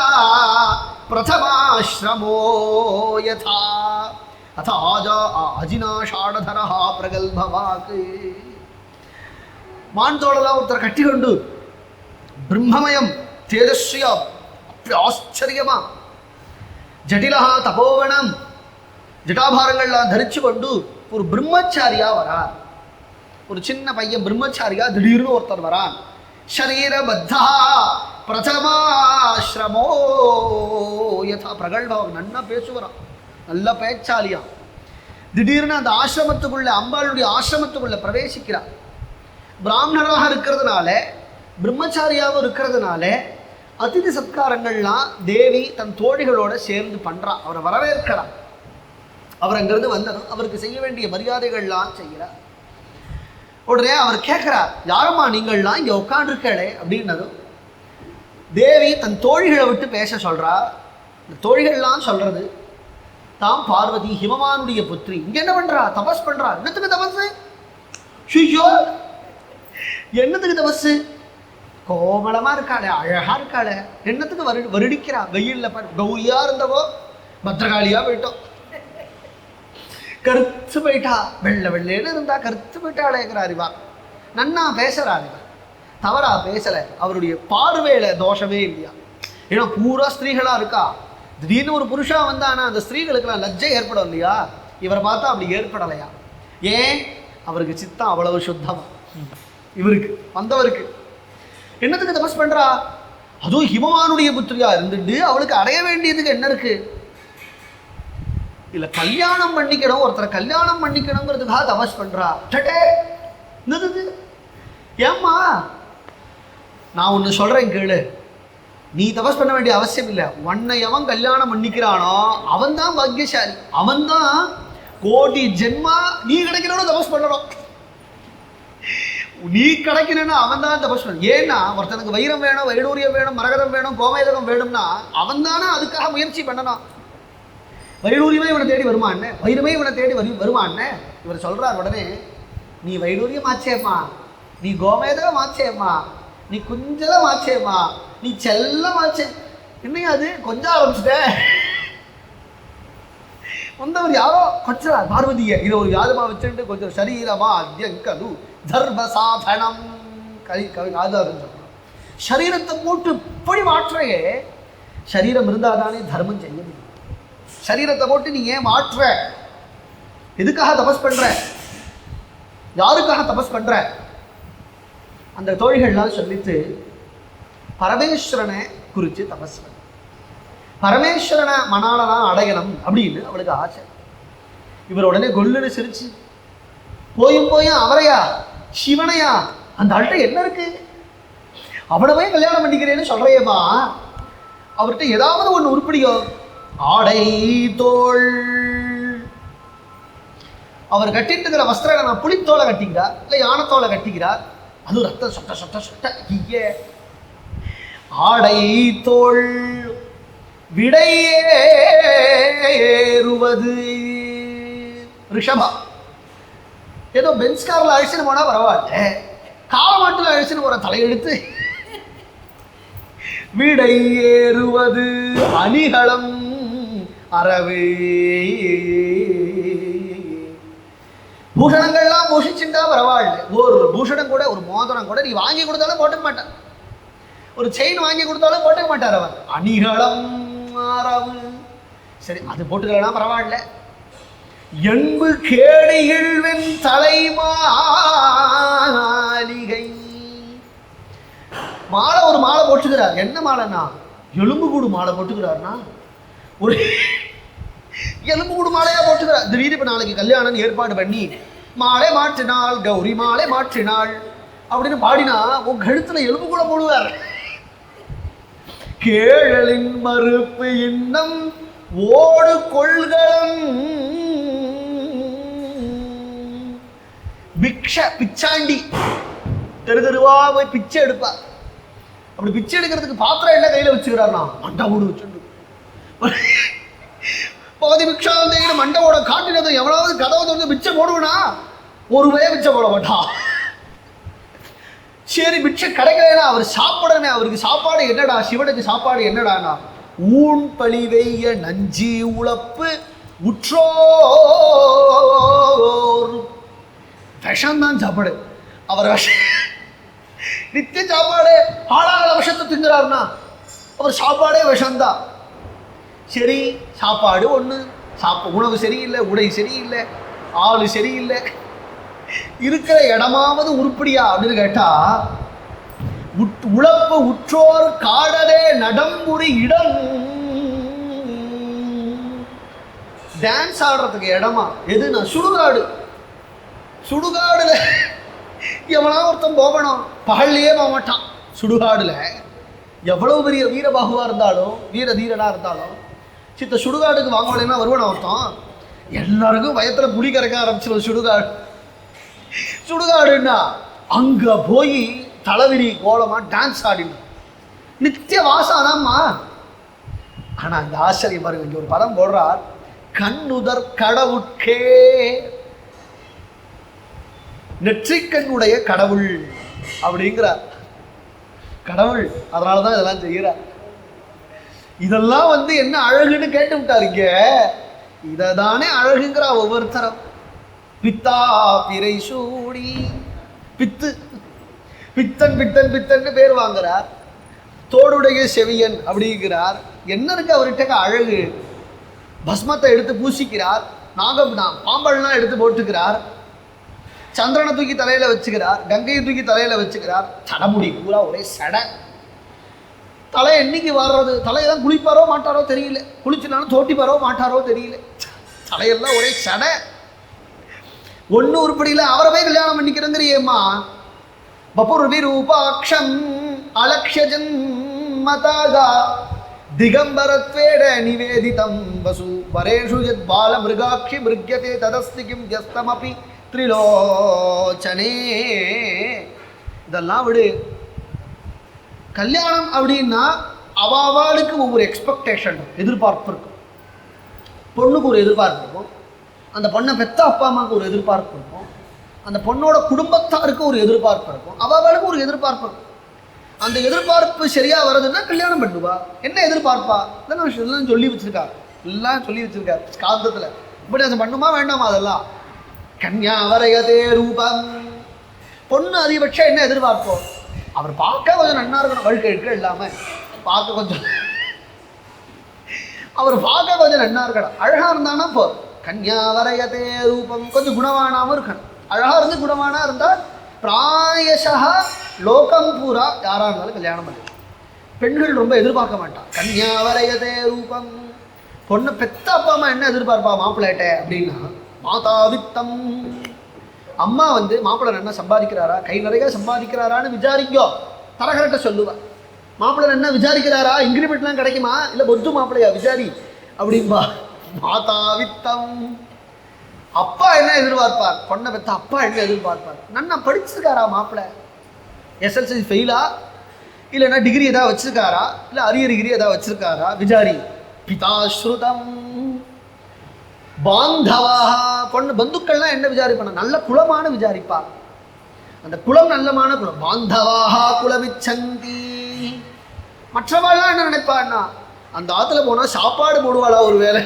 பிரதமாஸ்ரமோ யதா அத அஜினா ஷாடதரஹ பிரகல்பவாகி. மான்தோடலாம் ஒருத்தர் கட்டி கொண்டு பிரம்மமயம் தேஜஸ்வியா அப்படி ஆச்சரியமா ஜடிலஹா தபோவனம் ஜட்டாபாரங்கள்லாம் தரிச்சு கொண்டு ஒரு பிரம்மச்சாரியா வரார். ஒரு சின்ன பையன் பிரம்மச்சாரியா திடீர்னு ஒருத்தர் வரான். ஷரீரபத்தா பிரதமாஸ்ரமோ யதா பிரகல்பவம். நன்னா பேசுவாரான், நல்ல பேச்சாலியா. திடீர்னு அந்த ஆசிரமத்துக்குள்ள அம்பாளுடைய ஆசிரமத்துக்குள்ள பிரவேசிக்கிறார். பிராமணராக இருக்கிறதுனால பிரம்மச்சாரியாகவும் இருக்கிறதுனால அதிதி சத்காரங்கள்லாம் தேவி தன் தோழிகளோட சேர்ந்து பண்றா. அவரை வரவேற்கிறான். அவர் அங்கிருந்து வந்ததும் அவருக்கு செய்ய வேண்டிய மரியாதைகள்லாம் செய்கிறார். உடனே அவர் கேட்கிறார், யாரம்மா நீங்கள்லாம் இங்க உட்காந்துருக்கே அப்படின்னதும் தேவி தன் தோழிகளை விட்டு பேச சொல்றா. இந்த தோழிகள்லாம் சொல்றது, தாம் பார்வதி ஹிமவானுடைய புத்திரி, இங்க என்ன பண்றா? தபஸ் பண்றா. என்னத்துக்கு தபஸ்? ஷியோ, என்னத்துக்கு தபஸ்? கோமளமா இருக்காளே, அழகா இருக்காளே, என்னத்துக்கு வருடிக்கிறா? வெயில்ல கௌரியா இருந்தவோ பத்ரகாளியா போயிட்டோம், கருத்து போயிட்டா, வெள்ளை வெள்ளையில இருந்தா கருத்து போயிட்டாளேங்கிறார். இவா நன்னா பேசுறாரு, இவன் தவறா பேசல. அவருடைய பார்வையில தோஷமே இல்லையா. ஏன்னா பூரா ஸ்திரீகளா இருக்கா. திடீர்னு ஒரு புருஷா வந்தானா அந்த ஸ்திரீகளுக்கெல்லாம் லஜ்ஜை ஏற்படும் இல்லையா. இவரை பார்த்தா அப்படி ஏற்படலையா. ஏன்? அவருக்கு சித்தம் அவ்வளவு சுத்தமா. இவருக்கு வந்தவருக்கு என்னத்துக்கு தபஸ் பண்றா? அதுவும் ஹிமவானுடைய புத்திரியா இருந்துட்டு அவளுக்கு அடைய வேண்டியதுக்கு என்ன இருக்கு? இல்ல கல்யாணம் பண்ணிக்கணும், ஒருத்தரை கல்யாணம் பண்ணிக்கணுங்கிறதுக்காக தபஸ் பண்றா. என்னது? ஏம்மா, நான் ஒன்று சொல்றேன் கேளு. நீ தபஸ் பண்ண வேண்டிய அவசியம் இல்லை. உன்னை எவன் கல்யாணம் பண்ணிக்கிறானோ அவன் தான் பாக்கியசாலி. அவன் தான் கோடி ஜென்மா நீ கிடைக்கணும்னு தபஸ் பண்ணணும். நீ கிடைக்கணும்னா அவன் தான் தபஸ் பண்ணணும். ஏன்னா ஒருத்தனுக்கு வைரம் வேணும், வைடூரியம் வேணும், மரகதம் வேணும், கோமேதகம் வேணும்னா அவன் தானே அதுக்காக முயற்சி பண்ணணும். வைடூரியமே இவனை தேடி வருமானே, வைரமே இவனை தேடி வருமானே. இவர் சொல்றார் உடனே, நீ வைடூரியம் ஆச்சேம்மா, நீ கோமேதகம் ஆச்சேம்மா, நீ குஞ்சலம் ஆச்சேம்மா, நீ செல்லம் ஆச்சே. என்னையா அது கொஞ்சம் ஆரம்பிச்சுட்ட? வந்தவர் யாரோ கொஞ்சம் பார்வதிய இதை ஒரு யாதமா வச்சுட்டு கொஞ்சம் சரீரமா அத்தியங்கது தர்ம சாதனம் ஆதாரம். சரீரத்தை போட்டு இப்படி மாற்றையே. சரீரம் இருந்தாதானே தர்மம் செய்ய முடியும். சரீரத்தை போட்டு நீ ஏன் மாற்ற? எதுக்காக தபஸ் பண்ற? யாருக்காக தபஸ் பண்ற? அந்த தோழிகள்லாம் சொல்லிட்டு பரமேஸ்வரனை குறித்து தபஸ் பண்ண, பரமேஸ்வரனை மணாலதான் அடையணும் அப்படின்னு அவளுக்கு ஆசை. இவர் உடனே கொல்லுன்னு சிரிச்சு, போயும் அவரையா சிவனையா, அந்த ஆள்கிட்ட என்ன இருக்கு? அவனவே கல்யாணம் பண்ணிக்கிறேன்னு சொல்றையேம்மா, அவர்கிட்ட ஏதாவது ஒன்று உருப்படியோ? ஆடை தோள், அவர் கட்டிட்டு இருக்கிற வஸ்திரம் நான் புலித்தோலை கட்டிக்கிறார், இல்லை யானத்தோலை கட்டிக்கிறார், அது ரத்தம் சொட்ட சொட்ட சொட்ட. ஐயே, ஆடை தோள் விடையேறுவது ரிஷபா. ஏதோ பென்ஸ்காரில் அழிச்சுன்னு போனா பரவாயில்ல, காலமாட்டில் அழிச்சுன்னு போற தலையெடுத்து விடையேறுவது அணிகளம் அறவே. பூஷணங்கள்லாம் பூஷிச்சுட்டா பரவாயில்ல, ஒரு பூஷணம் கூட, ஒரு மோதிரம் கூட நீ வாங்கி கொடுத்தாலும் போட்டுக்க மாட்டான், ஒரு செயின் வாங்கி கொடுத்தாலும் போட்டுக்க மாட்டார் அவர். அணிகளம் அறவு, சரி அது போட்டுக்கலாம் பரவாயில்ல. என்பு கேடிகிழ்வென் தலைமாளிகை. மாலை ஒரு மாலை போட்டுக்கிறார். என்ன மாலைன்னா எலும்பு கூடு மாலை போட்டுக்கிறார்னா, ஒரு எலும்பு கூடு மாலையா போட்டுக்கிறார். திடீர்னு இப்ப நாளைக்கு கல்யாணம் ஏற்பாடு பண்ணி மாலை மாற்றினாள் கௌரி மாலை மாற்றினாள் அப்படின்னு பாடினா உன் கழுத்துல எலும்பு கூட போடுவார். கேழலின் மறுப்பு இன்னம் ஓடு கொள்களும் பிச்சாண்டி தெரு தெருவா போய் பிச்சை எடுப்பா. அப்படி பிச்சை எடுக்கிறதுக்கு பாத்திரம் என்ன கையில வச்சுக்கிறார்னா மண்டை ஓடு வச்சுட்டு பகுதி பிக்ஷாந்தேன்னு மண்டவோட காட்டினது எவ்வளவு கதவை திறந்து பிச்சை போடுவனா ஒரு வய பிச்சை போட மாட்டான். சரி பிச்சை கிடைக்கலன்னா அவர் சாப்பிடணுமே, அவருக்கு சாப்பாடு என்னடா, சிவனுக்கு சாப்பாடு என்னடானா ஊன் பழிவைய நஞ்சி உழப்பு உற்றோர். விஷம்தான் சாப்பாடு. அவர் நித்திய சாப்பாடு ஆளாள விஷத்தை திங்குறாருன்னா அவர் சாப்பாடே விஷம்தான். சரி சாப்பாடு ஒன்று, உணவு சரியில்லை, உடை சரியில்லை, ஆளு சரியில்லை, இருக்கிற இடமாவது உருப்படியா அப்படின்னு கேட்டா உழப்பு உற்றோர் காடலே நடம்புரி இடம். டான்ஸ் ஆடுறதுக்கு இடமா எதுனா சுடுகாடு. சுடுகாடுல எவனா ஒருத்தன் போகணும், பகல்லையே போக மாட்டான். சுடுகாடுல எவ்வளவு பெரிய வீரபாகுவா இருந்தாலும் வீர தீரனா இருந்தாலும் சித்த சுடுகாடுக்கு வாங்கலைன்னா வருவான் ஒருத்தன். எல்லாருக்கும் வயத்துல புளி கரைக்க ஆரம்பிச்சிடும். சுடுகாடுன்னா அங்க போய் தலைவிரி கோலமா டான்ஸ் ஆடிடும். நித்திய வாசாதாம்மா. ஆனா அந்த ஆச்சரியம் பாருங்க, இங்க ஒரு பதம் போடுறார், கண்ணுதர் கடவுட்கே, நெற்றிக்கண்ணுடைய கடவுள் அப்படிங்கிறார். கடவுள் அதனாலதான் இதெல்லாம் செய்கிறார். இதெல்லாம் என்ன அழகுன்னு கேட்டு விட்டாருங்க. இததானே அழகுங்கிறா ஒவ்வொருத்தரம். பித்தா பிறை சூடி, பித்து பித்தன் பித்தன் பித்தன் பேர் வாங்குறார். தோடுடைய செவியன் அப்படிங்கிறார். என்ன இருக்கு அவர்கிட்ட அழகு? பஸ்மத்தை எடுத்து பூசிக்கிறார், பாம்பல்லாம் எடுத்து போட்டுக்கிறார், சந்திரனை தூக்கி தலையில வச்சுக்கிறார், கங்கையை தூக்கி தலையில வச்சுக்கிறார். தலைமுடி பூரா ஒரே சடை. தலை என்னைக்கு வர்றது? தலையெல்லாம் குளிப்பாரோ மாட்டாரோ தெரியல, குளிச்சுனாலும் தோட்டிப்பாரோ மாட்டாரோ தெரியல. தலையெல்லாம் ஒரே சடை. ஒன்னும் உருப்படியில. அவரை போய் கல்யாணம் பண்ணிக்கிறேங்கிறியேம்மா. பபுர் விரூபாக்ஷம் அலக்ஷஜன் மதாகா திகம்பரத்வேட நிவேதிதம் வசு வரேஷு யத் பால மிருகாட்சி மிருக்யதே ததஸ்தி கிம் யஸ்தமபி த்ரிலோச்சனே. இதெல்லாம் விடு. கல்யாணம் அப்படின்னா அவாளுக்கு ஒவ்வொரு எக்ஸ்பெக்டேஷன், எதிர்பார்ப்பு இருக்கும். பொண்ணுக்கு ஒரு எதிர்பார்ப்பு இருக்கும், அந்த பொண்ணை பெத்த அப்பா அம்மாவுக்கு ஒரு எதிர்பார்ப்பு இருக்கும், அந்த பொண்ணோட குடும்பத்தாருக்கு ஒரு எதிர்பார்ப்பு இருக்கும், அவாளுக்கு ஒரு எதிர்பார்ப்பு இருக்கும். அந்த எதிர்பார்ப்பு சரியா வருதுன்னா கல்யாணம் பண்ணுவா. என்ன எதிர்பார்ப்பா? இதெல்லாம் சொல்லி வச்சிருக்காரு, எல்லாம் சொல்லி வச்சிருக்காரு ஸ்காந்தத்துல. இப்படி அதை பண்ணுமா வேண்டாமா? அதெல்லாம் கன்யா வரையதே ரூபம். பொண்ணு அதிகபட்சம் என்ன எதிர்பார்ப்போம்? அவர் பார்க்க கொஞ்சம் நன்னா இருக்கணும், வழுக்க இழுக்க இல்லாம பார்க்க கொஞ்சம், அவர் பார்க்க கொஞ்சம் நன்னா இருக்கணும், அழகா இருந்தானா போ. கன்யா வரையதே ரூபம். கொஞ்சம் குணவானாவும் இருக்கணும். அழகா இருந்து குணவானா இருந்தா பிராயசா லோகம் பூரா யாரா இருந்தாலும் கல்யாணம் பண்ணு. பெண்கள் ரொம்ப எதிர்பார்க்க மாட்டான். கன்யா வரையதே ரூபம். பொண்ணு பெத்த அப்பா அம்மா என்ன எதிர்பார்ப்பா மாப்பிள்ளைட்ட அப்படின்னா, மாதா வித்தம். அம்மா மாப்பிள்ளை என்ன சம்பாதிக்கிறாரா, கை நிறைய சம்பாதிக்கிறாரான்னு விசாரிக்கோ, தரகரட்ட சொல்லுவா. மாப்பிள்ளை என்ன விசாரிக்கிறாரா, இன்கிரிமெண்ட்லாம் கிடைக்குமா, இல்லை பொத்து மாப்பிள்ளையா விசாரி அப்படின்பா. மாதா வித்தம். அப்பா என்ன எதிர்பார்ப்பார்? பொண்ணை பெத்த அப்பா என்ன எதிர்பார்ப்பார்? நன்னா படிச்சிருக்காரா மாப்பிள்ளை, எஸ்எல்சி ஃபெயிலா, இல்லைன்னா டிகிரி ஏதாவது வச்சிருக்காரா, இல்லை அரியர் டிகிரி ஏதாவது வச்சிருக்காரா விசாரி. பிதாஸ்ருதம். பாந்தவா. பொண்ணு பந்துக்கள்லாம் என்ன விசாரிப்பான? நல்ல குலமான விசாரிப்பா. அந்த குலம் நல்லமான குலம். பாந்தவாஹா குலமிச்சந்தி. மற்றவாள்லாம் என்ன நினைப்பான்னா, அந்த ஆத்துல போனா சாப்பாடு போடுவாளா ஒரு வேலை.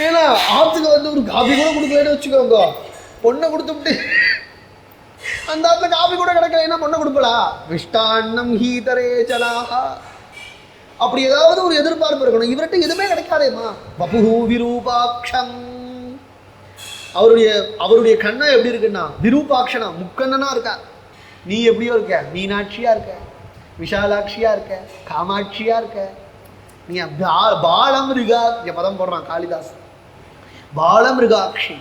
ஏன்னா ஆத்துக்கு ஒரு காபி கூட கொடுக்கலன்னு வச்சுக்கோங்க, பொண்ணை கொடுத்துட்டு அந்த ஆத்துல காபி கூட கிடைக்கல, பொண்ணை கொடுப்பலா. விஷ்டாண்ணம் ஹீதரே ஜனாஹா. அப்படி ஏதாவது ஒரு எதிர்பார்ப்பு இருக்கணும். இவர்கிட்ட எதுவுமே கிடைக்காதேம்மா. வபுஹு விரூபாக்ஷம். அவருடைய கண்ணா எப்படி இருக்குன்னா விரூபாக்ஷனா, முக்கண்ணனா இருக்கா. நீ எப்படியோ இருக்க, மீனாட்சியா இருக்க, விஷாலாட்சியா இருக்க, காமாட்சியா இருக்க. நீ பாலமிருகா பதம் போடுறான் காளிதாஸ். பாலமிருகாட்சி.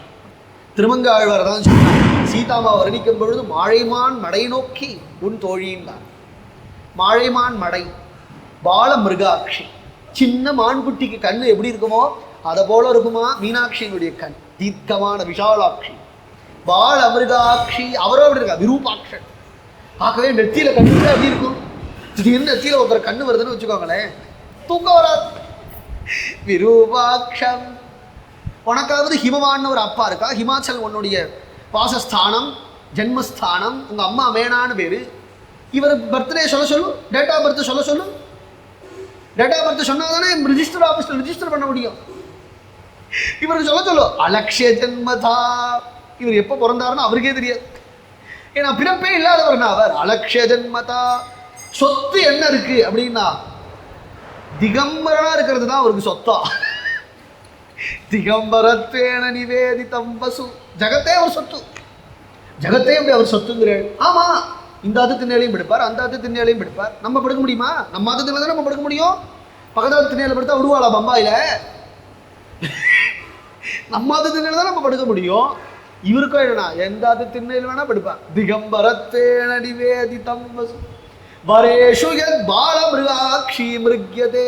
திருமங்காழ்வார் தான் சொன்னார், சீதாமா வர்ணிக்கும் பொழுது மாழைமான் மடை நோக்கி உன் தோழின்றார். மாழைமான் மடை, பாலமிருகாட்சி. சின்ன மான்குட்டிக்கு கண்ணு எப்படி இருக்குமோ அதை போல இருக்குமா மீனாட்சியினுடைய கண், தீர்க்கமான விஷாலாட்சி. பாலமிருகாட்சி. அவரோ அப்படி இருக்கா, விரூபாட்சன். ஆகவே நெத்தியில கண்ணு அப்படி இருக்கும். திடீர்னு நெத்தியில ஒருத்தர் கண்ணு வருதுன்னு வச்சுக்கோங்களேன், தூக்கம் வராது. விரூபாட்சம். உனக்காவது ஹிமவான்னு ஒரு அப்பா இருக்கா, ஹிமாச்சல் உன்னுடைய வாசஸ்தானம், ஜென்மஸ்தானம். உங்க அம்மா மேனான்னு பேரு. இவர் பர்த்டே சொல்ல சொல்லு, டேட் ஆஃப் பர்த் சொல்ல சொல்லு. டேட் ஆஃப் பர்த் சொன்னா தானே ரிஜிஸ்டர் ஆஃபீஸில் ரிஜிஸ்டர் பண்ண முடியும். இவருக்கு சொல்ல சொல்லு அலக்ஷய ஜென்மதா. இவர் எப்போ பிறந்தாருன்னு அவருக்கே தெரியாது, ஏன்னா பிறப்பே இல்லாதவர்னா அவர். அலக்ஷய ஜென்மதா. சொத்து என்ன இருக்கு அப்படின்னா, திகம்பரனா இருக்கிறது தான் அவருக்கு சொத்தா. திகம்பரத்வேன நிவேதிதம் வசு. ஜகத்தே அவர் சொத்து. ஜகத்தே அப்படி அவர் சொத்துங்கிறார். ஆமா, இந்த ஆத்து திண்ணையிலையும் பிடிப்பார், அந்த ஆத்து திண்ணையிலையும் பிடிப்பார். நம்ம படுக்க முடியுமா? நம்ம ஆத்து திண்ணையில தான் நம்ம படுக்க முடியும். பக்கத்து திண்ணையில படுத்தா விடுவாளா பம்பாயில? நம்ம ஆத்து திண்ணையில தான் நம்ம படுக்க முடியும். இவருக்கும் என்னன்னா எந்த அது திண்ணையில் வேணா படிப்பான். திகம்பரத்தேன நிவேதிதம் வரேஷு யத் பால மிருகாட்சி மிருக்யதே.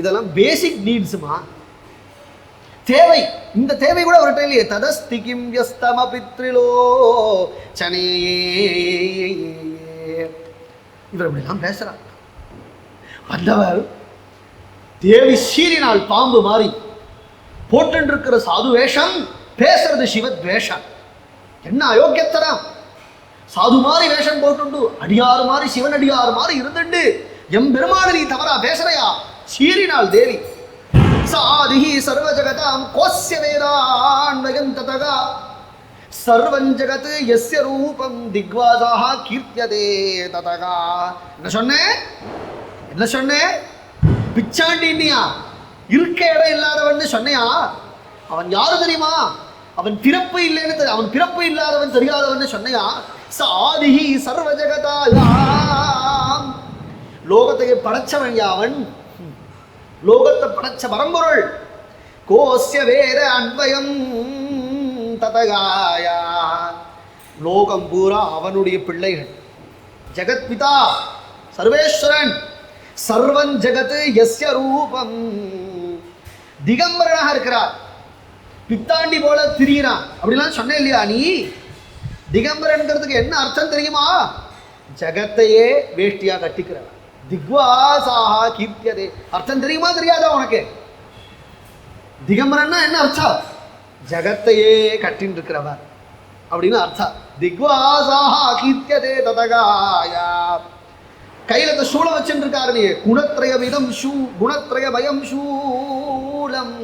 இதெல்லாம் பேசிக் நீட்ஸ்மா, தேவை. இந்த தேவை கூட அவர்கிட்ட இல்லையே. ததஸ்தி கிம் யஸ்தம பித்ரிலோ சனே. இவர் அப்படிலாம் பேசுறார். வந்தவர் தேவி சீரினால் பாம்பு மாறி போட்டிருக்கிற சாது வேஷம், பேசுறது சிவத்வேஷம். என்ன அயோக்கியத்தனம்! சாது மாதிரி வேஷம் போட்டு அடியாறு மாதிரி சிவன் அடியாறு மாதிரி இருந்துட்டு எம் பெருமாள் நீ தவறா பேசுறையா? சீரினால் தேவி. சாதிஹி சர்வ ஜகதாம் கோஸ்ய வேதான்வயம் ததகா சர்வம் ஜகத் யஸ்ய ரூபம் திக்வாசாஹ கீர்த்தியதே ததகா. என்ன சொன்னேன்? என்ன சொன்னேன்? பிச்சாண்டினியா, இருக்க இடம் இல்லாதவன் சொன்னையா? அவன் யாரு தெரியுமா? அவன் பிறப்பு இல்லைன்னு, அவன் பிறப்பு இல்லாதவன் தெரியாதவன் சொன்னையா? சாதிஹி சர்வ ஜகதாயாம், லோகத்தை படைச்சவன் யாவன்? லோகத்தை படைச்ச பரம்பொருள். கோஸ்ய வேத அன்வயம் ததகாயா, லோகம் பூரா அவனுடைய பிள்ளைகள். ஜெகத் பிதா சர்வேஸ்வரன். சர்வன் ஜெகத் யஸ்ய ரூபம். திகம்பரனாக இருக்கிறார், பித்தாண்டி போல திரிகிறான். அப்படிலாம் சொன்னேன் இல்லையா நீ? திகம்பரன்கிறதுக்கு என்ன அர்த்தம் தெரியுமா? ஜகத்தையே வேஷ்டியா கட்டிக்கிறவன். திக்வாசாஹ கீர்த்தியதே. அர்த்தம் தெரியுமா தெரியாதா உனக்கு? திகம்பரன்னா என்ன அர்த்தம்? ஜகத்தையே கட்டின்னு இருக்கிறவர் அப்படின்னு அர்த்தம். திக்வாசாஹ கீர்த்தியதே ததகாயா. கையில சூளம் வச்சுட்டு இருக்காரு நீ. குணத்ரய விதம் ஷூ குணத்ரய பயம் ஷூலம்.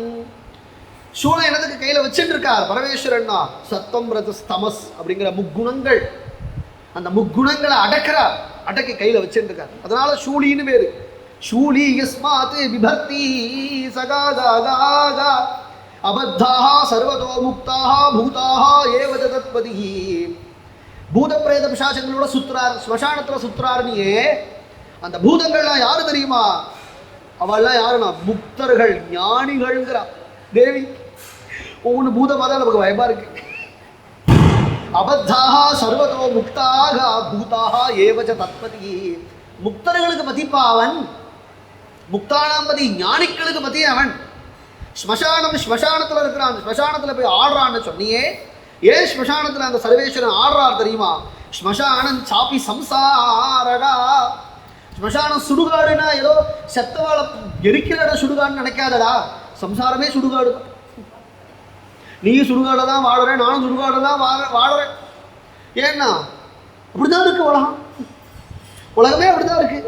சூளம் என்னதுக்கு கையில வச்சுட்டு இருக்கார் பரமேஸ்வரன்னா? சத்தம் ரஜஸ் தமஸ் அப்படிங்கிற முக்குணங்கள், அந்த முக்குணங்களை அடக்கிறார். அடக்கி கையில வச்சுட்டு இருக்கார். அதனால சூலின்னு பேரு. சூலி யஸ்மாத் விபர்த்தி சகாதா அபத்தாஹ சர்வதோ முக்தாஹ பூதாஹ ஏவ தத்பதிஹி. பூத பிரேத பிசாசங்களோட சுத்துறார், ஸ்மசானத்துல சுத்துறாருனியே. அந்த பூதங்கள்லாம் யாரு தெரியுமா? அவள்லாம் யாருன்னா முக்தர்கள், ஞானிகள்ங்கிறா தேவி. ஒவ்வொன்று பூதமாக தான் நமக்கு பயமா இருக்கு. அபத்தாக சர்வதோ முக்தாக பூதாக ஏவச்ச தத்பதி. முக்தர்களுக்கு மதிப்பா அவன், முக்தானாம்பதி ஞானிகளுக்கு மதி அவன். ஸ்மசானம், ஸ்மசானத்தில் இருக்கிறான், ஸ்மசானத்தில் போய் ஆடுறான்னு சொன்னியே. ஏன் ஸ்மசானத்தில் அந்த சர்வேஸ்வரன் ஆடுறார் தெரியுமா? ஸ்மசானம் சாப்பி சம்சாரகா. ஸ்மசானம் சுடுகாடுனா ஏதோ செத்தவாழ எரிக்கிற இடம் சுடுகாடுன்னு நினைக்காதடா. சம்சாரமே சுடுகாடு. நீ சுடுகாட தான் வாடுறேன், நானும் சுடுகாட தான் வாடுறேன். ஏன்னா அப்படிதான் இருக்கு உலகம். உலகமே அப்படிதான் இருக்கு.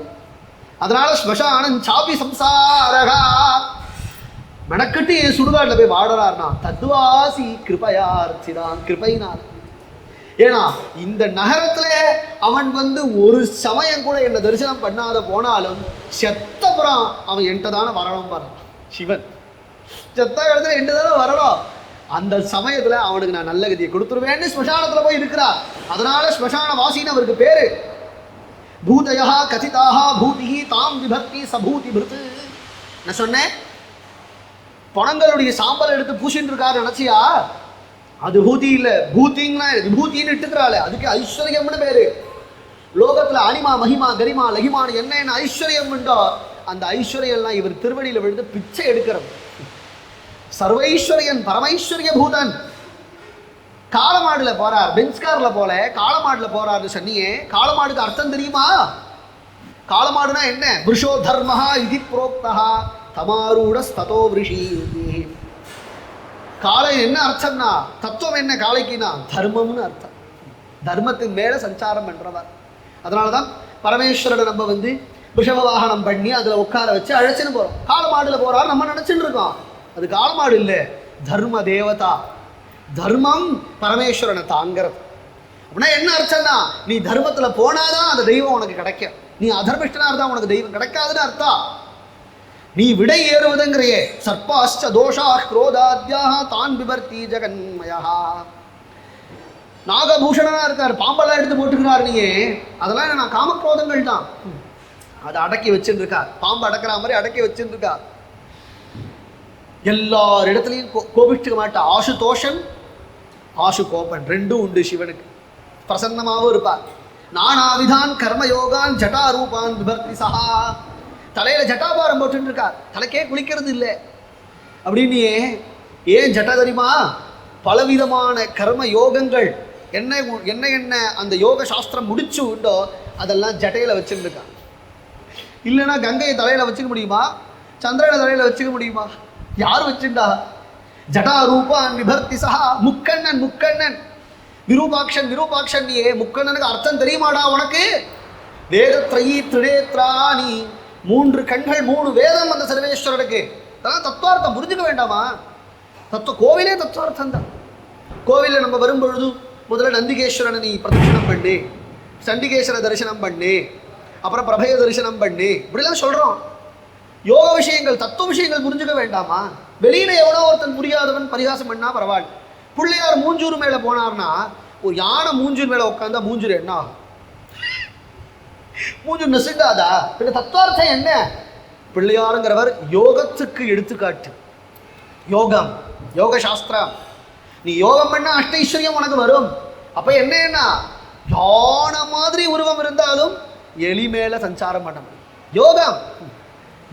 அதனால ஸ்மசானம் சாப்பி சம்சாரகா. மெனக்கட்டு என் சுடுகாட்டில் போய் வாடுறார்னா தத்வாசி கிருபையார்த்திதான், கிருபையினார். ஏன்னா இந்த நகரத்துல அவன் ஒரு சமயம் கூட என்னை தரிசனம் பண்ணாத போனாலும் செத்தப்புறம் அவன் என்கிட்ட தானே வரணும் பாரு. சிவன் செத்த இடத்துல என்கிட்ட தானே வரணும். அந்த சமயத்துல அவனுக்கு நான் நல்ல கதியை கொடுத்துருவேன்னு ஸ்மசானத்துல போய் இருக்கிறார். அதனால ஸ்மசான வாசின்னு அவருக்கு பேரு. பூதயா கதிதாக பூதி தாம் விபக்தி சபூதி பிருத்து. நான் சொன்னேன் பணங்களுடைய சாம்பல் எடுத்து பூசின்னு இருக்காரு நினைச்சியா? அது பூதி இல்ல, பூத்திங்கன்னா விபூத்தின்னு இட்டுக்கிறாள். அதுக்கு ஐஸ்வர்யம்னு பேரு. லோகத்துல அனிமா மகிமா கரிமா லகிமான்னு என்ன ஐஸ்வர்யம் உண்டோ அந்த ஐஸ்வர்யம்லாம் இவர் திருவடியில விழுந்து பிச்சை எடுக்கிறது. சர்வைஸ்வரியன் பரமைஸ்வரிய பூதன். காளமாடுல போறார், பென்ஸ்கார்ல போல காளமாடுல போறாரு சொன்னியே. காளமாடுக்கு அர்த்தம் தெரியுமா? காளமாடுனா என்ன? விருஷோ தர்மஹா இதி புரோக்தஹா தமாரூட ஸ்ததோ விருஷி. காளை என்ன அர்த்தம்னா, தத்துவம் என்ன காளைக்குனா? தர்மம்னு அர்த்தம். தர்மத்தின் மேல சஞ்சாரம் பண்றவர். அதனாலதான் பரமேஸ்வரனை நம்ம ரிஷப வாகனம் பண்ணி அதுல உட்கார வச்சு அழைச்சுன்னு போறோம். காளமாடுல போறாரு நம்ம நினைச்சுட்டு இருக்கோம். அது காளமாடு இல்லை, தர்ம தேவதா. தர்மம் பரமேஸ்வரனை தாங்கிறது. அப்படின்னா என்ன அர்த்தம்னா, நீ தர்மத்துல போனாதான் அந்த தெய்வம் உனக்கு கிடைக்கும். நீ அதர்மிஷ்டனா இருந்தா உனக்கு தெய்வம் கிடைக்காதுன்னு அர்த்தம். நீ விடை ஏறுவதுங்கிறையே. சர்ப்பாஷ்ட தோஷா குரோதாத்யாக தான் பிபர்த்தி ஜெகன்மயா. நாகபூஷணனா இருக்கார், பாம்பெல்லாம் எடுத்து போட்டுக்கிறார். நீயே அதெல்லாம் என்ன காமக்ரோதங்கள் தான். அதை அடக்கி வச்சுட்டு இருக்கார். பாம்பு அடக்கிற மாதிரி அடக்கி வச்சுட்டு இருக்கார். எல்லார் இடத்துலையும் கோபிச்சுக்க மாட்டா. ஆசுதோஷன் ஆசு கோபன் ரெண்டும் உண்டு சிவனுக்கு. பிரசன்னமாகவும் இருப்பார். நானாவிதான் கர்மயோகான் ஜட்டாரூபான் விபர்த்தி சஹா. தலையில ஜட்டாபாரம் போட்டு இருக்கார், தலைக்கே குளிக்கிறது இல்லை அப்படின்னு. ஏன் ஜட்டா தெரியுமா? பலவிதமான கர்ம யோகங்கள் என்ன என்ன என்ன அந்த யோக சாஸ்திரம் முடிச்சு உண்டோ அதெல்லாம் ஜட்டையில வச்சுருக்கான். இல்லைன்னா கங்கையை தலையில வச்சுக்க முடியுமா? சந்திரனை தலையில வச்சுக்க முடியுமா? யார் வச்சுண்டா? ஜட்டாரூபான் விபர்த்தி சஹா. முக்கண்ணன் முக்கண்ணன், விரூபாக்ஷன் விரூபாக்ஷன். நீ முக்கண்ணனுக்கு அர்த்தம் தெரியுமாடா உனக்கு? வேதத்ரயி திரேத்ராணி, 3 கண்கள் 3 வேதம் அந்த சர்வேஸ்வரனுக்கு. அதெல்லாம் தத்துவார்த்தம் புரிஞ்சுக்க வேண்டாமா? கோவிலே தத்துவார்த்தம் தான். கோவிலில் நம்ம வரும்பொழுது முதல்ல நந்திகேஸ்வரனை நீ பிரதட்சணம் பண்ணு, சண்டிகேஸ்வர தரிசனம் பண்ணு, அப்புறம் பிரபய தரிசனம் பண்ணு, இப்படிலாம் சொல்கிறோம். யோக விஷயங்கள் தத்துவ விஷயங்கள் புரிஞ்சுக்க வேண்டாமா? வெளியில எவனோ ஒருத்தன் புரியாதவன் பரிகாசம் பண்ணா பரவாயில்ல. பிள்ளையார் மூஞ்சூர் மேலே போனார்னா ஒரு யானை மூஞ்சூர் மேலே உட்காந்தா மூஞ்சூர் என்ன ஆகும்? மூஞ்சூர் நெசுண்டாதா? பின்ன தத்துவார்த்தம் என்ன? பிள்ளையாருங்கிறவர் யோகத்துக்கு எடுத்துக்காட்டு. யோகம், யோக சாஸ்திரம். நீ யோகம் பண்ண அஷ்டைஸ்வரியம் உனக்கு வரும். அப்ப என்ன? யானை மாதிரி உருவம் இருந்தாலும் எலி மேல சஞ்சாரம் பண்ண முடியும். யோகம்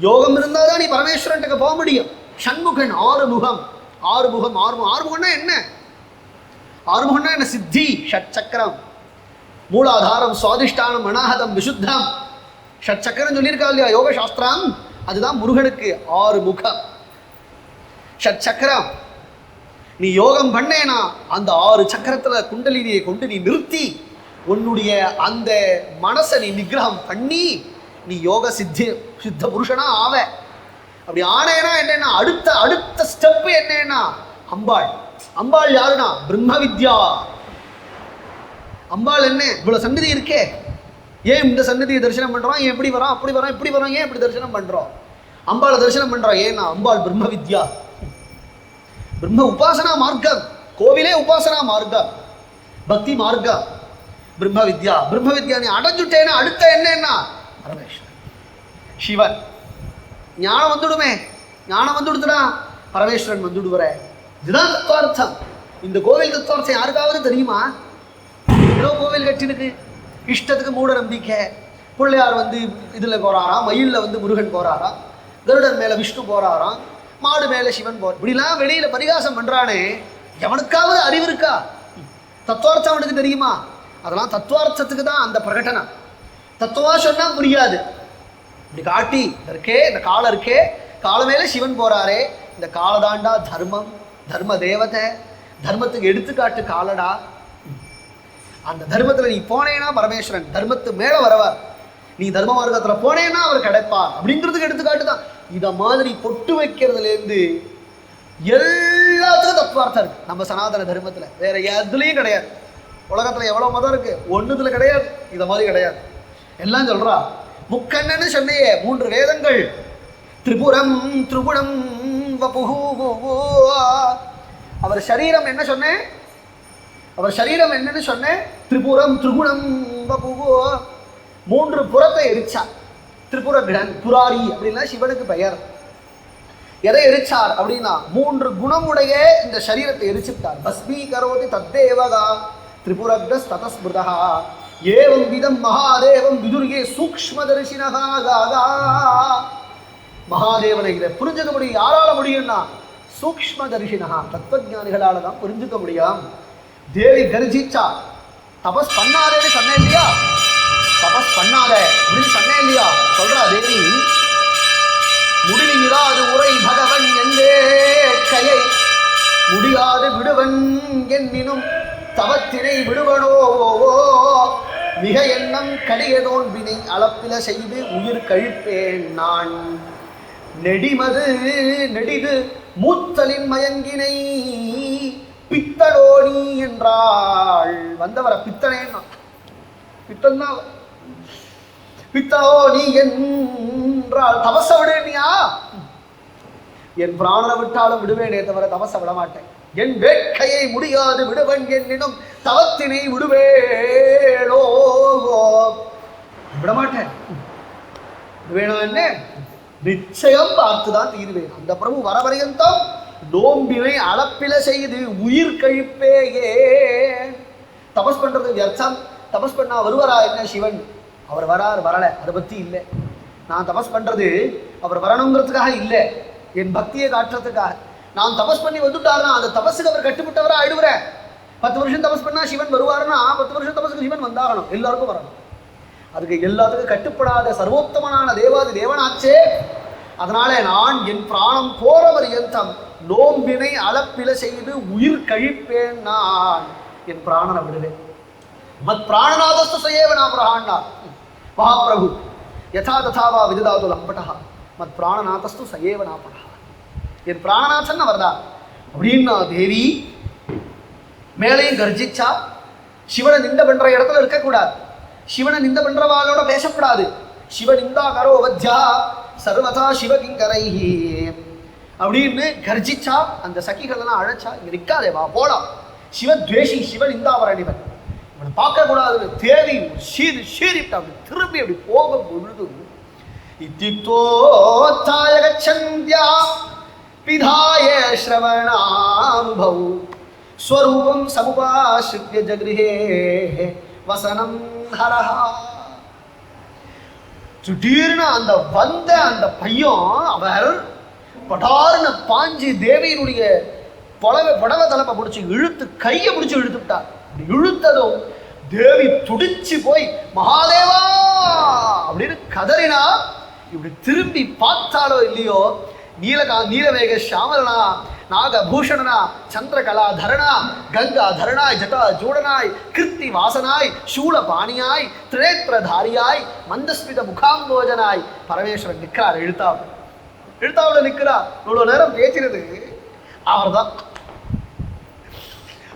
யோகம் இருந்தாதான் நீ பரமேஸ்வரன்ட்டுக்கு போக முடியும். ஷண்முகன், 6 முகம். 6 முகம் 6 முகம்னா என்ன? 6 முகம்னா என்ன? சித்தி, ஷட் சக்கரம், மூலாதாரம், சுவாதிஷ்டானம், அனாஹதம், விசுத்தம். ஷட் சக்கரம் சொல்லியிருக்கா இல்லையா யோக சாஸ்திரம்? அதுதான் முருகனுக்கு 6 முகம், ஷட் சக்கரம். நீ யோகம் பண்ணேனா அந்த 6 சக்கரத்துல குண்டலினியை கொண்டு நீ நிறுத்தி உன்னுடைய அந்த மனசை நீ நிகிரகம் பண்ணி நீ யோக சித்த புருஷனா ஆவ. அப்படி ஆனேனா என்னன்னா அடுத்த ஸ்டெப் என்னன்னா அம்பாள். அம்பாள் யாருன்னா பிரம்ம வித்யா. அம்பாள் என்ன? இவ்வளவு சன்னதி இருக்கே, ஏன் இந்த சன்னதியை தரிசனம் பண்றோம்? ஏன் எப்படி வரோம் அப்படி வரோம் இப்படி வரோம்? ஏன் இப்படி தரிசனம் பண்றோம்? அம்பாளை தரிசனம் பண்றோம் ஏன்னா அம்பாள் பிரம்ம வித்யா, பிரம்ம உபாசனா மார்க்கம். கோவிலே உபாசனா மார்க்கம், பக்தி மார்க்கம், பிரம்ம வித்யா. பிரம்ம வித்யா நீ அடைஞ்சுட்டேன்னா அடுத்த என்னன்னா பரமேஸ்வரன், சிவன். ஞானம் வந்துடுமே, ஞானம் வந்துடுதுடா பரமேஸ்வரன் வந்துடுவர. இதுதான் தத்துவார்த்தம். இந்த கோவில் தத்துவார்த்தம் யாருக்காவது தெரியுமா? ஏதோ கோவில் கட்டினுக்கு இஷ்டத்துக்கு மூட நம்பிக்கை. பிள்ளையார் வந்து இதுல போறாராம், மயில்ல வந்து முருகன் போறாராம், கருடன் மேல விஷ்ணு போறாராம், மாடு மேல சிவன் போற, இப்படிலாம் வெளியில பரிகாசம் பண்றானே, எவனுக்காவது அறிவு இருக்கா? தத்துவார்த்தம் அவனுக்கு தெரியுமா? அதெல்லாம் தத்துவார்த்தத்துக்கு தான் அந்த பிரகடனம். தத்துவா சொன்னா புரியாது. இப்படி காட்டி இருக்கே, இந்த காலம் இருக்கே, கால மேல சிவன் போறாரே, இந்த காலதாண்டா தர்மம், தர்ம தேவதை, தர்மத்துக்கு எடுத்துக்காட்டு காலடா. அந்த தர்மத்துல நீ போனேன்னா பரமேஸ்வரன் தர்மத்து மேல வரவார். நீ தர்ம மார்க்கத்துல போனேன்னா அவர் கிடைப்பார் அப்படிங்கிறதுக்கு எடுத்துக்காட்டு தான். இத மாதிரி பொட்டு வைக்கிறதுல இருந்து எல்லாத்துக்கும் தத்துவார்த்தம் இருக்கு நம்ம சனாதன தர்மத்துல. வேற எதுலயும் கிடையாது. உலகத்துல எவ்வளவு மதம் இருக்கு, ஒண்ணுத்துல கிடையாது இத மாதிரி கிடையாது. எல்லாம் சொல்றா முக்கண்ணன்னு சொன்னையே, 3 வேதங்கள். திரிபுரம் திரிபுரம் வபுஹு. அவர் சரீரம் என்ன சொன்னேன்? அவர் சரீரம் என்னன்னு சொன்னேன்? திரிபுரம் திரிகுணம் வபுஹு. 3 புறத்தை எரிச்சார். திரிபுரகிடன் புராரி அப்படின்னா சிவனுக்கு பெயர். எதை எரிச்சார் அப்படின்னா 3 குணமுடைய இந்த சரீரத்தை எரிச்சுட்டார். பஸ்மீ கரோதி தத்தேவகா திரிபுரக்னஸ் ததஸ்மிருதா ஏவம் விதம் மகாதேவம் விதுர்யே சூக்ஷ்மதர்ஷினகா காகா. மகாதேவனை இதை புரிஞ்சுக்க முடியும். யாரால முடியும்னா சூக்ஷ்மதர்ஷினகா, தத்துவஞானிகளால தான் புரிஞ்சுக்க முடியும். தேவி கர்ஜிச்சா, தபஸ் பண்ணாதேன்னு சொன்னேன் இல்லையா? தபஸ் பண்ணாத அப்படின்னு சொன்னேன் இல்லையா? சொல்றா தேவி, முடிவிலா அது உரை பகவன் என்றே கையை முடியாது விடுவன் என்னும் தவத்தினை விடுவனோ மிக எண்ணம் கடியதோன் வினை அளப்பில செய்து உயிர் கழிப்பேன் நான் நெடிமது நெடிது மூத்தலின் மயங்கினை பித்தளோனி என்றாள். வந்தவர பித்தனேன்னா பித்தன் தான். பித்தளோனி என்றாள். தபச விடுவியா? என் பிராணனை விட்டாலும் விடுவேனே தவிர தபச விட மாட்டேன். என் வேட்கையை முடியாது விடுவன் என்னும் தவத்தினை விடுவேனோ, விடமாட்டேன். விடுவேனோ என்ன? நிச்சயம் பார்த்துதான் தீருவேன். அந்த பிரபு வரவரையந்தம் நோம்பினை அளப்பில செய்து உயிர் கழிப்பேயே. தபஸ் பண்றது வியர்த்தம். தபஸ் பண்ணா வருவாரா என்ன சிவன்? அவர் வரார் வரல, அதை பத்தி இல்லை. நான் தபஸ் பண்றது அவர் வரணுங்கிறதுக்காக இல்லை, என் பக்தியை காட்டுறதுக்காக. நான் தபஸ் பண்ணி வந்துட்டாருன்னா அந்த தபஸுக்கு அவர் கட்டுப்பட்டவரா ஆயிடுவேன். 10 வருஷம் தபஸ் பண்ணா சிவன் வருவாருன்னா 10 வருஷம் தபஸுக்கு சிவன் வந்தாகணும், எல்லாருக்கும் வரணும். அதுக்கு எல்லாத்துக்கும் கட்டுப்படாத சர்வோத்தமனான தேவாதி தேவனாச்சே. அதனால நான் என் பிராணம் போற பரியந்தம் நோம்பினை அளப்பில செய்து உயிர் கழிப்பேன். நான் என் பிராணனை விடுவேன். மத் பிராணநாதஸ்து சயேவனா பிரஹாண்டா மகாபிரபு யதா ததாவா விததாது லம்பட்டா மத் பிராணநாதஸ்து சயேவனா பிரஹா. என் பிராணநாதன் அவர்தான் அப்படின்னா தேவி மேலையும் கர்ஜிச்சா. சிவனை நிந்த பண்ற இடத்துல இருக்கக்கூடாது, சிவனை நிந்த பண்றவாளோட பேசக்கூடாது. சிவனிந்தா கரோ வத்யா சர்வதா சிவகிங்கரைஹி அப்படின்னு கர்ஜிச்சா. அந்த சகிகளெல்லாம் அழைச்சா, இங்க நிற்காதேவா போலாம். சிவத்வேஷி, சிவனிந்தாவரணிவன், இவனை பார்க்கக்கூடாதுன்னு தேவி சீரிட்டு அப்படி திரும்பி அப்படி போகும் பொழுது இத்தித்தோத்தாய கச்சந்தியா பிதாய ஸ்ரவணானுபவ ஸ்வரூபம் சமுபாஸ்ருத்ய ஜக்ருஹே வசனம் ஹரஹா. திடீர்னு அந்த வந்த அந்த பையன் அவர் படார்னு பாஞ்சு தேவியினுடைய புடவை தலைப்பை பிடிச்சி இழுத்து கையை பிடிச்சி இழுத்துட்டார். இழுத்ததும் தேவி துடிச்சு போய் மகாதேவா அப்படின்னு கதறினா. இப்படி திரும்பி பார்த்தாலோ இல்லையோ நீலவேக ஷாமலனா நாகபூஷணனா சந்திரகலா தரணா கங்கா தரணாய் ஜட்டா ஜூடனாய் கிருத்தி வாசனாய் சூல பாணியாய் திரேத்திரதாரியாய் மந்தஸ்மித முகாம்போஜனாய் பரமேஸ்வரன் நிற்கிறார். எழுத்தாவில் நிற்கிறார். இவ்வளோ நேரம் பேசினது அவர் தான்.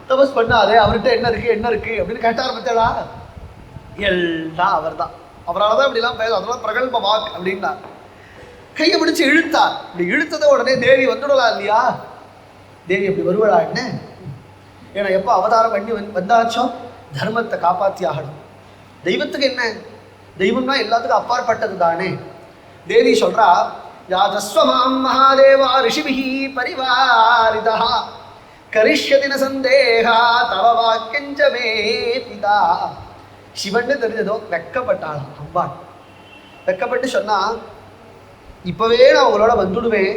தபஸ் பண்ணாதே, அவர்கிட்ட என்ன இருக்கு அப்படின்னு கேட்டார் பத்தியடா. எல்லாம் அவர் தான், அவரால் தான் இப்படிலாம் பேச, அதெல்லாம் பிரகல்ப வாக் அப்படின்னா கையை பிடிச்சு இழுத்தார். இப்படி இழுத்ததை உடனே தேவி வந்துடலாம் இல்லையா? தேவி அப்படி வருவடா என்ன? ஏன்னா எப்போ அவதாரம் பண்ணி வந்தாச்சோ தர்மத்தை காப்பாற்றி ஆகணும். தெய்வத்துக்கு என்ன, தெய்வம்னா எல்லாத்துக்கும் அப்பாற்பட்டது தானே. தேவி சொல்றா, யாதஸ்வமாம் மகாதேவா ரிஷிபிஹி பரிவாரிதா கரிஷ்யதி ந சந்தேகா தவ வாக்கியஞ்ச மே பிதா. சிவன்னு தெரிஞ்சதோ வெக்கப்பட்டாளாம் அம்பாள். வெக்கப்பட்டு சொன்னா, இப்பவே நான் உங்களோட வந்துடுவேன்,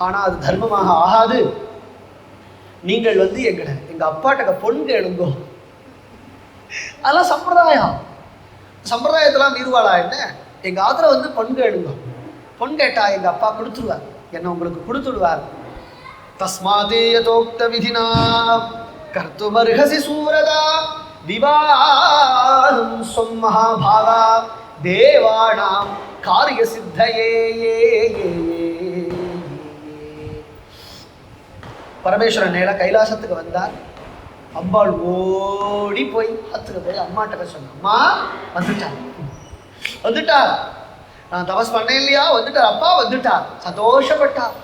ஆனால் அது தர்மமாக ஆகாது. நீங்கள் எங்க அப்பாட்ட பொன் கேளுங்கோ. அதெல்லாம் சம்பிரதாயம். சம்பிரதாயத்தெல்லாம் மீறுவாளா என்ன? எங்க ஆத்திர பொன் கேளுங்க. பொன் கேட்டா எங்க அப்பா கொடுத்துருவார், என்ன உங்களுக்கு கொடுத்துடுவார். தஸ்மாதே யதோக்த விதினா கர்த்துமர்ஹசி சூரதா திவானம் ஸ்வம் மகாபாகா தேவானாம் காரிய சித்தையே. பரமேஸ்வரன் நேர கைலாசத்துக்கு வந்தார். அம்பாள் ஓடி போய் ஹத்துக்கு போய் அம்மாட்ட சொன்ன, அம்மா வந்துட்டார், நான் தபஸ் பண்ணேன் இல்லையா, வந்துட்டார், அப்பா வந்துட்டார். சந்தோஷப்பட்டார்.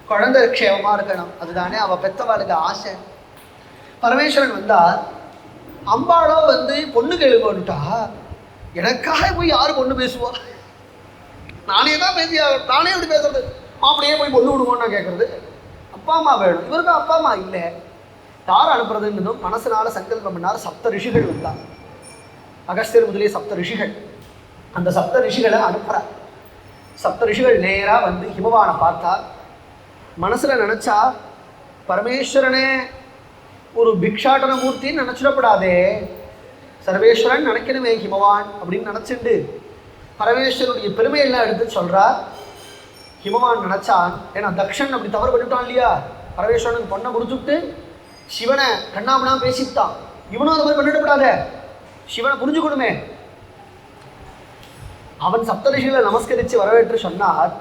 குழந்தை க்ஷேமமா இருக்கணும், அதுதானே அவ பெத்தவாளுக்கு ஆசை. பரமேஸ்வரன் வந்தார். அம்பாளோ பொண்ணு கேளுங்கன்னுட்டா. எனக்காக போய் யாரு பொண்ணு பேசுவா? நானே தான் பேசியா, நானே எப்படி பேசுறது? அப்படியே போய் பொண்ணு விடுவோன்னு நான் கேட்கறது. அப்பா அம்மா வேணும். இவருக்கு அப்பா அம்மா இல்லை. யார் அனுப்புறதுன்னு மனசுனால சங்கல்பம் பண்ணார். சப்த ரிஷிகள் வந்தார். அகஸ்தியர் முதலிய சப்த ரிஷிகள். அந்த சப்த ரிஷிகளை அனுப்புறார். சப்த ரிஷிகள் நேரா ஹிமவானை பார்த்தார். மனசுல நினைச்சா, பரமேஸ்வரனே ஒரு பிக்ஷாட்டன மூர்த்தின்னு நினைச்சிடப்படாதே, சர்வேஸ்வரன் நினைக்கணுமே ஹிமவான் அப்படின்னு நினைச்சுண்டு பரமேஸ்வரனுடைய பெருமையெல்லாம் எடுத்து சொல்றார். ஹிமவான் நினைச்சான், ஏன்னா தக்ஷன் அப்படி தவறு பண்ணிட்டான் இல்லையா, பரமேஸ்வரனுக்கு பொண்ணை கொடுத்துட்டு சிவனை கண்ணாமனா பேசிட்டான். இவனும் அந்த மாதிரி பண்ணிடப்படாத, சிவனை புரிஞ்சுக்கணுமே. அவன் சப்தரிஷிகளை நமஸ்கரித்து வரவேற்று சொன்னார்,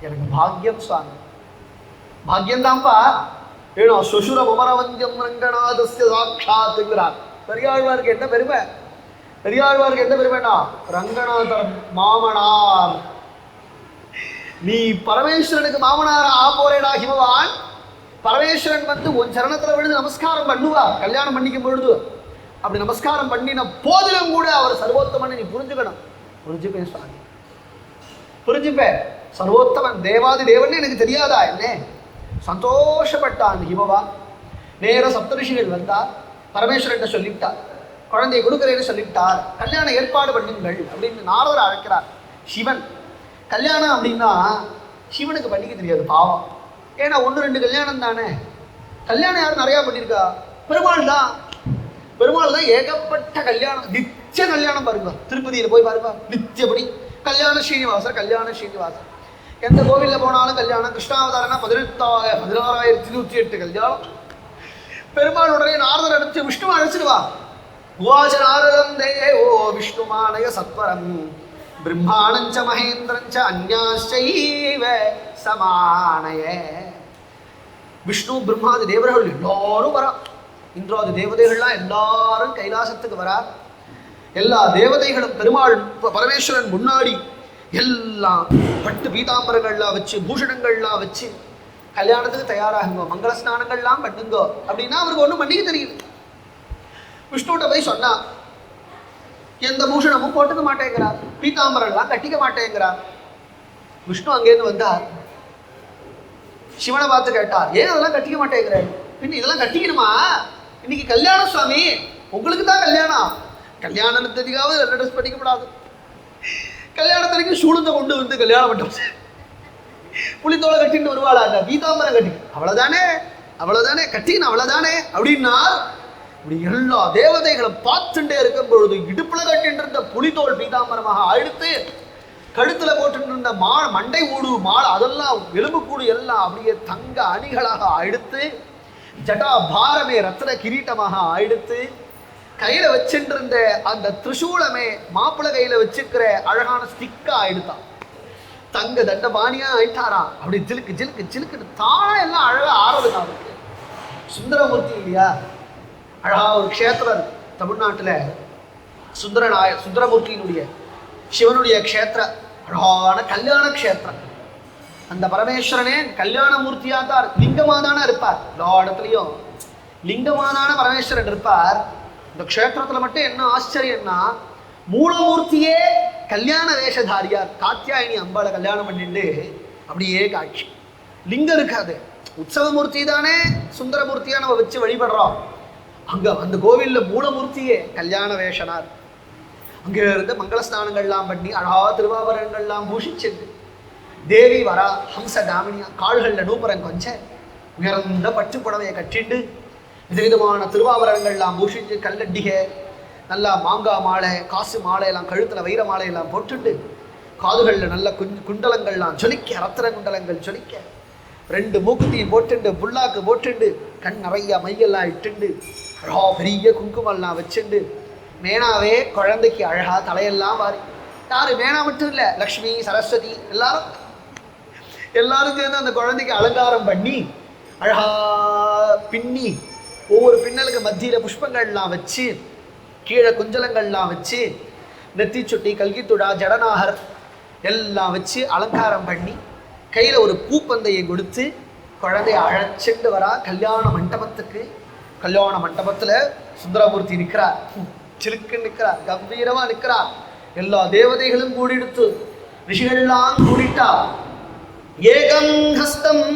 எனக்கு பாக்யம் சுவாமி, பாக்யம்தான்ப்பா வேணும். சுசுர மமரவந்தியம் ரங்கநாதஸ்ய சாட்சாத்துங்கிறார். பெரியாழ்வாருக்கு என்ன பெருமை? பெரியாழ்வாருக்கு என்ன பெருமைனா, ரங்கநாதர் மாமனார். நீ பரமேஸ்வரனுக்கு மாமனார் ஆ போறேடா ஹிமவான். பரமேஸ்வரன் உன் சரணத்துல விழுந்து நமஸ்காரம் பண்ணுவா. கல்யாணம் பண்ணிக்கும் பொழுது அப்படி நமஸ்காரம் பண்ணின போதிலும் கூட அவர் சர்வோத்தமன் நீ புரிஞ்சுக்கணும். புரிஞ்சுப்பேன் சுவாமி, புரிஞ்சுப்பேன். சர்வோத்தமன் தேவாதி தேவன் எனக்கு தெரியாதா என்ன? சந்தோஷப்பட்டான் ஹிமவா. நேர சப்தரிஷிகள் வந்தார், பரமேஸ்வரன் சொல்லிவிட்டார், குழந்தையை கொடுக்குறேன்னு சொல்லிவிட்டார், கல்யாணம் ஏற்பாடு பண்ணுங்கள் அப்படின்னு நாரதர் அழைக்கிறார். சிவன் கல்யாணம் அப்படின்னா சிவனுக்கு பண்ணிக்க தெரியாது பாவம். ஏன்னா 1-2 கல்யாணம் தானே. கல்யாணம் யாரும் நிறையா பண்ணியிருக்கா? பெருமாள் தான். பெருமாள் தான் ஏகப்பட்ட கல்யாணம், நித்திய கல்யாணம் பாருங்க. திருப்பதியில் போய் பாருங்க, நித்தியப்படி கல்யாண ஸ்ரீனிவாசர், கல்யாண ஸ்ரீனிவாசர். எந்த கோவிலில் போனாலும் கல்யாணம். கிருஷ்ணாவதாரனா 16,128 கல்யாணம். பெருமாள் உடனே நாரதர் அனுப்பிச்சு விஷ்ணுவை அழைச்சிடுவா. உவாச நாரதம் தேவோ விஷ்ணுமானய சத்வரம் பிரம்மாணஞ்ச மகேந்திரஞ்ச அந்யாச்சைவ சமானய. விஷ்ணு பிரம்மாதி தேவர்கள் எல்லாரும் வரா. இந்திராதி தேவதைகள்லாம் எல்லாரும் கைலாசத்துக்கு வரா. எல்லா தேவதைகளும் பெருமாள் பரமேஸ்வரன் முன்னாடி எல்லாம் பட்டு பீதாம்பரங்கள்லாம் வச்சு பூஷணங்கள்லாம் வச்சு கல்யாணத்துக்கு தயாராகுங்க, மங்கள ஸ்நானங்கள்லாம் பண்ணுங்க அப்படின்னா அவருக்கு ஒன்றும் பண்ணிக்க தெரியல. விஷ்ணுகிட்ட போய் சொன்னா எந்த பூஷணமும் போட்டுக்க மாட்டேங்கிறார், பீதாம்பரம்லாம் கட்டிக்க மாட்டேங்கிறார். விஷ்ணு அங்கேருந்து வந்தார், சிவனை பார்த்து கேட்டார், ஏன் அதெல்லாம் கட்டிக்க மாட்டேங்கிறார்? பின் இதெல்லாம் கட்டிக்கணுமா? இன்னைக்கு கல்யாணம் சுவாமி, உங்களுக்கு தான் கல்யாணம். கல்யாணத்துக்காவது நல்ல ட்ரெஸ் பண்ணிக்கப்படாது. கல்யாணத்திற்கு சூழ்ந்த கொண்டு வந்து கல்யாணம் பண்ண புளித்தோலை கட்டின்னு வருவாளா? பீதாம்பரம் கட்டி அவ்வளவுதானே, அவ்வளவுதானே கட்டின்னு அவ்வளவுதானே அப்படின்னா இப்படி எல்லா தேவதைகளும் பார்த்துட்டே இருக்கும் பொழுது இடுப்புல கட்டிட்டு இருந்த புலித்தோல் பீதாம்பரமாக அழுத்து, கழுத்துல போட்டு இருந்த மண்டை ஊடு மாலை அதெல்லாம் எலும்புக்கூடு எல்லாம் அப்படியே தங்க அணிகளாக அழுத்து, ஜட்டா பாரமே ரத்ன கிரீட்டமாக அழுத்து, கையில வச்சுட்டு அந்த திரிசூலமே மாப்பிள்ளை கையில வச்சுக்கிற அழகான ஸ்டிக்கா ஆயிடுத்தான். தங்க தண்ட பாணியா ஆயிட்டாராம். அப்படி ஜிலுக்கு ஜிலுக்கு ஜிலுக்கு தானே எல்லாம் அழகா ஆறதுங்க. அவருக்கு சுந்தரமூர்த்தி இல்லையா, அழகா ஒரு க்ஷேத்திரம் இருக்கு தமிழ்நாட்டுல, சுந்தரமூர்த்தியினுடைய சிவனுடைய க்ஷேத்திர, அழகான கல்யாண க்ஷேத்திரம். அந்த பரமேஸ்வரனே கல்யாணமூர்த்தியா தான் லிங்கமா தானே இருப்பார். எல்லா இடத்துலையும் லிங்கமாதான பரமேஸ்வரன் இருப்பார். இந்த க்ஷேத்திரத்துல மட்டும் என்ன ஆச்சரியம்னா, மூலமூர்த்தியே கல்யாண வேஷதாரியார் காத்தியாயினி அம்பாளை கல்யாணம் பண்ணிட்டு அப்படியே காட்சி. லிங்கம் இருக்காது, உற்சவமூர்த்தி தானே சுந்தரமூர்த்தியா நம்ம வச்சு வழிபடுறோம். அங்க அந்த கோவில்ல மூலமூர்த்தியே கல்யாண வேஷனார். அங்க இருந்து மங்களஸ்நானங்கள்லாம் பண்ணி அழகா திருவாபரணங்கள்லாம் பூஷிச்சுட்டு தேவி வரா. ஹம்ச தாமினியா கால்கள்ல நூபுரம் கொஞ்ச உயர்ந்த பட்டு புடவையை கட்டிட்டு விதவிதமான திருவாபரணங்கள்லாம் பூஷிச்சு கல்லட்டிகை நல்லா மாங்காய் மாலை காசு மாலை எல்லாம் கழுத்துல வைர மாலை எல்லாம் போட்டுட்டு காதுகளில் நல்ல குண்டலங்கள்லாம் சொலிக்க, ரத்தின குண்டலங்கள் சொலிக்க, 2 மூக்குத்தியும் போட்டுண்டு புல்லாக்கு போட்டுண்டு கண் நிறைய மையெல்லாம் இட்டுண்டு அழகா பெரிய குங்குமம்லாம் வச்சுண்டு மேனாவே குழந்தைக்கு அழகா தலையெல்லாம் வாரி, யாரு மேனா மட்டும் இல்லை, லக்ஷ்மி சரஸ்வதி எல்லாரும் சேர்ந்து அந்த குழந்தைக்கு அலங்காரம் பண்ணி அழகா பின்னி ஒவ்வொரு பின்னலுக்கு மத்தியில புஷ்பங்கள்லாம் வச்சு கீழே குஞ்சலங்கள்லாம் வச்சு நெத்தி சுட்டி கல்கித்துடா ஜடநாகர் எல்லாம் வச்சு அலங்காரம் பண்ணி கையில் ஒரு பூப்பந்தையை கொடுத்து குழந்தைய அழைச்சிட்டு வரா கல்யாண மண்டபத்துக்கு. கல்யாண மண்டபத்தில் சுந்தரமூர்த்தி நிற்கிறார், சிலுக்கு நிற்கிறார், கம்பீரமாக நிற்கிறார். எல்லா தேவதைகளும் கூடிடுத்து, ரிஷிகள்லாம் கூடிட்டா. ஏகம் ஹஸ்தம்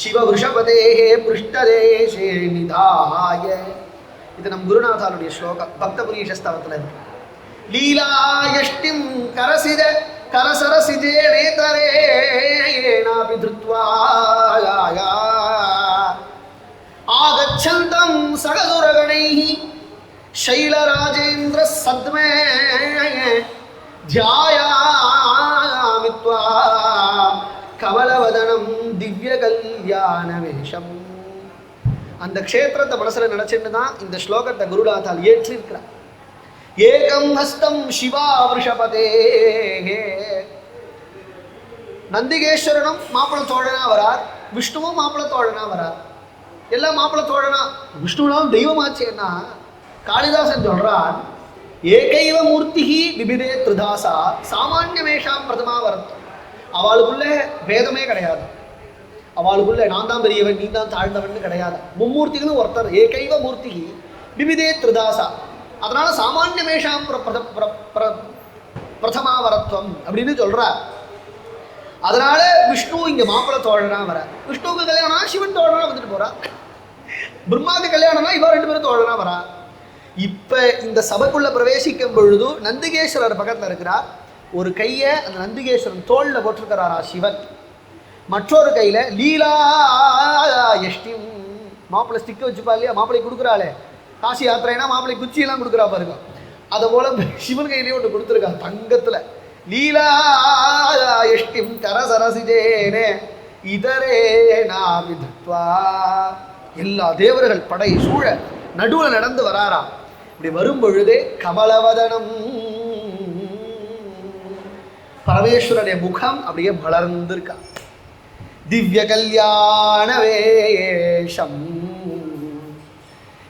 சிவ ரிஷபதேஹே பிருஷ்டதேஷே நிதாய. இது நம் குருநாதாருடைய ஸ்லோகம், பக்தபுரீஷ ஸ்தவத்தில் இருக்கு. லீலாயஷ்டிம் கரசித கரசரசிஜே நேதரேணாபி திருத்வா ஆகச்சந்தம் சகதுரகணைஹ சைலராஜேந்திர சத்மே த்யாயாமி த்வாம் கமலவதனம் திவ்ய கல்யாண வேஷம். அந்த க்ஷேத்திரத்தை மனசில் நினைச்சுட்டு தான் இந்த ஸ்லோகத்தை குருநாதால் ஏற்றிருக்கிறார். ஏகம் ஹஸ்தம் சிவா ரிஷபதே. நந்திகேஸ்வரனும் மாப்பிள தோழனா வரார், விஷ்ணுவும் மாப்பிள தோழனா வரார். எல்லாம் மாப்பிள தோழனா. விஷ்ணுலாம் தெய்வமாச்சேன்னா காளிதாசன் சொல்றான், ஏகைவ மூர்த்திஹி விபிதே த்ரிதாசா சாமானிய மேஷாம் பிரதமா வரத்து. அவளுக்குள்ள வேதமே கிடையாது, அவளுக்குள்ள நான் தான் பெரியவன் நீ தான் தாழ்ந்தவன் கிடையாது. மும்மூர்த்திகளும் ஒருத்தர், ஏகைவ மூர்த்திஹி விபிதே த்ரிதாசா. அதனால சாமானிய மேஷாம் பிரதமாவரத்துவம் அப்படின்னு சொல்றார். அதனால விஷ்ணு இங்க மாப்பிள்ளை தோழனா வர, விஷ்ணுவுக்கு கல்யாணம் சிவன் தோழனா வந்துட்டு போறா, பிரம்மாவுக்கு கல்யாணம்னா இவ 2 பேரும் தோழனா வரா. இப்ப இந்த சபைக்குள்ள பிரவேசிக்கும் பொழுது நந்திகேஸ்வரர் பக்கத்துல இருக்கிறார். ஒரு கையை அந்த நந்திகேஸ்வரன் தோல்ல போட்டிருக்கிறாரா சிவன், மற்றொரு கையில லீலா எஷ்டி, மாப்பிள்ளை ஸ்டிக்க வச்சுப்பா இல்லையா, மாப்பிள்ளை கொடுக்குறாளே காசி யாத்திரைனா மாப்பிள்ளை குச்சியெல்லாம் கொடுக்குறா பாருங்க, அதை போல சிவன் கையிலேயே ஒன்று கொடுத்துருக்கா தங்கத்துல. லீலா எஷ்டிம் கரசரசிஜேனே இதரே நாவித்வா. எல்லா தேவர்கள் படை சூழ நடுவில் நடந்து வராரா. இப்படி வரும் பொழுதே கமலவதனம், பரமேஸ்வரனுடைய முகம் அப்படியே மலர்ந்திருக்கா. திவ்ய கல்யாண வேஷம்.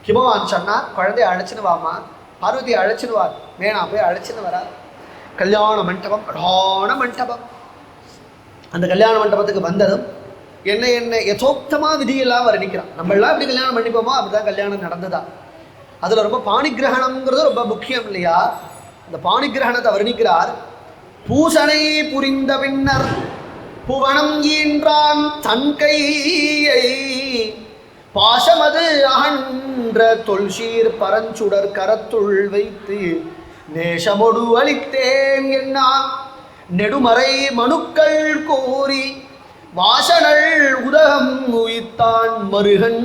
ஹிமவான் சொன்னா குழந்தைய அழைச்சின்னு வாமா, பார்வதியை அழைச்சின்னு வா, வேணா போய் அழைச்சின்னு வரா. கல்யாண மண்டபம், அழகான மண்டபம். அந்த கல்யாண மண்டபத்துக்கு வந்ததும் என்ன யதோக்தமா விதியெல்லாம் வர்ணிக்கிறான். நம்ம எல்லாம் எப்படி கல்யாணம் பண்ணிப்போமோ அப்படிதான் கல்யாணம் நடந்ததா. அதுல ரொம்ப பாணிகிரகணம்ங்கிறது ரொம்ப முக்கியம் இல்லையா. அந்த பாணிகிரகணத்தை வர்ணிக்கிறார். பூசனை புரிந்த பின்னர் புவனம் ஈன்றான் தன் கையை, பாசமது அகன்ற தொல்சீர் பரஞ்சுடர் கரத்துள் வைத்து நேசமொடு அளித்தேன் என்ன நெடுமறை மனுக்கள் கோரி வாசனள் உதகம் உயித்தான் மருகன்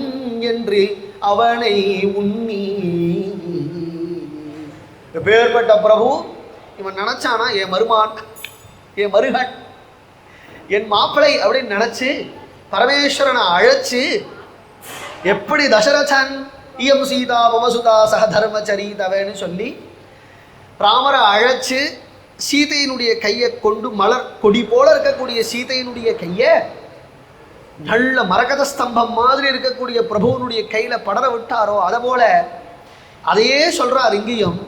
என்று அவனை உண்ணி. பேர்பட்ட பிரபு இவன் நினைச்சானா என் மருமான், என் மருகன், என் மாப்பிளை அப்படின்னு நினைச்சு பரமேஸ்வரனை அழைச்சு, எப்படி தசரதன் இயம் சீதா மமசுதா சக தர்மச்சரீதவன்னு சொல்லி ராமரை அழைச்சு சீதையினுடைய கையை கொண்டு, மலர் கொடி போல இருக்கக்கூடிய சீதையினுடைய கையை நல்ல மரகத ஸ்தம்பம் மாதிரி இருக்கக்கூடிய பிரபுவனுடைய கையில படர விட்டாரோ அதை போல அதையே சொல்றார் இங்கேயும்.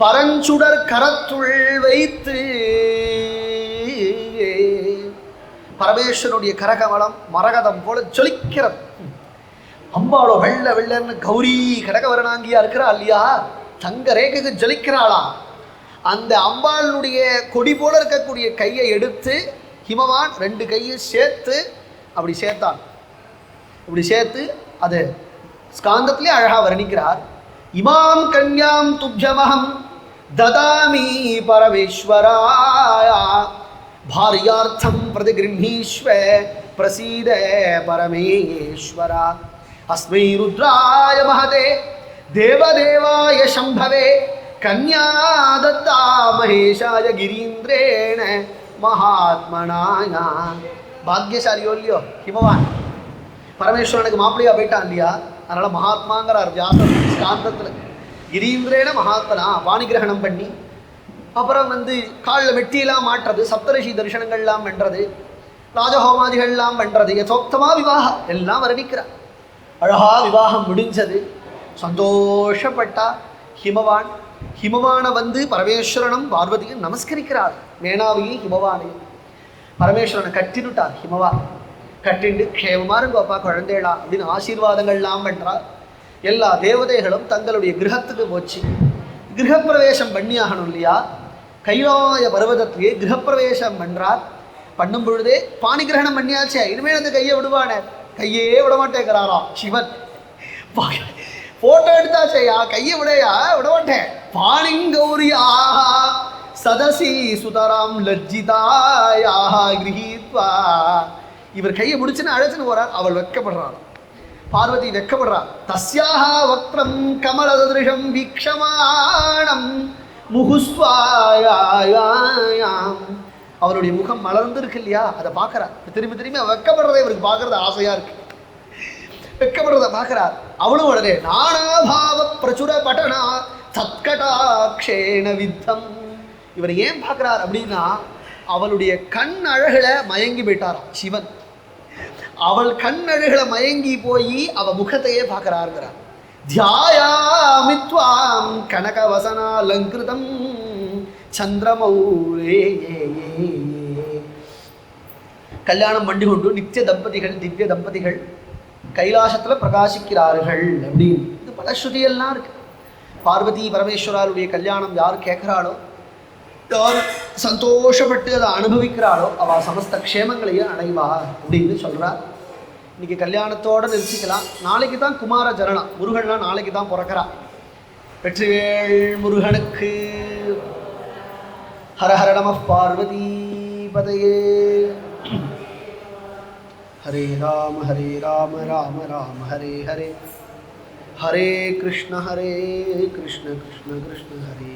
பரஞ்சுடர் கரத்துள் வைத்து, பரமேஸ்வரனுடைய கரகமலம் மரகதம் போல ஜொலிக்கிறது. அம்பாளோ வெள்ள வெள்ளன்னு கௌரி கடகவரணாங்கியா இருக்கிறா இல்லையா, தங்க ரேகைக்கு ஜொலிக்கிறாளா. அந்த அம்பாளுடைய கொடி போல இருக்கக்கூடிய கையை எடுத்து ஹிமவான் 2 கையை சேர்த்து அப்படி சேர்த்தான். இப்படி சேர்த்து அது ஸ்காந்தத்திலே அழகா வர்ணிக்கிறார். இமாம் கன்யாம் துப்ஜமஹம் ததாமி பரமேஸ்வராயா பாரியார்த்தம் பிரதிகிருஹீஸ்வ பிரசீத பரமேஸ்வரா. அஸ்மை ருத்ராய மஹதே தேவதேவாய சம்பவே கன்யா தத்தா மகேஷாய கிரீந்திரேண மகாத்மனாயா. பாக்யசாலியோ இல்லையோ ஹிமவான், பரமேஸ்வரனுக்கு மாப்பிள்ளையா போயிட்டான் இல்லையா, அதனால மகாத்மாங்கிறார் வியாசர் ஸ்காந்தத்துல. கிரீந்திரேன மகாத்மனா பாணிகிரகணம் பண்ணி அப்புறம் காலில் வெட்டியெல்லாம் மாட்டுறது, சப்தரிஷி தரிசனங்கள்லாம் பண்ணுறது, ராஜஹோமாதிகள்லாம் பண்ணுறது, யதோக்தமா விவாகம் எல்லாம் வர்ணிக்கிறார். அழகா விவாகம் முடிஞ்சது, சந்தோஷப்பட்டா ஹிமவான். ஹிமவானை பரமேஸ்வரனும் பார்வதியும் நமஸ்கரிக்கிறார். மேனாவையும் ஹிமவானையும் பரமேஸ்வரனை கட்டினுட்டார். ஹிமவான் கட்டிண்டு க்ஷேமமா இருங்க அப்பா குழந்தைகளா அப்படின்னு ஆசீர்வாதங்கள்லாம் பண்றார். எல்லா தேவதைகளும் தங்களுடைய கிரகத்துக்கு போச்சு. கிரகப்பிரவேசம் பண்ணி ஆகணும் இல்லையா, கைலாய பர்வதத்திலேயே கிரகப்பிரவேசம் பண்றார். பண்ணும் பொழுதே பாணிகிரகணம் பண்ணியாச்சே, இனிமேல் அந்த கையை விடுவானே, கையே விட மாட்டேங்கிறாரா சிவன். போட்டோ எடுத்தாச்சையா, கையை விடையா, விட மாட்டேன். பாணிங்கௌரியா சதசி சுதராம் லஜ்ஜிதாயா கிரஹீத்வா. இவர் கையை முடிச்சுன்னு அழைச்சுன்னு போறார். அவள் வெட்கப்படுறாள், பார்வதி வெட்கப்படுறாள். தஸ்யாக வக்ரம் கமலததிருஷம் வீக்ஷமாணம் முகுஸ்வாயாயாம். அவருடைய முகம் மலர்ந்து இருக்கு இல்லையா, அதை பார்க்கறார். திரும்பி திரும்பி வெட்கப்படுறதை இவருக்கு பார்க்கறது ஆசையா இருக்கு, வெட்கப்படுறதை பார்க்கிறார். அவளும் உடனே நானாபாவ பிரச்சுர பட்டனா தத்கடாக்ஷேண வித்தம். இவர் ஏன் பார்க்கிறார் அப்படின்னா, அவளுடைய கண் அழகுல மயங்கி போயிட்டாராம் சிவன். அவள் கண் அழகுல மயங்கி போய் அவ முகத்தையே பார்க்கிறாருங்கிறார். தியாயாமித்வாம் கனகவசனாலங்கிருதம் சந்திரமௌலே. கல்யாணம் பண்ணி கொண்டு நித்திய தம்பதிகள், திவ்ய தம்பதிகள் கைலாசத்துல பிரகாசிக்கிறார்கள் அப்படின்னு இது பல ஸ்ருதியெல்லாம் இருக்கு. பார்வதி பரமேஸ்வராருடைய கல்யாணம் யார் கேட்கிறாளோ யார் சந்தோஷப்பட்டு அதை அனுபவிக்கிறாளோ அவள் சமஸ்த க்ஷேமங்களையும் அடைவா அப்படின்னு சொல்கிறார். இன்னைக்கு கல்யாணத்தோடு நிறுத்திக்கலாம். நாளைக்கு தான் குமார ஜனனம், முருகன்லாம் நாளைக்கு தான் பிறக்கிறா. வெற்றிவேல் முருகனுக்கு. ஹரஹர நம பார்வதி பதையே. ஹரே ராம ராம ராம ஹரே ஹரே, ஹரே கிருஷ்ண கிருஷ்ண கிருஷ்ண ஹரே